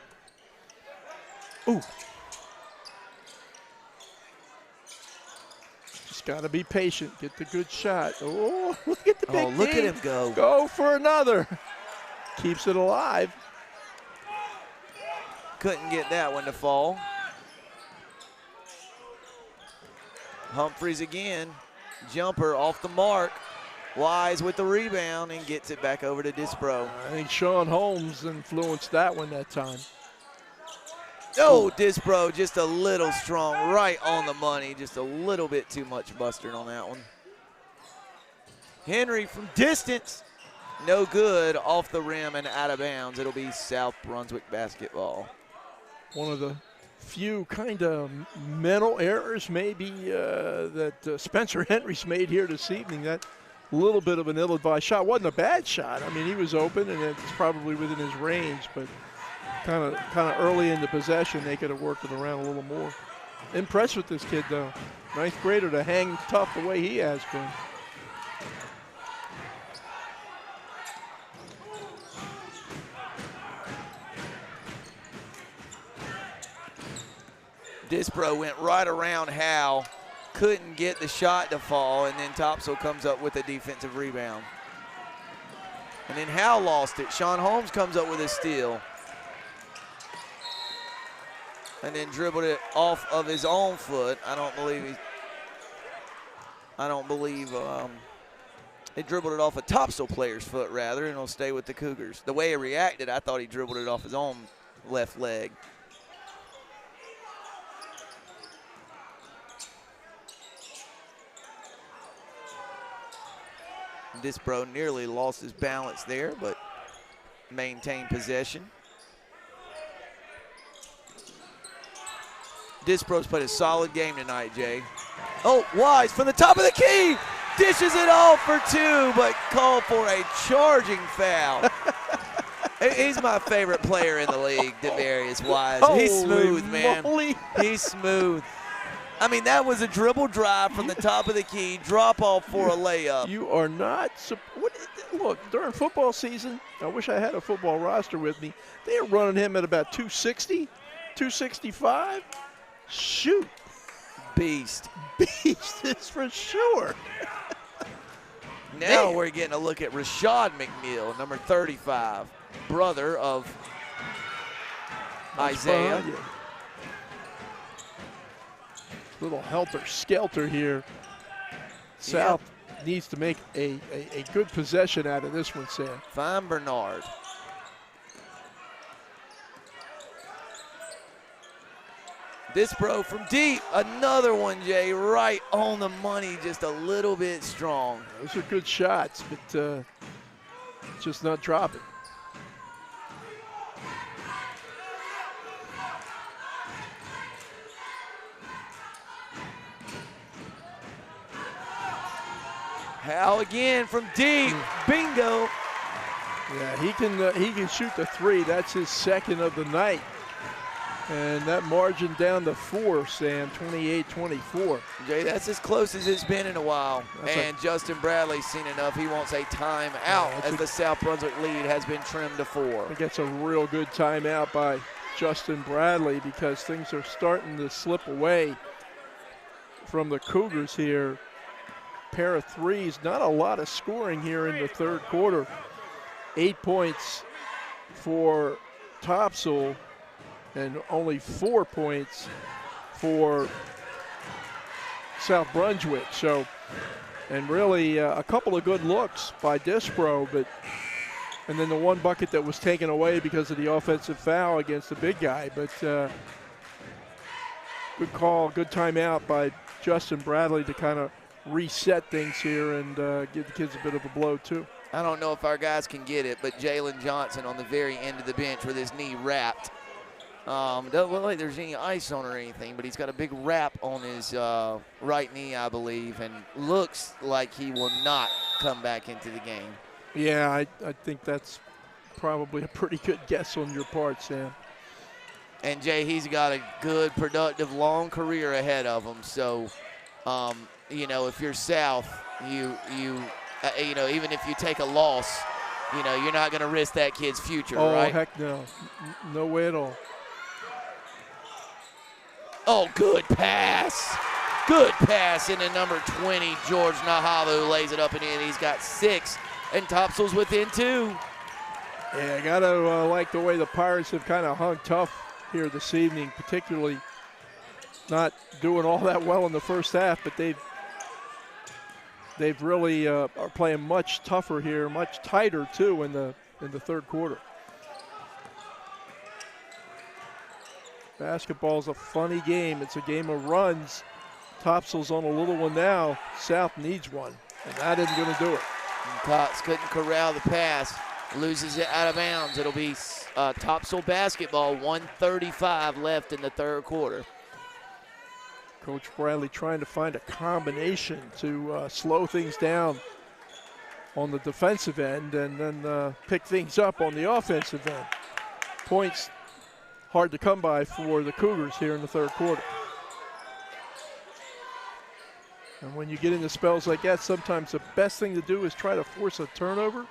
Ooh. Just got to be patient. Get the good shot. Oh, look at the big look knee. at him go. Go for another. Keeps it alive. Couldn't get that one to fall. Humphreys again. Jumper off the mark. Wise with the rebound and gets it back over to Dispro. I think Sean Holmes influenced that one that time. Oh, Dispro just a little strong, right on the money. Just a little bit too much mustard on that one. Henry from distance. No good, off the rim and out of bounds. It'll be South Brunswick basketball. One of the few kind of mental errors maybe that Spencer Henry's made here this evening. That little bit of an ill-advised shot. Wasn't a bad shot. I mean, he was open and it's probably within his range, but kind of early in the possession, they could have worked it around a little more. Impressed with this kid, though. Ninth grader to hang tough the way he has been. Dispro went right around Howe, couldn't get the shot to fall, and then Topsail comes up with a defensive rebound. And then Howe lost it. Sean Holmes comes up with a steal. And then dribbled it off of his own foot. He dribbled it off a Topsail player's foot rather, and it'll stay with the Cougars. The way he reacted, I thought he dribbled it off his own left leg. Dispro nearly lost his balance there, but maintained possession. Dispro's played a solid game tonight, Jay. Oh, Wise from the top of the key. Dishes it off for two, but called for a charging foul. He's my favorite player in the league, Demarius Wise. He's smooth, man. He's smooth. I mean, that was a dribble drive from the top of the key, drop off for a layup. You are not look, during football season, I wish I had a football roster with me. They are running him at about 260, 265. Shoot. Beast. Beast is for sure. Now we're getting a look at Rashad McNeil, number 35, brother of Isaiah. Little helter-skelter here. South needs to make a good possession out of this one, Sam. Fine Bernard. Dispro from deep. Another one, Jay, right on the money, just a little bit strong. Those are good shots, but just not dropping. Howe again from deep. Bingo. Yeah, he can shoot the three. That's his second of the night. And that margin down to 4, Sam, 28-24. Jay, that's as close as it's been in a while. And Justin Bradley's seen enough. He wants a timeout as the South Brunswick lead has been trimmed to 4. I think that's a real good timeout by Justin Bradley because things are starting to slip away from the Cougars here. Pair of threes, not a lot of scoring here in the third quarter. 8 points for Topsail and only 4 points for South Brunswick. So, and really a couple of good looks by Dispro, and then the one bucket that was taken away because of the offensive foul against the big guy. But good call, good timeout by Justin Bradley to kind of reset things here and give the kids a bit of a blow too. I don't know if our guys can get it, but Jalen Johnson on the very end of the bench with his knee wrapped. Doesn't look like there's any ice on or anything, but he's got a big wrap on his right knee, I believe, and looks like he will not come back into the game. Yeah, I think that's probably a pretty good guess on your part, Sam. And Jay, he's got a good, productive, long career ahead of him. So, you know, if you're South, you know, even if you take a loss, you know, you're not going to risk that kid's future, right? Oh, heck no. No way at all. Oh, good pass. Good pass into number 20, George Nahava, who lays it up and in. He's got 6, and Topsail's within 2. Yeah, I got to like the way the Pirates have kind of hung tough here this evening, particularly not doing all that well in the first half, but they've really are playing much tougher here, much tighter too in the third quarter. Basketball's a funny game. It's a game of runs. Topsail's on a little one now. South needs one, and that isn't going to do it. And Cox couldn't corral the pass. Loses it out of bounds. It'll be Topsail basketball, 1:35 left in the third quarter. Coach Bradley trying to find a combination to slow things down on the defensive end and then pick things up on the offensive end. Points hard to come by for the Cougars here in the third quarter. And when you get into spells like that, sometimes the best thing to do is try to force a turnover.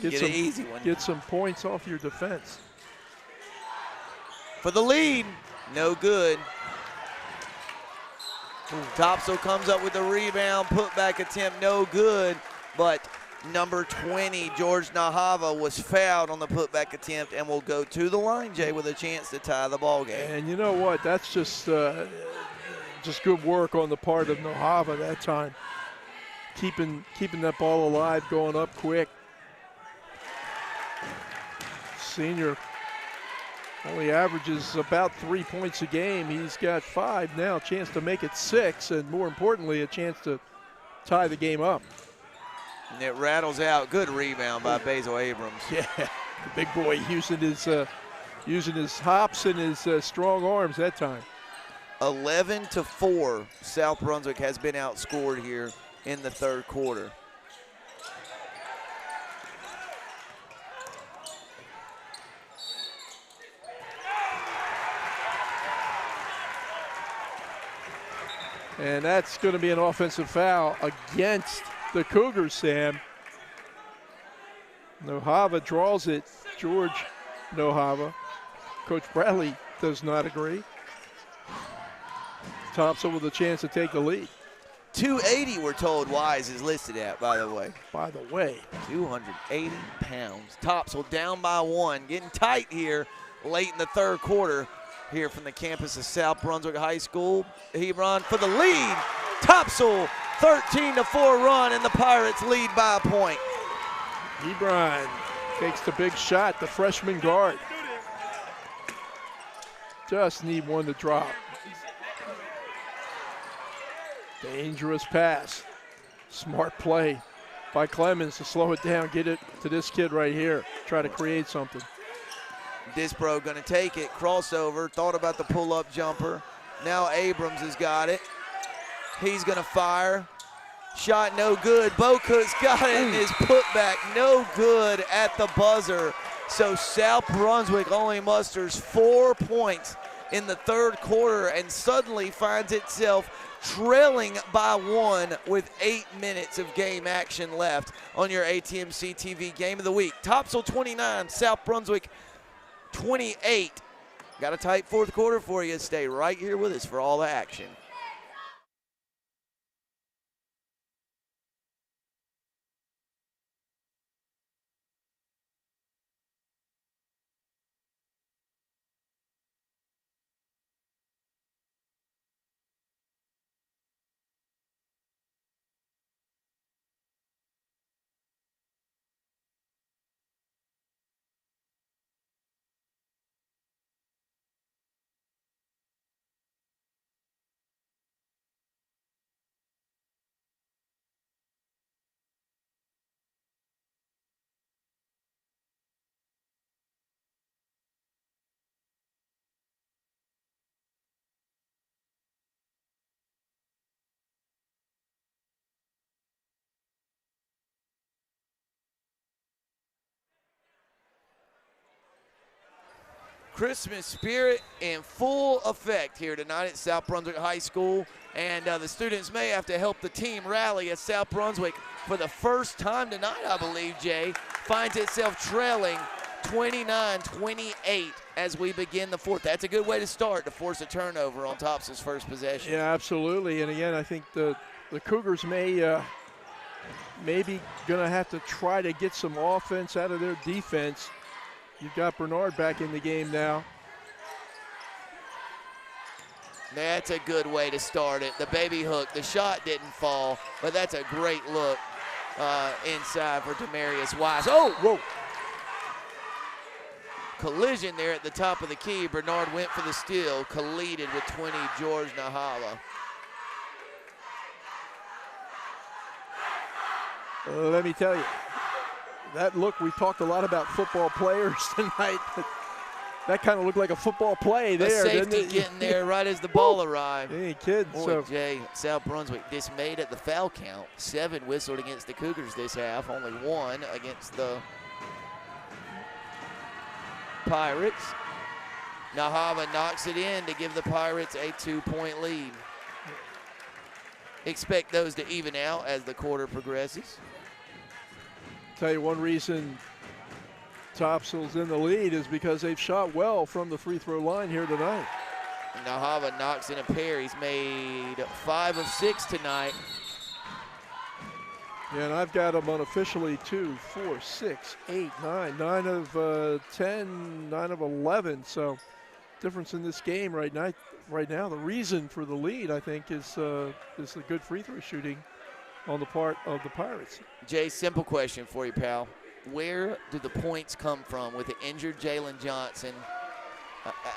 Get an easy one. Get some points off your defense. For the lead, no good. Topsail comes up with the rebound, putback attempt, no good, but number 20, George Nahava, was fouled on the putback attempt and will go to the line, Jay, with a chance to tie the ball game. And you know what? That's just good work on the part of Nahava that time. Keeping that ball alive, going up quick. Senior only averages about 3 points a game. He's got 5 now, chance to make it 6, and more importantly, a chance to tie the game up. And it rattles out. Good rebound by Basil Abrams. Yeah, the big boy using his hops and his strong arms that time. 11-4, South Brunswick has been outscored here in the third quarter. And that's going to be an offensive foul against the Cougars, Sam. Nahava draws it. George Nahava. Coach Bradley does not agree. Topsail with a chance to take the lead. 280, we're told Wise is listed at, by the way. 280 pounds. Topsail down by 1. Getting tight here late in the third quarter here from the campus of South Brunswick High School. Hebron for the lead. Topsail 13-4 run, and the Pirates lead by a point. Hebron takes the big shot, the freshman guard. Just need one to drop. Dangerous pass. Smart play by Clemens to slow it down, get it to this kid right here. Try to create something. Disbro gonna take it, crossover, thought about the pull-up jumper. Now Abrams has got it. He's gonna fire. Shot no good. Bocook's got it, and his putback no good at the buzzer. So South Brunswick only musters 4 points in the third quarter and suddenly finds itself trailing by 1 with 8 minutes of game action left on your ATMC TV Game of the Week. Topsail 29, South Brunswick 28. Got a tight fourth quarter for you. Stay right here with us for all the action. Christmas spirit in full effect here tonight at South Brunswick High School, and the students may have to help the team rally as South Brunswick, for the first time tonight, I believe, Jay, finds itself trailing 29-28 as we begin the fourth. That's a good way to start, to force a turnover on Topsail's first possession. Yeah, absolutely. And again, I think the Cougars maybe going to have to try to get some offense out of their defense. You've got Bernard back in the game now. That's a good way to start it. The baby hook, the shot didn't fall, but that's a great look inside for Demarius Wise. Oh! Whoa. Collision there at the top of the key. Bernard went for the steal, collided with 20, George Nahava. Let me tell you, that look, we talked a lot about football players tonight, but that kind of looked like a football play there. A safety getting there right as the ball arrived. He ain't kidding. Boy, So Jay, South Brunswick dismayed at the foul count. 7 whistled against the Cougars this half, only 1 against the Pirates. Nahava knocks it in to give the Pirates a 2-point lead. Expect those to even out as the quarter progresses. tell you one reason Topsail's in the lead is because they've shot well from the free throw line here tonight. Nahava knocks in a pair. He's made 5 of 6 tonight. Yeah, and I've got him unofficially 2, 4, 6, 8, 9, 9 of 10, 9 of 11. So difference in this game right now. The reason for the lead, I think, is the good free throw shooting on the part of the Pirates. Jay, simple question for you, pal. Where do the points come from with the injured Jalen Johnson?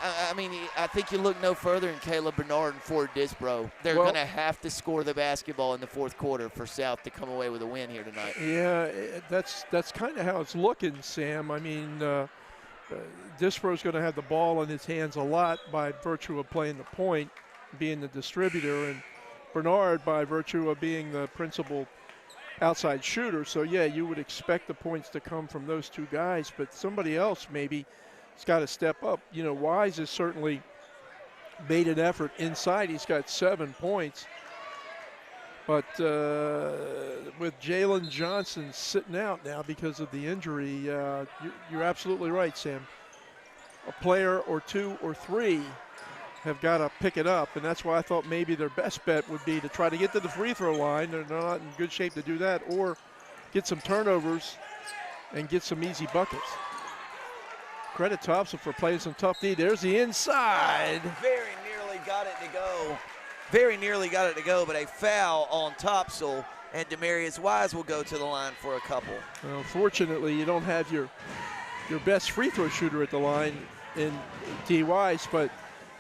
I mean, I think you look no further than Caleb Bernard and Ford Disbro. They're going to have to score the basketball in the fourth quarter for South to come away with a win here tonight. Yeah, that's kind of how it's looking, Sam. I mean, Disbro's going to have the ball in his hands a lot by virtue of playing the point, being the distributor, and Bernard by virtue of being the principal outside shooter. So, yeah, you would expect the points to come from those two guys, but somebody else maybe has got to step up. You know, Wise has certainly made an effort inside. He's got 7 points. But with Jalen Johnson sitting out now because of the injury, you're absolutely right, Sam. A player or 2 or 3 have got to pick it up, and that's why I thought maybe their best bet would be to try to get to the free throw line. They're not in good shape to do that, or get some turnovers and get some easy buckets. Credit Topsail for playing some tough D. There's the inside. Very nearly got it to go. Very nearly got it to go, but a foul on Topsail, and Demarius Wise will go to the line for a couple. Well, fortunately, you don't have your best free throw shooter at the line in D. Wise, but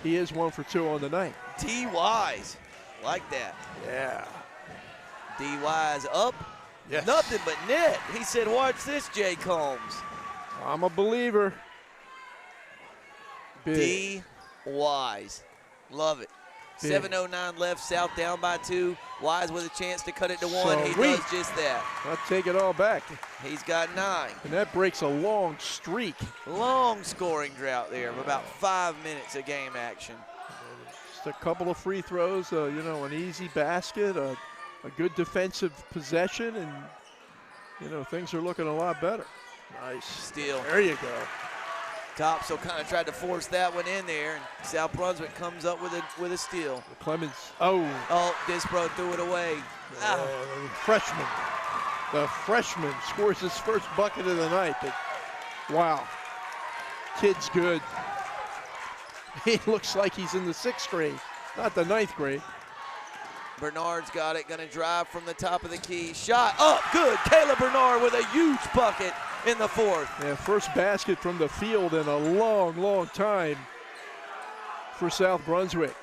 he is 1 for 2 on the night. D. Wise, like that. Yeah. D. Wise up, Yes. nothing but net. He said, watch this, Jay Combs. I'm a believer. Big. D. Wise, love it. Big. 7:09 left, South down by 2. Wise with a chance to cut it to 1. He Sweet. does just that. I'll take it all back. He's got 9. And that breaks a long streak. Long scoring drought there of about 5 minutes of game action. Just a couple of free throws, an easy basket, a good defensive possession, and, things are looking a lot better. Nice. Steal. There you go. Topsail kind of tried to force that one in there, and South Brunswick comes up with a steal. Clemens. Oh, Disbro threw it away. The freshman scores his first bucket of the night. But, wow, kid's good. He looks like he's in the 6th grade, not the 9th grade. Bernard's got it, gonna drive from the top of the key. Shot up, good. Caleb Bernard with a huge bucket in the 4th. Yeah, first basket from the field in a long, long time for South Brunswick.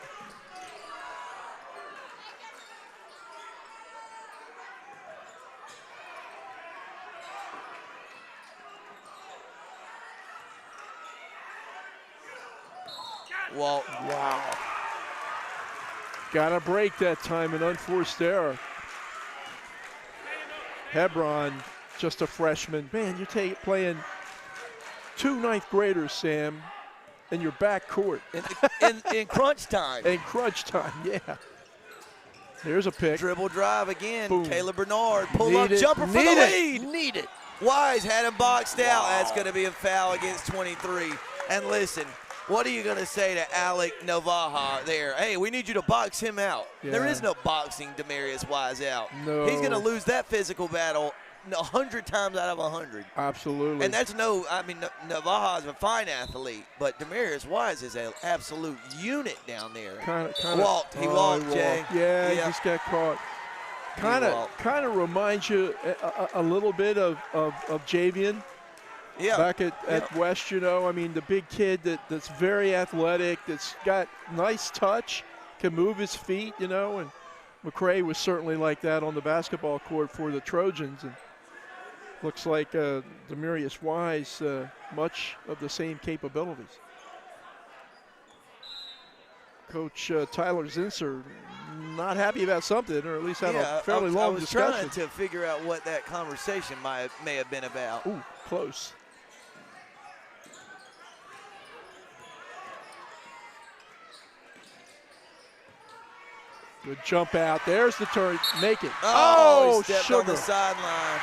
Well, wow. Got a break that time, an unforced error. Hebron, just a freshman. Man, you're playing 2 9th graders, Sam, in your back court. In crunch time. In crunch time, yeah. Here's a pick. Dribble drive again. Boom. Caleb Bernard. Pull-up jumper for the lead. Need it. Wise had him boxed out. That's going to be a foul against 23. And listen, what are you going to say to Alec Navaja there? Hey, we need you to box him out. Yeah. There is no boxing Demarius Wise out. No. He's going to lose that physical battle 100 times out of 100. Absolutely. And that's Navaja is a fine athlete, but Demarius Wise is an absolute unit down there. He walked, Jay. Yeah, he just got caught. Kind of reminds you a little bit of Javian. Yeah. Back at West, you know, I mean, the big kid that's very athletic, that's got nice touch, can move his feet, you know, and McCray was certainly like that on the basketball court for the Trojans. And looks like Demarius Wise, much of the same capabilities. Coach Tyler Zinser not happy about something, or at least had a fairly long discussion. I was trying to figure out what that conversation may have been about. Ooh, close. Good jump out. There's the turn. Make it. Oh, he stepped on the sideline.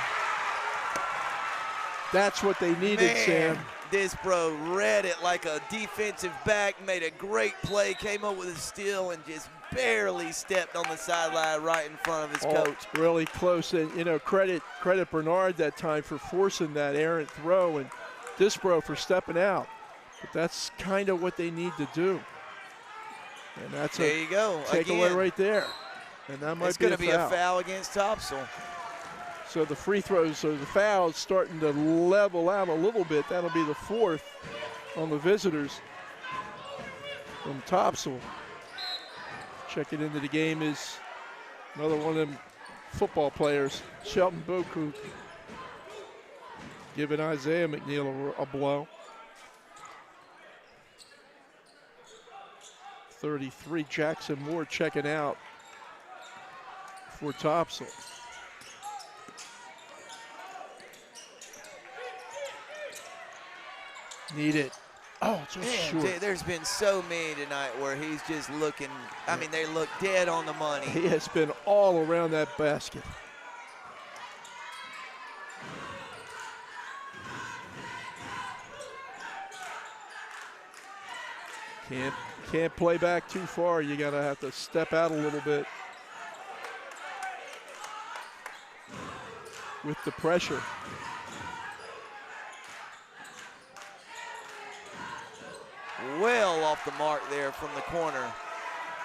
That's what they needed, Sam. This bro read it like a defensive back, made a great play, came up with a steal, and just barely stepped on the sideline right in front of his coach. Really close, and you know, credit Bernard that time for forcing that errant throw, and Disbro for stepping out. But that's kind of what they need to do. And that's there you go. Takeaway right there. And that might be a foul. It's going to be a foul against Topsail. So the free throws or the fouls starting to level out a little bit. That'll be the fourth on the visitors from Topsail. Checking into the game is another one of them football players, Shelton Boku, giving Isaiah McNeil a blow. 33, Jackson Moore checking out for Topsail. Need it. Oh, just short. There's been so many tonight where he's just looking, I mean, they look dead on the money. He has been all around that basket. Can't play back too far. You gotta have to step out a little bit with the pressure. Well off the mark there from the corner.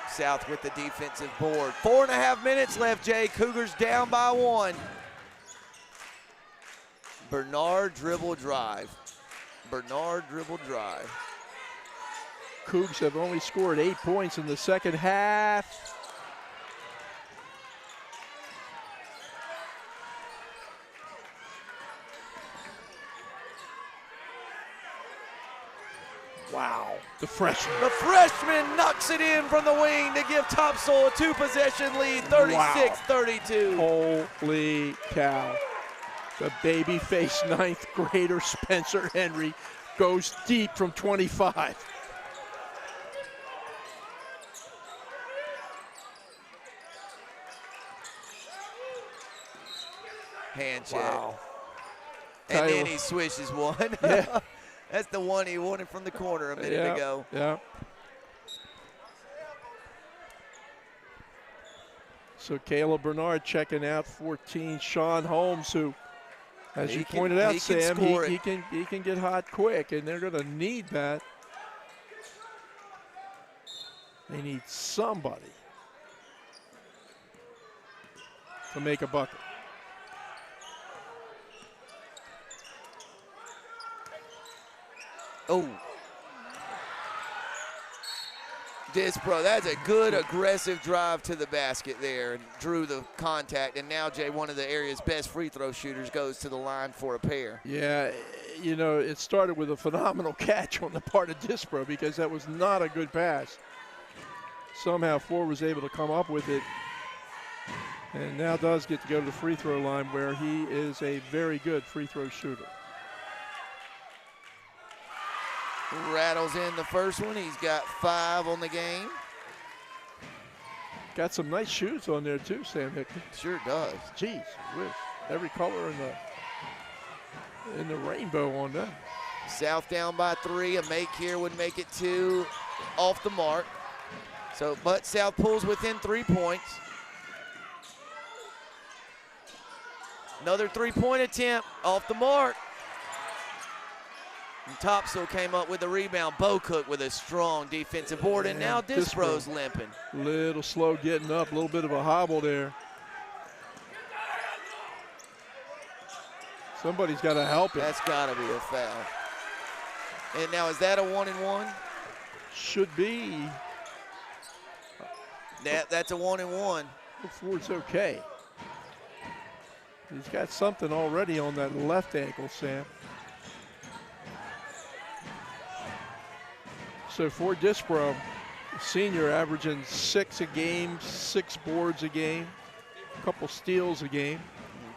South with the defensive board. 4.5 minutes left, Jay. Cougars down by 1. Bernard dribble drive. Bernard dribble drive. Cougs have only scored 8 points in the second half. Wow, the freshman. The freshman knocks it in from the wing to give Topsail a 2-possession lead, 36-32. Holy cow. The baby-faced 9th grader Spencer Henry goes deep from 25. Hand check. Wow. And then he swishes one. Yeah. That's the one he wanted from the corner a minute ago. Yeah. So Caleb Bernard checking out 14. Sean Holmes, who, as you pointed out, Sam, he can get hot quick, and they're going to need that. They need somebody to make a bucket. Oh. Disbro, that's a good aggressive drive to the basket there and drew the contact. And now, Jay, one of the area's best free throw shooters goes to the line for a pair. Yeah, you know, it started with a phenomenal catch on the part of Disbro because that was not a good pass. Somehow Ford was able to come up with it and now does get to go to the free throw line where he is a very good free throw shooter. Rattles in the first one. He's got 5 on the game. Got some nice shoes on there too, Sam Hickman. Sure does. Jeez, with every color in the rainbow on them. South down by 3. A make here would make it 2 off the mark. So, but South pulls within 3 points. Another 3-point attempt off the mark. And Topsail came up with the rebound. Bo Cook with a strong defensive board, and now Dispro's limping. Little slow getting up, a little bit of a hobble there. Somebody's got to help him. That's got to be a foul. And now, is that a 1-and-1? Should be. That's a 1-and-1. Before it's okay. He's got something already on that left ankle, Sam. So for Dispro, senior averaging 6 a game, 6 boards a game, a couple steals a game.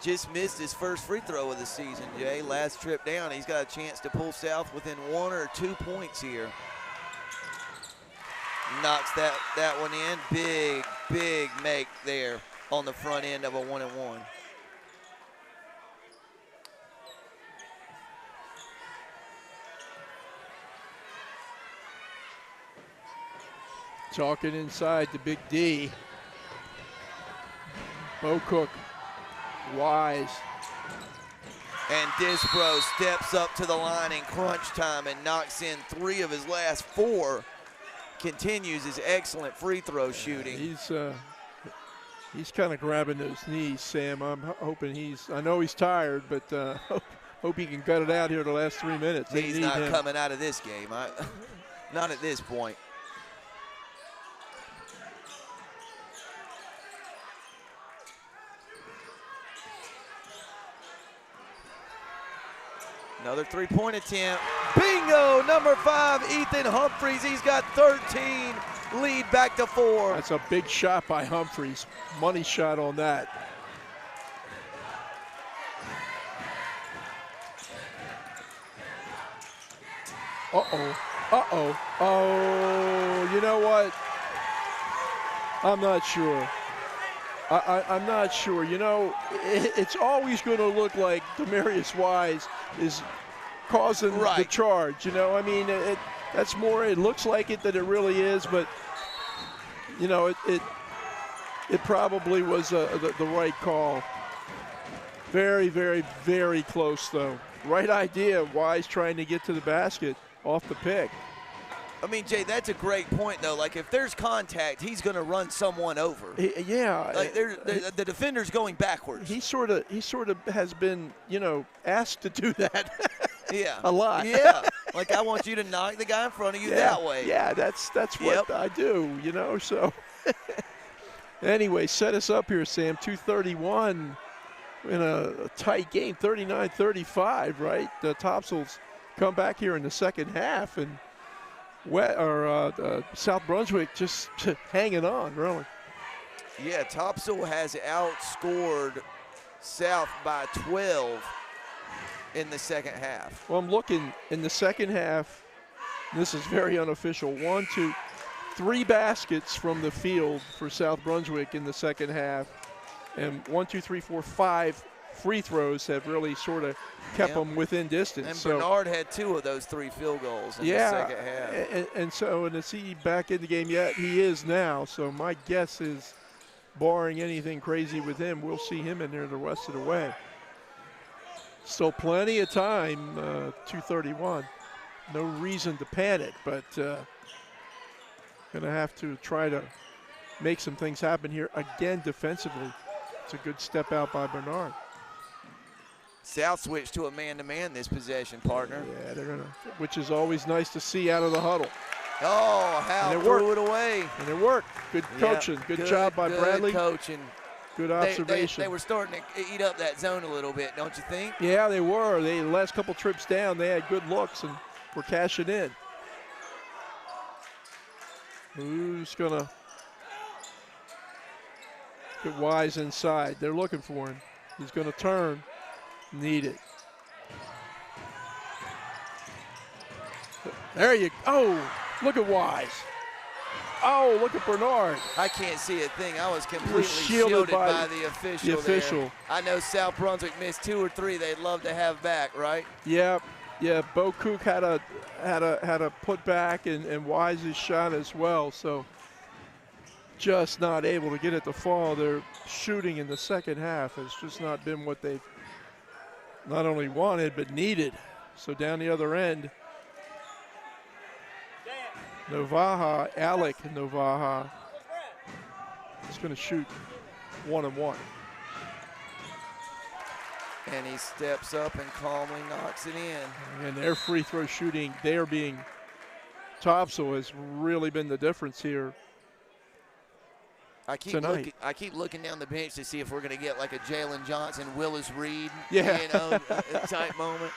Just missed his first free throw of the season, Jay. Last trip down, he's got a chance to pull South within 1 or 2 points here. Knocks that one in. Big make there on the front end of a 1-and-1. Talking inside to Big D. Bo Cook, Wise. And Dispro steps up to the line in crunch time and knocks in 3 of his last 4. Continues his excellent free throw shooting. He's kind of grabbing those knees, Sam. I'm hoping I know he's tired, but hope he can cut it out here the last 3 minutes. He's not coming out of this game. Not at this point. Another 3-point attempt. Bingo! Number 5, Ethan Humphreys. He's got 13. Lead back to 4. That's a big shot by Humphreys. Money shot on that. Oh, you know what? I'm not sure. I'm not sure. You know, it's always going to look like Demarius Wise is causing the charge. You know, I mean, that's more. It looks like it than it really is, but you know, it probably was the right call. Very, very, very close though. Right idea. Wise trying to get to the basket off the pick. I mean, Jay, that's a great point, though. Like, if there's contact, he's going to run someone over. Yeah. Like, the defender's going backwards. He sort of has been, you know, asked to do that. Yeah. A lot. Yeah. Like, I want you to knock the guy in front of you that way. Yeah, that's what I do, you know. So, anyway, set us up here, Sam. 2:31 in a tight game, 39-35, right? The Topsails come back here in the second half, and South Brunswick just hanging on, really. Yeah, Topsail has outscored South by 12 in the second half. Well, I'm looking in the second half. This is very unofficial. 1, 2, 3 baskets from the field for South Brunswick in the second half, and 1, 2, 3, 4, 5 free throws have really sort of kept them within distance. And Bernard had 2 of those 3 field goals in the second half. And is he back in the game yet? He is now. So my guess is, barring anything crazy with him, we'll see him in there the rest of the way. Still plenty of time, 2:31. No reason to panic, but gonna have to try to make some things happen here again defensively. It's a good step out by Bernard. South switched to a man-to-man this possession, partner. Yeah, they're gonna, which is always nice to see out of the huddle. Oh, Hal threw it away. And it worked. Good coaching. Good job by Bradley. Good coaching. Good observation. They were starting to eat up that zone a little bit, don't you think? Yeah, they were. The last couple trips down, they had good looks and were cashing in. Who's gonna get Wise inside? They're looking for him. He's gonna turn. Need it. There you go. Oh, look at Wise. Oh, look at Bernard. I can't see a thing. I was completely shielded by the official. The official. There. I know South Brunswick missed 2 or 3 they'd love to have back, right? Yeah, Bo Kook had a put back and Wise's shot as well. So just not able to get it to fall. Their shooting in the second half has just not been what they've not only wanted but needed. So down the other end, Novaha, Alec Novaha, is going to shoot 1-1. And he steps up and calmly knocks it in. And their free throw shooting, they are being, Topsail has really been the difference here. I keep looking down the bench to see if we're going to get like a Jalen Johnson, Willis Reed, type moment.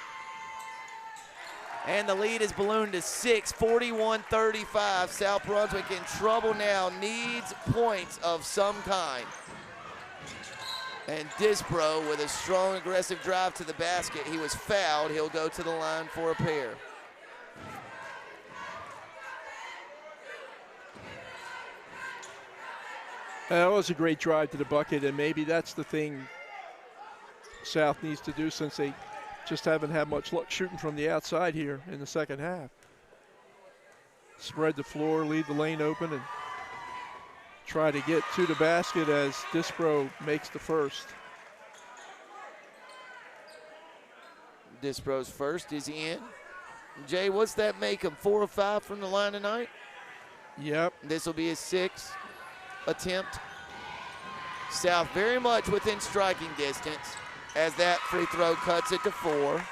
And the lead is ballooned to 6, 41-35. South Brunswick in trouble now, needs points of some kind. And Disbro with a strong, aggressive drive to the basket. He was fouled. He'll go to the line for a pair. That was a great drive to the bucket, and maybe that's the thing South needs to do since they just haven't had much luck shooting from the outside here in the second half. Spread the floor, leave the lane open, and try to get to the basket as Disbro makes the first. Disbro's first is in. Jay, what's that make him, 4 or 5 from the line tonight? Yep. This will be his 6th attempt. South very much within striking distance as that free throw cuts it to 4.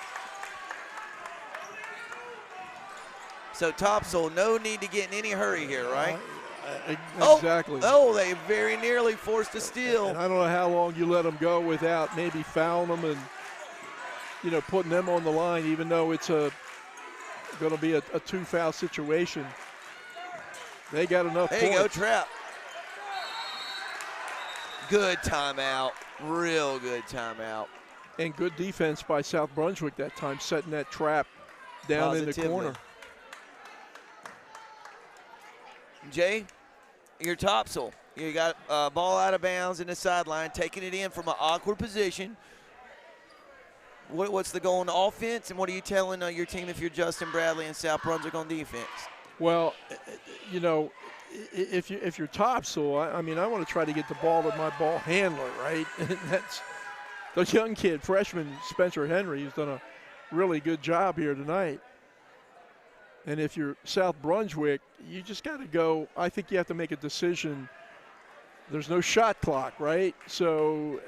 So Topsail, no need to get in any hurry here, right? Exactly. Oh, they very nearly forced a steal. And I don't know how long you let them go without maybe fouling them and, putting them on the line, even though it's going to be a 2-foul situation. They got enough points. There you go, trap. Good timeout, real good timeout. And good defense by South Brunswick that time, setting that trap down in the corner. Jay, your Topsail. You got a ball out of bounds in the sideline, taking it in from an awkward position. What's the goal on offense, and what are you telling your team if you're Justin Bradley and South Brunswick on defense? Well, if you're Topsail, I want to try to get the ball to my ball handler, right? And that's the young kid, freshman Spencer Henry, who's done a really good job here tonight. And if you're South Brunswick, you just got to go. I think you have to make a decision. There's no shot clock, right? So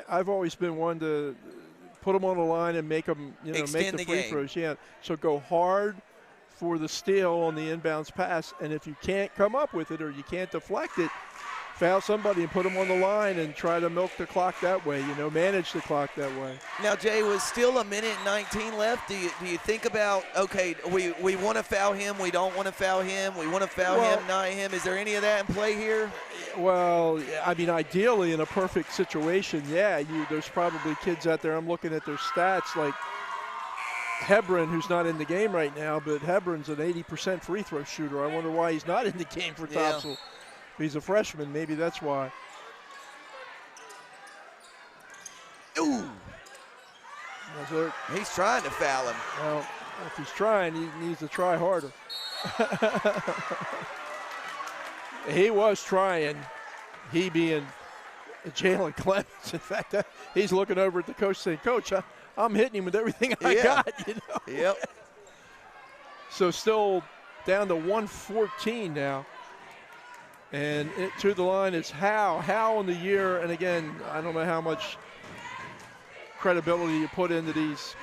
I've always been one to put them on the line and make them, make the free throws. Yeah. So go hard for the steal on the inbounds pass, and if you can't come up with it or you can't deflect it, foul somebody and put them on the line and try to milk the clock that way, manage the clock that way. Now, Jay, was still 1:19 left. Do you think about, okay, we want to foul him, we don't want to foul him, we want to foul him, not him? Is there any of that in play here? Well, ideally in a perfect situation, yeah, there's probably kids out there, I'm looking at their stats, like Hebron, who's not in the game right now, but Hebron's an 80% free throw shooter. I wonder why he's not in the game for Topsail. Yeah. He's a freshman, maybe that's why. Ooh. He's trying to foul him. Well, if he's trying, he needs to try harder. He was trying, he being Jalen Clemens. In fact, he's looking over at the coach saying, Coach, I'm hitting him with everything I got, Yep. So still down to 114 now. And to the line is Howe. Howe in the year, and again, I don't know how much credibility you put into these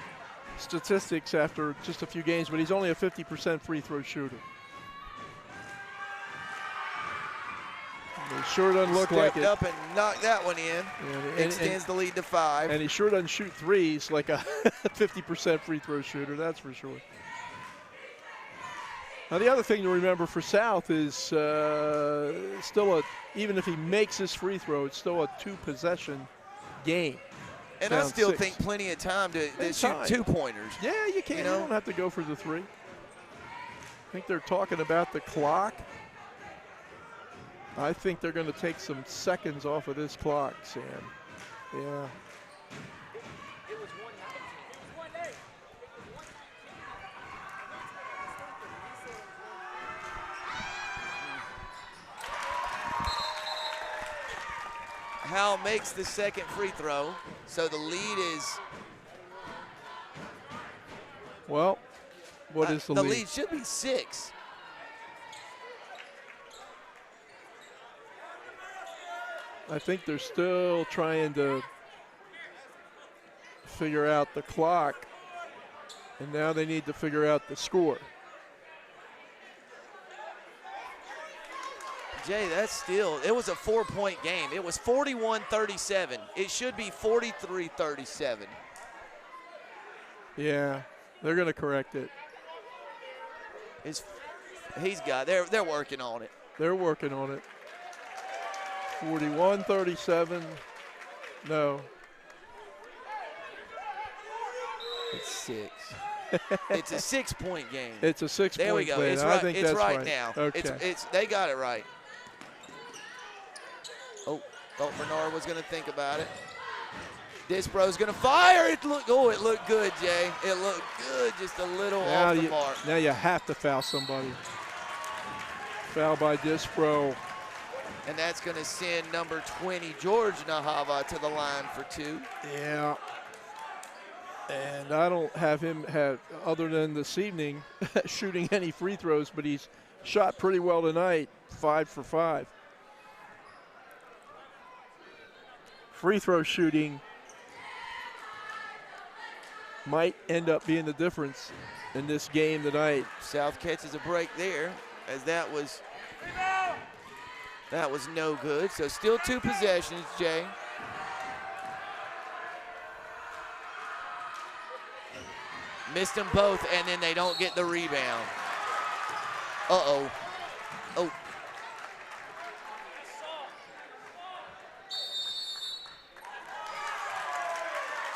statistics after just a few games, but he's only a 50% free throw shooter. It sure doesn't look like it. Stepped up and knocked that one in. Extends the lead to 5. And he sure doesn't shoot threes like a 50% free throw shooter, that's for sure. Now, the other thing to remember for South is still even if he makes his free throw, it's still a 2-possession game. And I still think plenty of time to shoot 2-pointers. Yeah, you can. You don't have to go for the 3. think they're talking about the clock. I think they're going to take some seconds off of this clock, Sam. Yeah. Howell makes the second free throw, so the lead is. Well, what is the lead? The lead should be 6. I think they're still trying to figure out the clock, and now they need to figure out the score. Jay, that's still, it was a 4-point game. It was 41-37. It should be 43-37. Yeah, they're going to correct it. They're working on it. They're working on it. 41-37. No. It's 6. It's a 6-point game. It's a 6-point game. There we go. Play. It's I right. think It's that's right now. Okay. They got it right. Oh, thought Bernard was going to think about it. Disbro's going to fire. It looked good, Jay. It looked good, just a little off the mark. Now you have to foul somebody. Foul by Disbro. And that's going to send number 20, George Nahava, to the line for 2. Yeah. And I don't have him other than this evening, shooting any free throws, but he's shot pretty well tonight, 5 for 5. Free throw shooting might end up being the difference in this game tonight. South catches a break there, as that was no good. So still 2 possessions, Jay. Missed them both, and then they don't get the rebound. Uh-oh. Oh.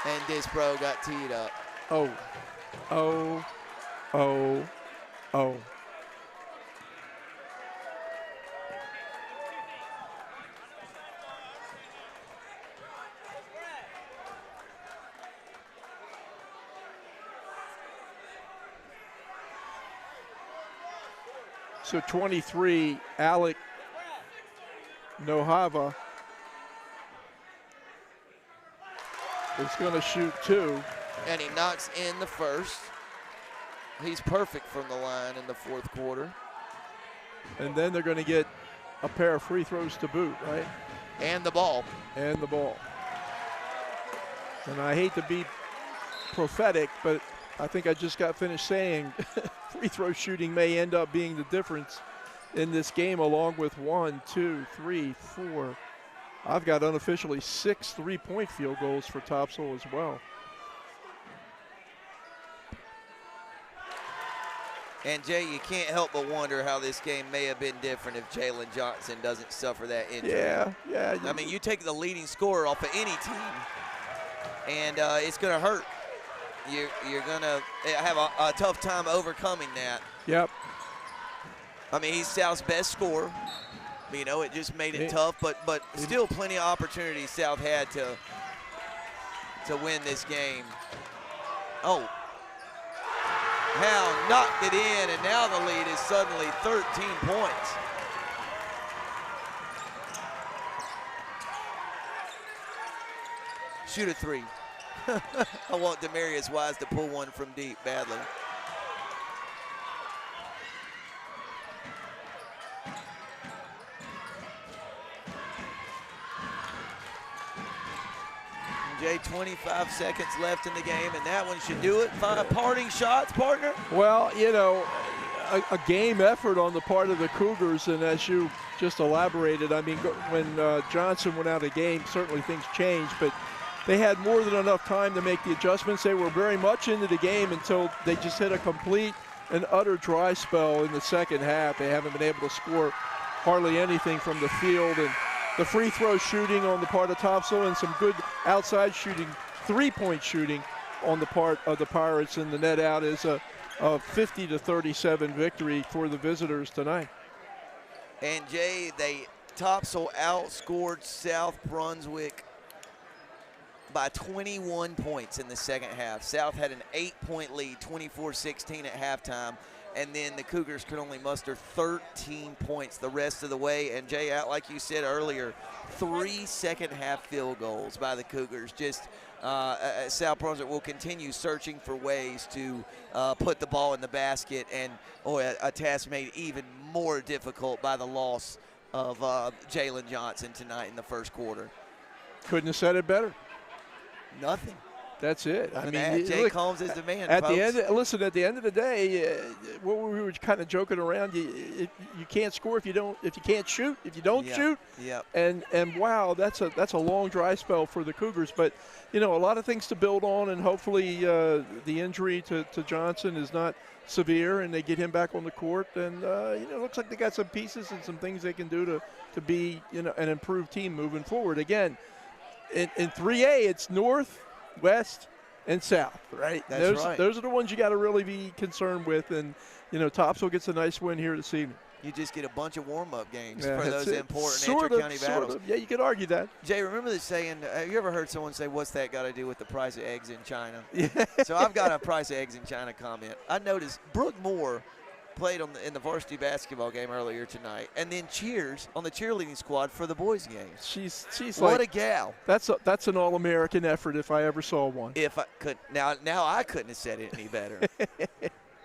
And Disbro got teed up. Oh. Oh. Oh. Oh. So 23, Alec Nohava is going to shoot 2. And he knocks in the first. He's perfect from the line in the 4th quarter. And then they're going to get a pair of free throws to boot, right? And the ball. And the ball. And I hate to be prophetic, but I think I just got finished saying free throw shooting may end up being the difference in this game, along with 1, 2, 3, 4. I've got unofficially 6 3-point field goals for Topsail as well. And Jay, you can't help but wonder how this game may have been different if Jalen Johnson doesn't suffer that injury. Yeah. I mean, you take the leading scorer off of any team, and it's going to hurt. You're going to have a tough time overcoming that. Yep. I mean, he's South's best scorer. You know, it just made it tough, but still plenty of opportunities South had to win this game. Oh. Howell knocked it in, and now the lead is suddenly 13 points. Shoot a 3. I want Demarius Wise to pull one from deep badly. Jay, 25 seconds left in the game, and that one should do it. 5 parting shots, partner? Well, you know, a game effort on the part of the Cougars, and as you just elaborated, I mean, when Johnson went out of the game, certainly things changed, but they had more than enough time to make the adjustments. They were very much into the game until they just hit a complete and utter dry spell in the second half. They haven't been able to score hardly anything from the field, and the free throw shooting on the part of Topsail and some good outside shooting, 3-point shooting on the part of the Pirates, and the net out is a a 50-37 victory for the visitors tonight. And Jay, Topsail outscored South Brunswick by 21 points in the second half. South had an 8-point lead, 24-16 at halftime, and then the Cougars could only muster 13 points the rest of the way. And Jay, like you said earlier, 3 second-half field goals by the Cougars. Just South Brunswick will continue searching for ways to put the ball in the basket, and a task made even more difficult by the loss of Jalen Johnson tonight in the first quarter. Couldn't have said it better. Nothing. That's it. I mean, Jay Combs is the man. At folks. the end, listen. At the end of the day, what we were kind of joking around. You can't score if you can't shoot. If you don't shoot. Yep. And wow, that's a long dry spell for the Cougars. But a lot of things to build on, and hopefully the injury to Johnson is not severe, and they get him back on the court. And it looks like they got some pieces and some things they can do to be an improved team moving forward. Again, in 3A, it's North, West, and South, right? That's right. Those are the ones you got to really be concerned with. And, Topsail gets a nice win here this evening. You just get a bunch of warm-up games for those important inter-county battles. Sort of. Yeah, you could argue that. Jay, remember the saying, have you ever heard someone say, what's that got to do with the price of eggs in China? Yeah. So I've got a price of eggs in China comment. I noticed Brooke Moore played in the varsity basketball game earlier tonight, and then cheers on the cheerleading squad for the boys' games. She's what like, a gal. That's an all-American effort if I ever saw one. If I could, now I couldn't have said it any better.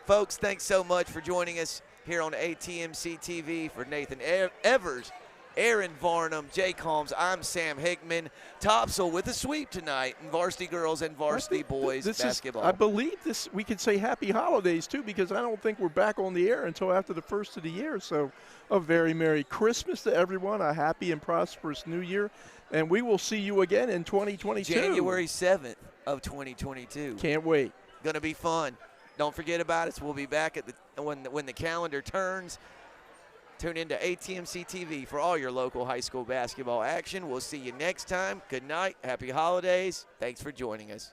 Folks, thanks so much for joining us here on ATMC TV. For Nathan Evers, Aaron Varnum, Jay Combs, I'm Sam Hickman. Topsail with a sweep tonight in varsity girls and varsity boys basketball. I believe we could say happy holidays, too, because I don't think we're back on the air until after the first of the year. So a very Merry Christmas to everyone, a happy and prosperous New Year, and we will see you again in 2022. January 7th of 2022. Can't wait. Going to be fun. Don't forget about us. We'll be back when the calendar turns. Tune into ATMC TV for all your local high school basketball action. We'll see you next time. Good night. Happy holidays. Thanks for joining us.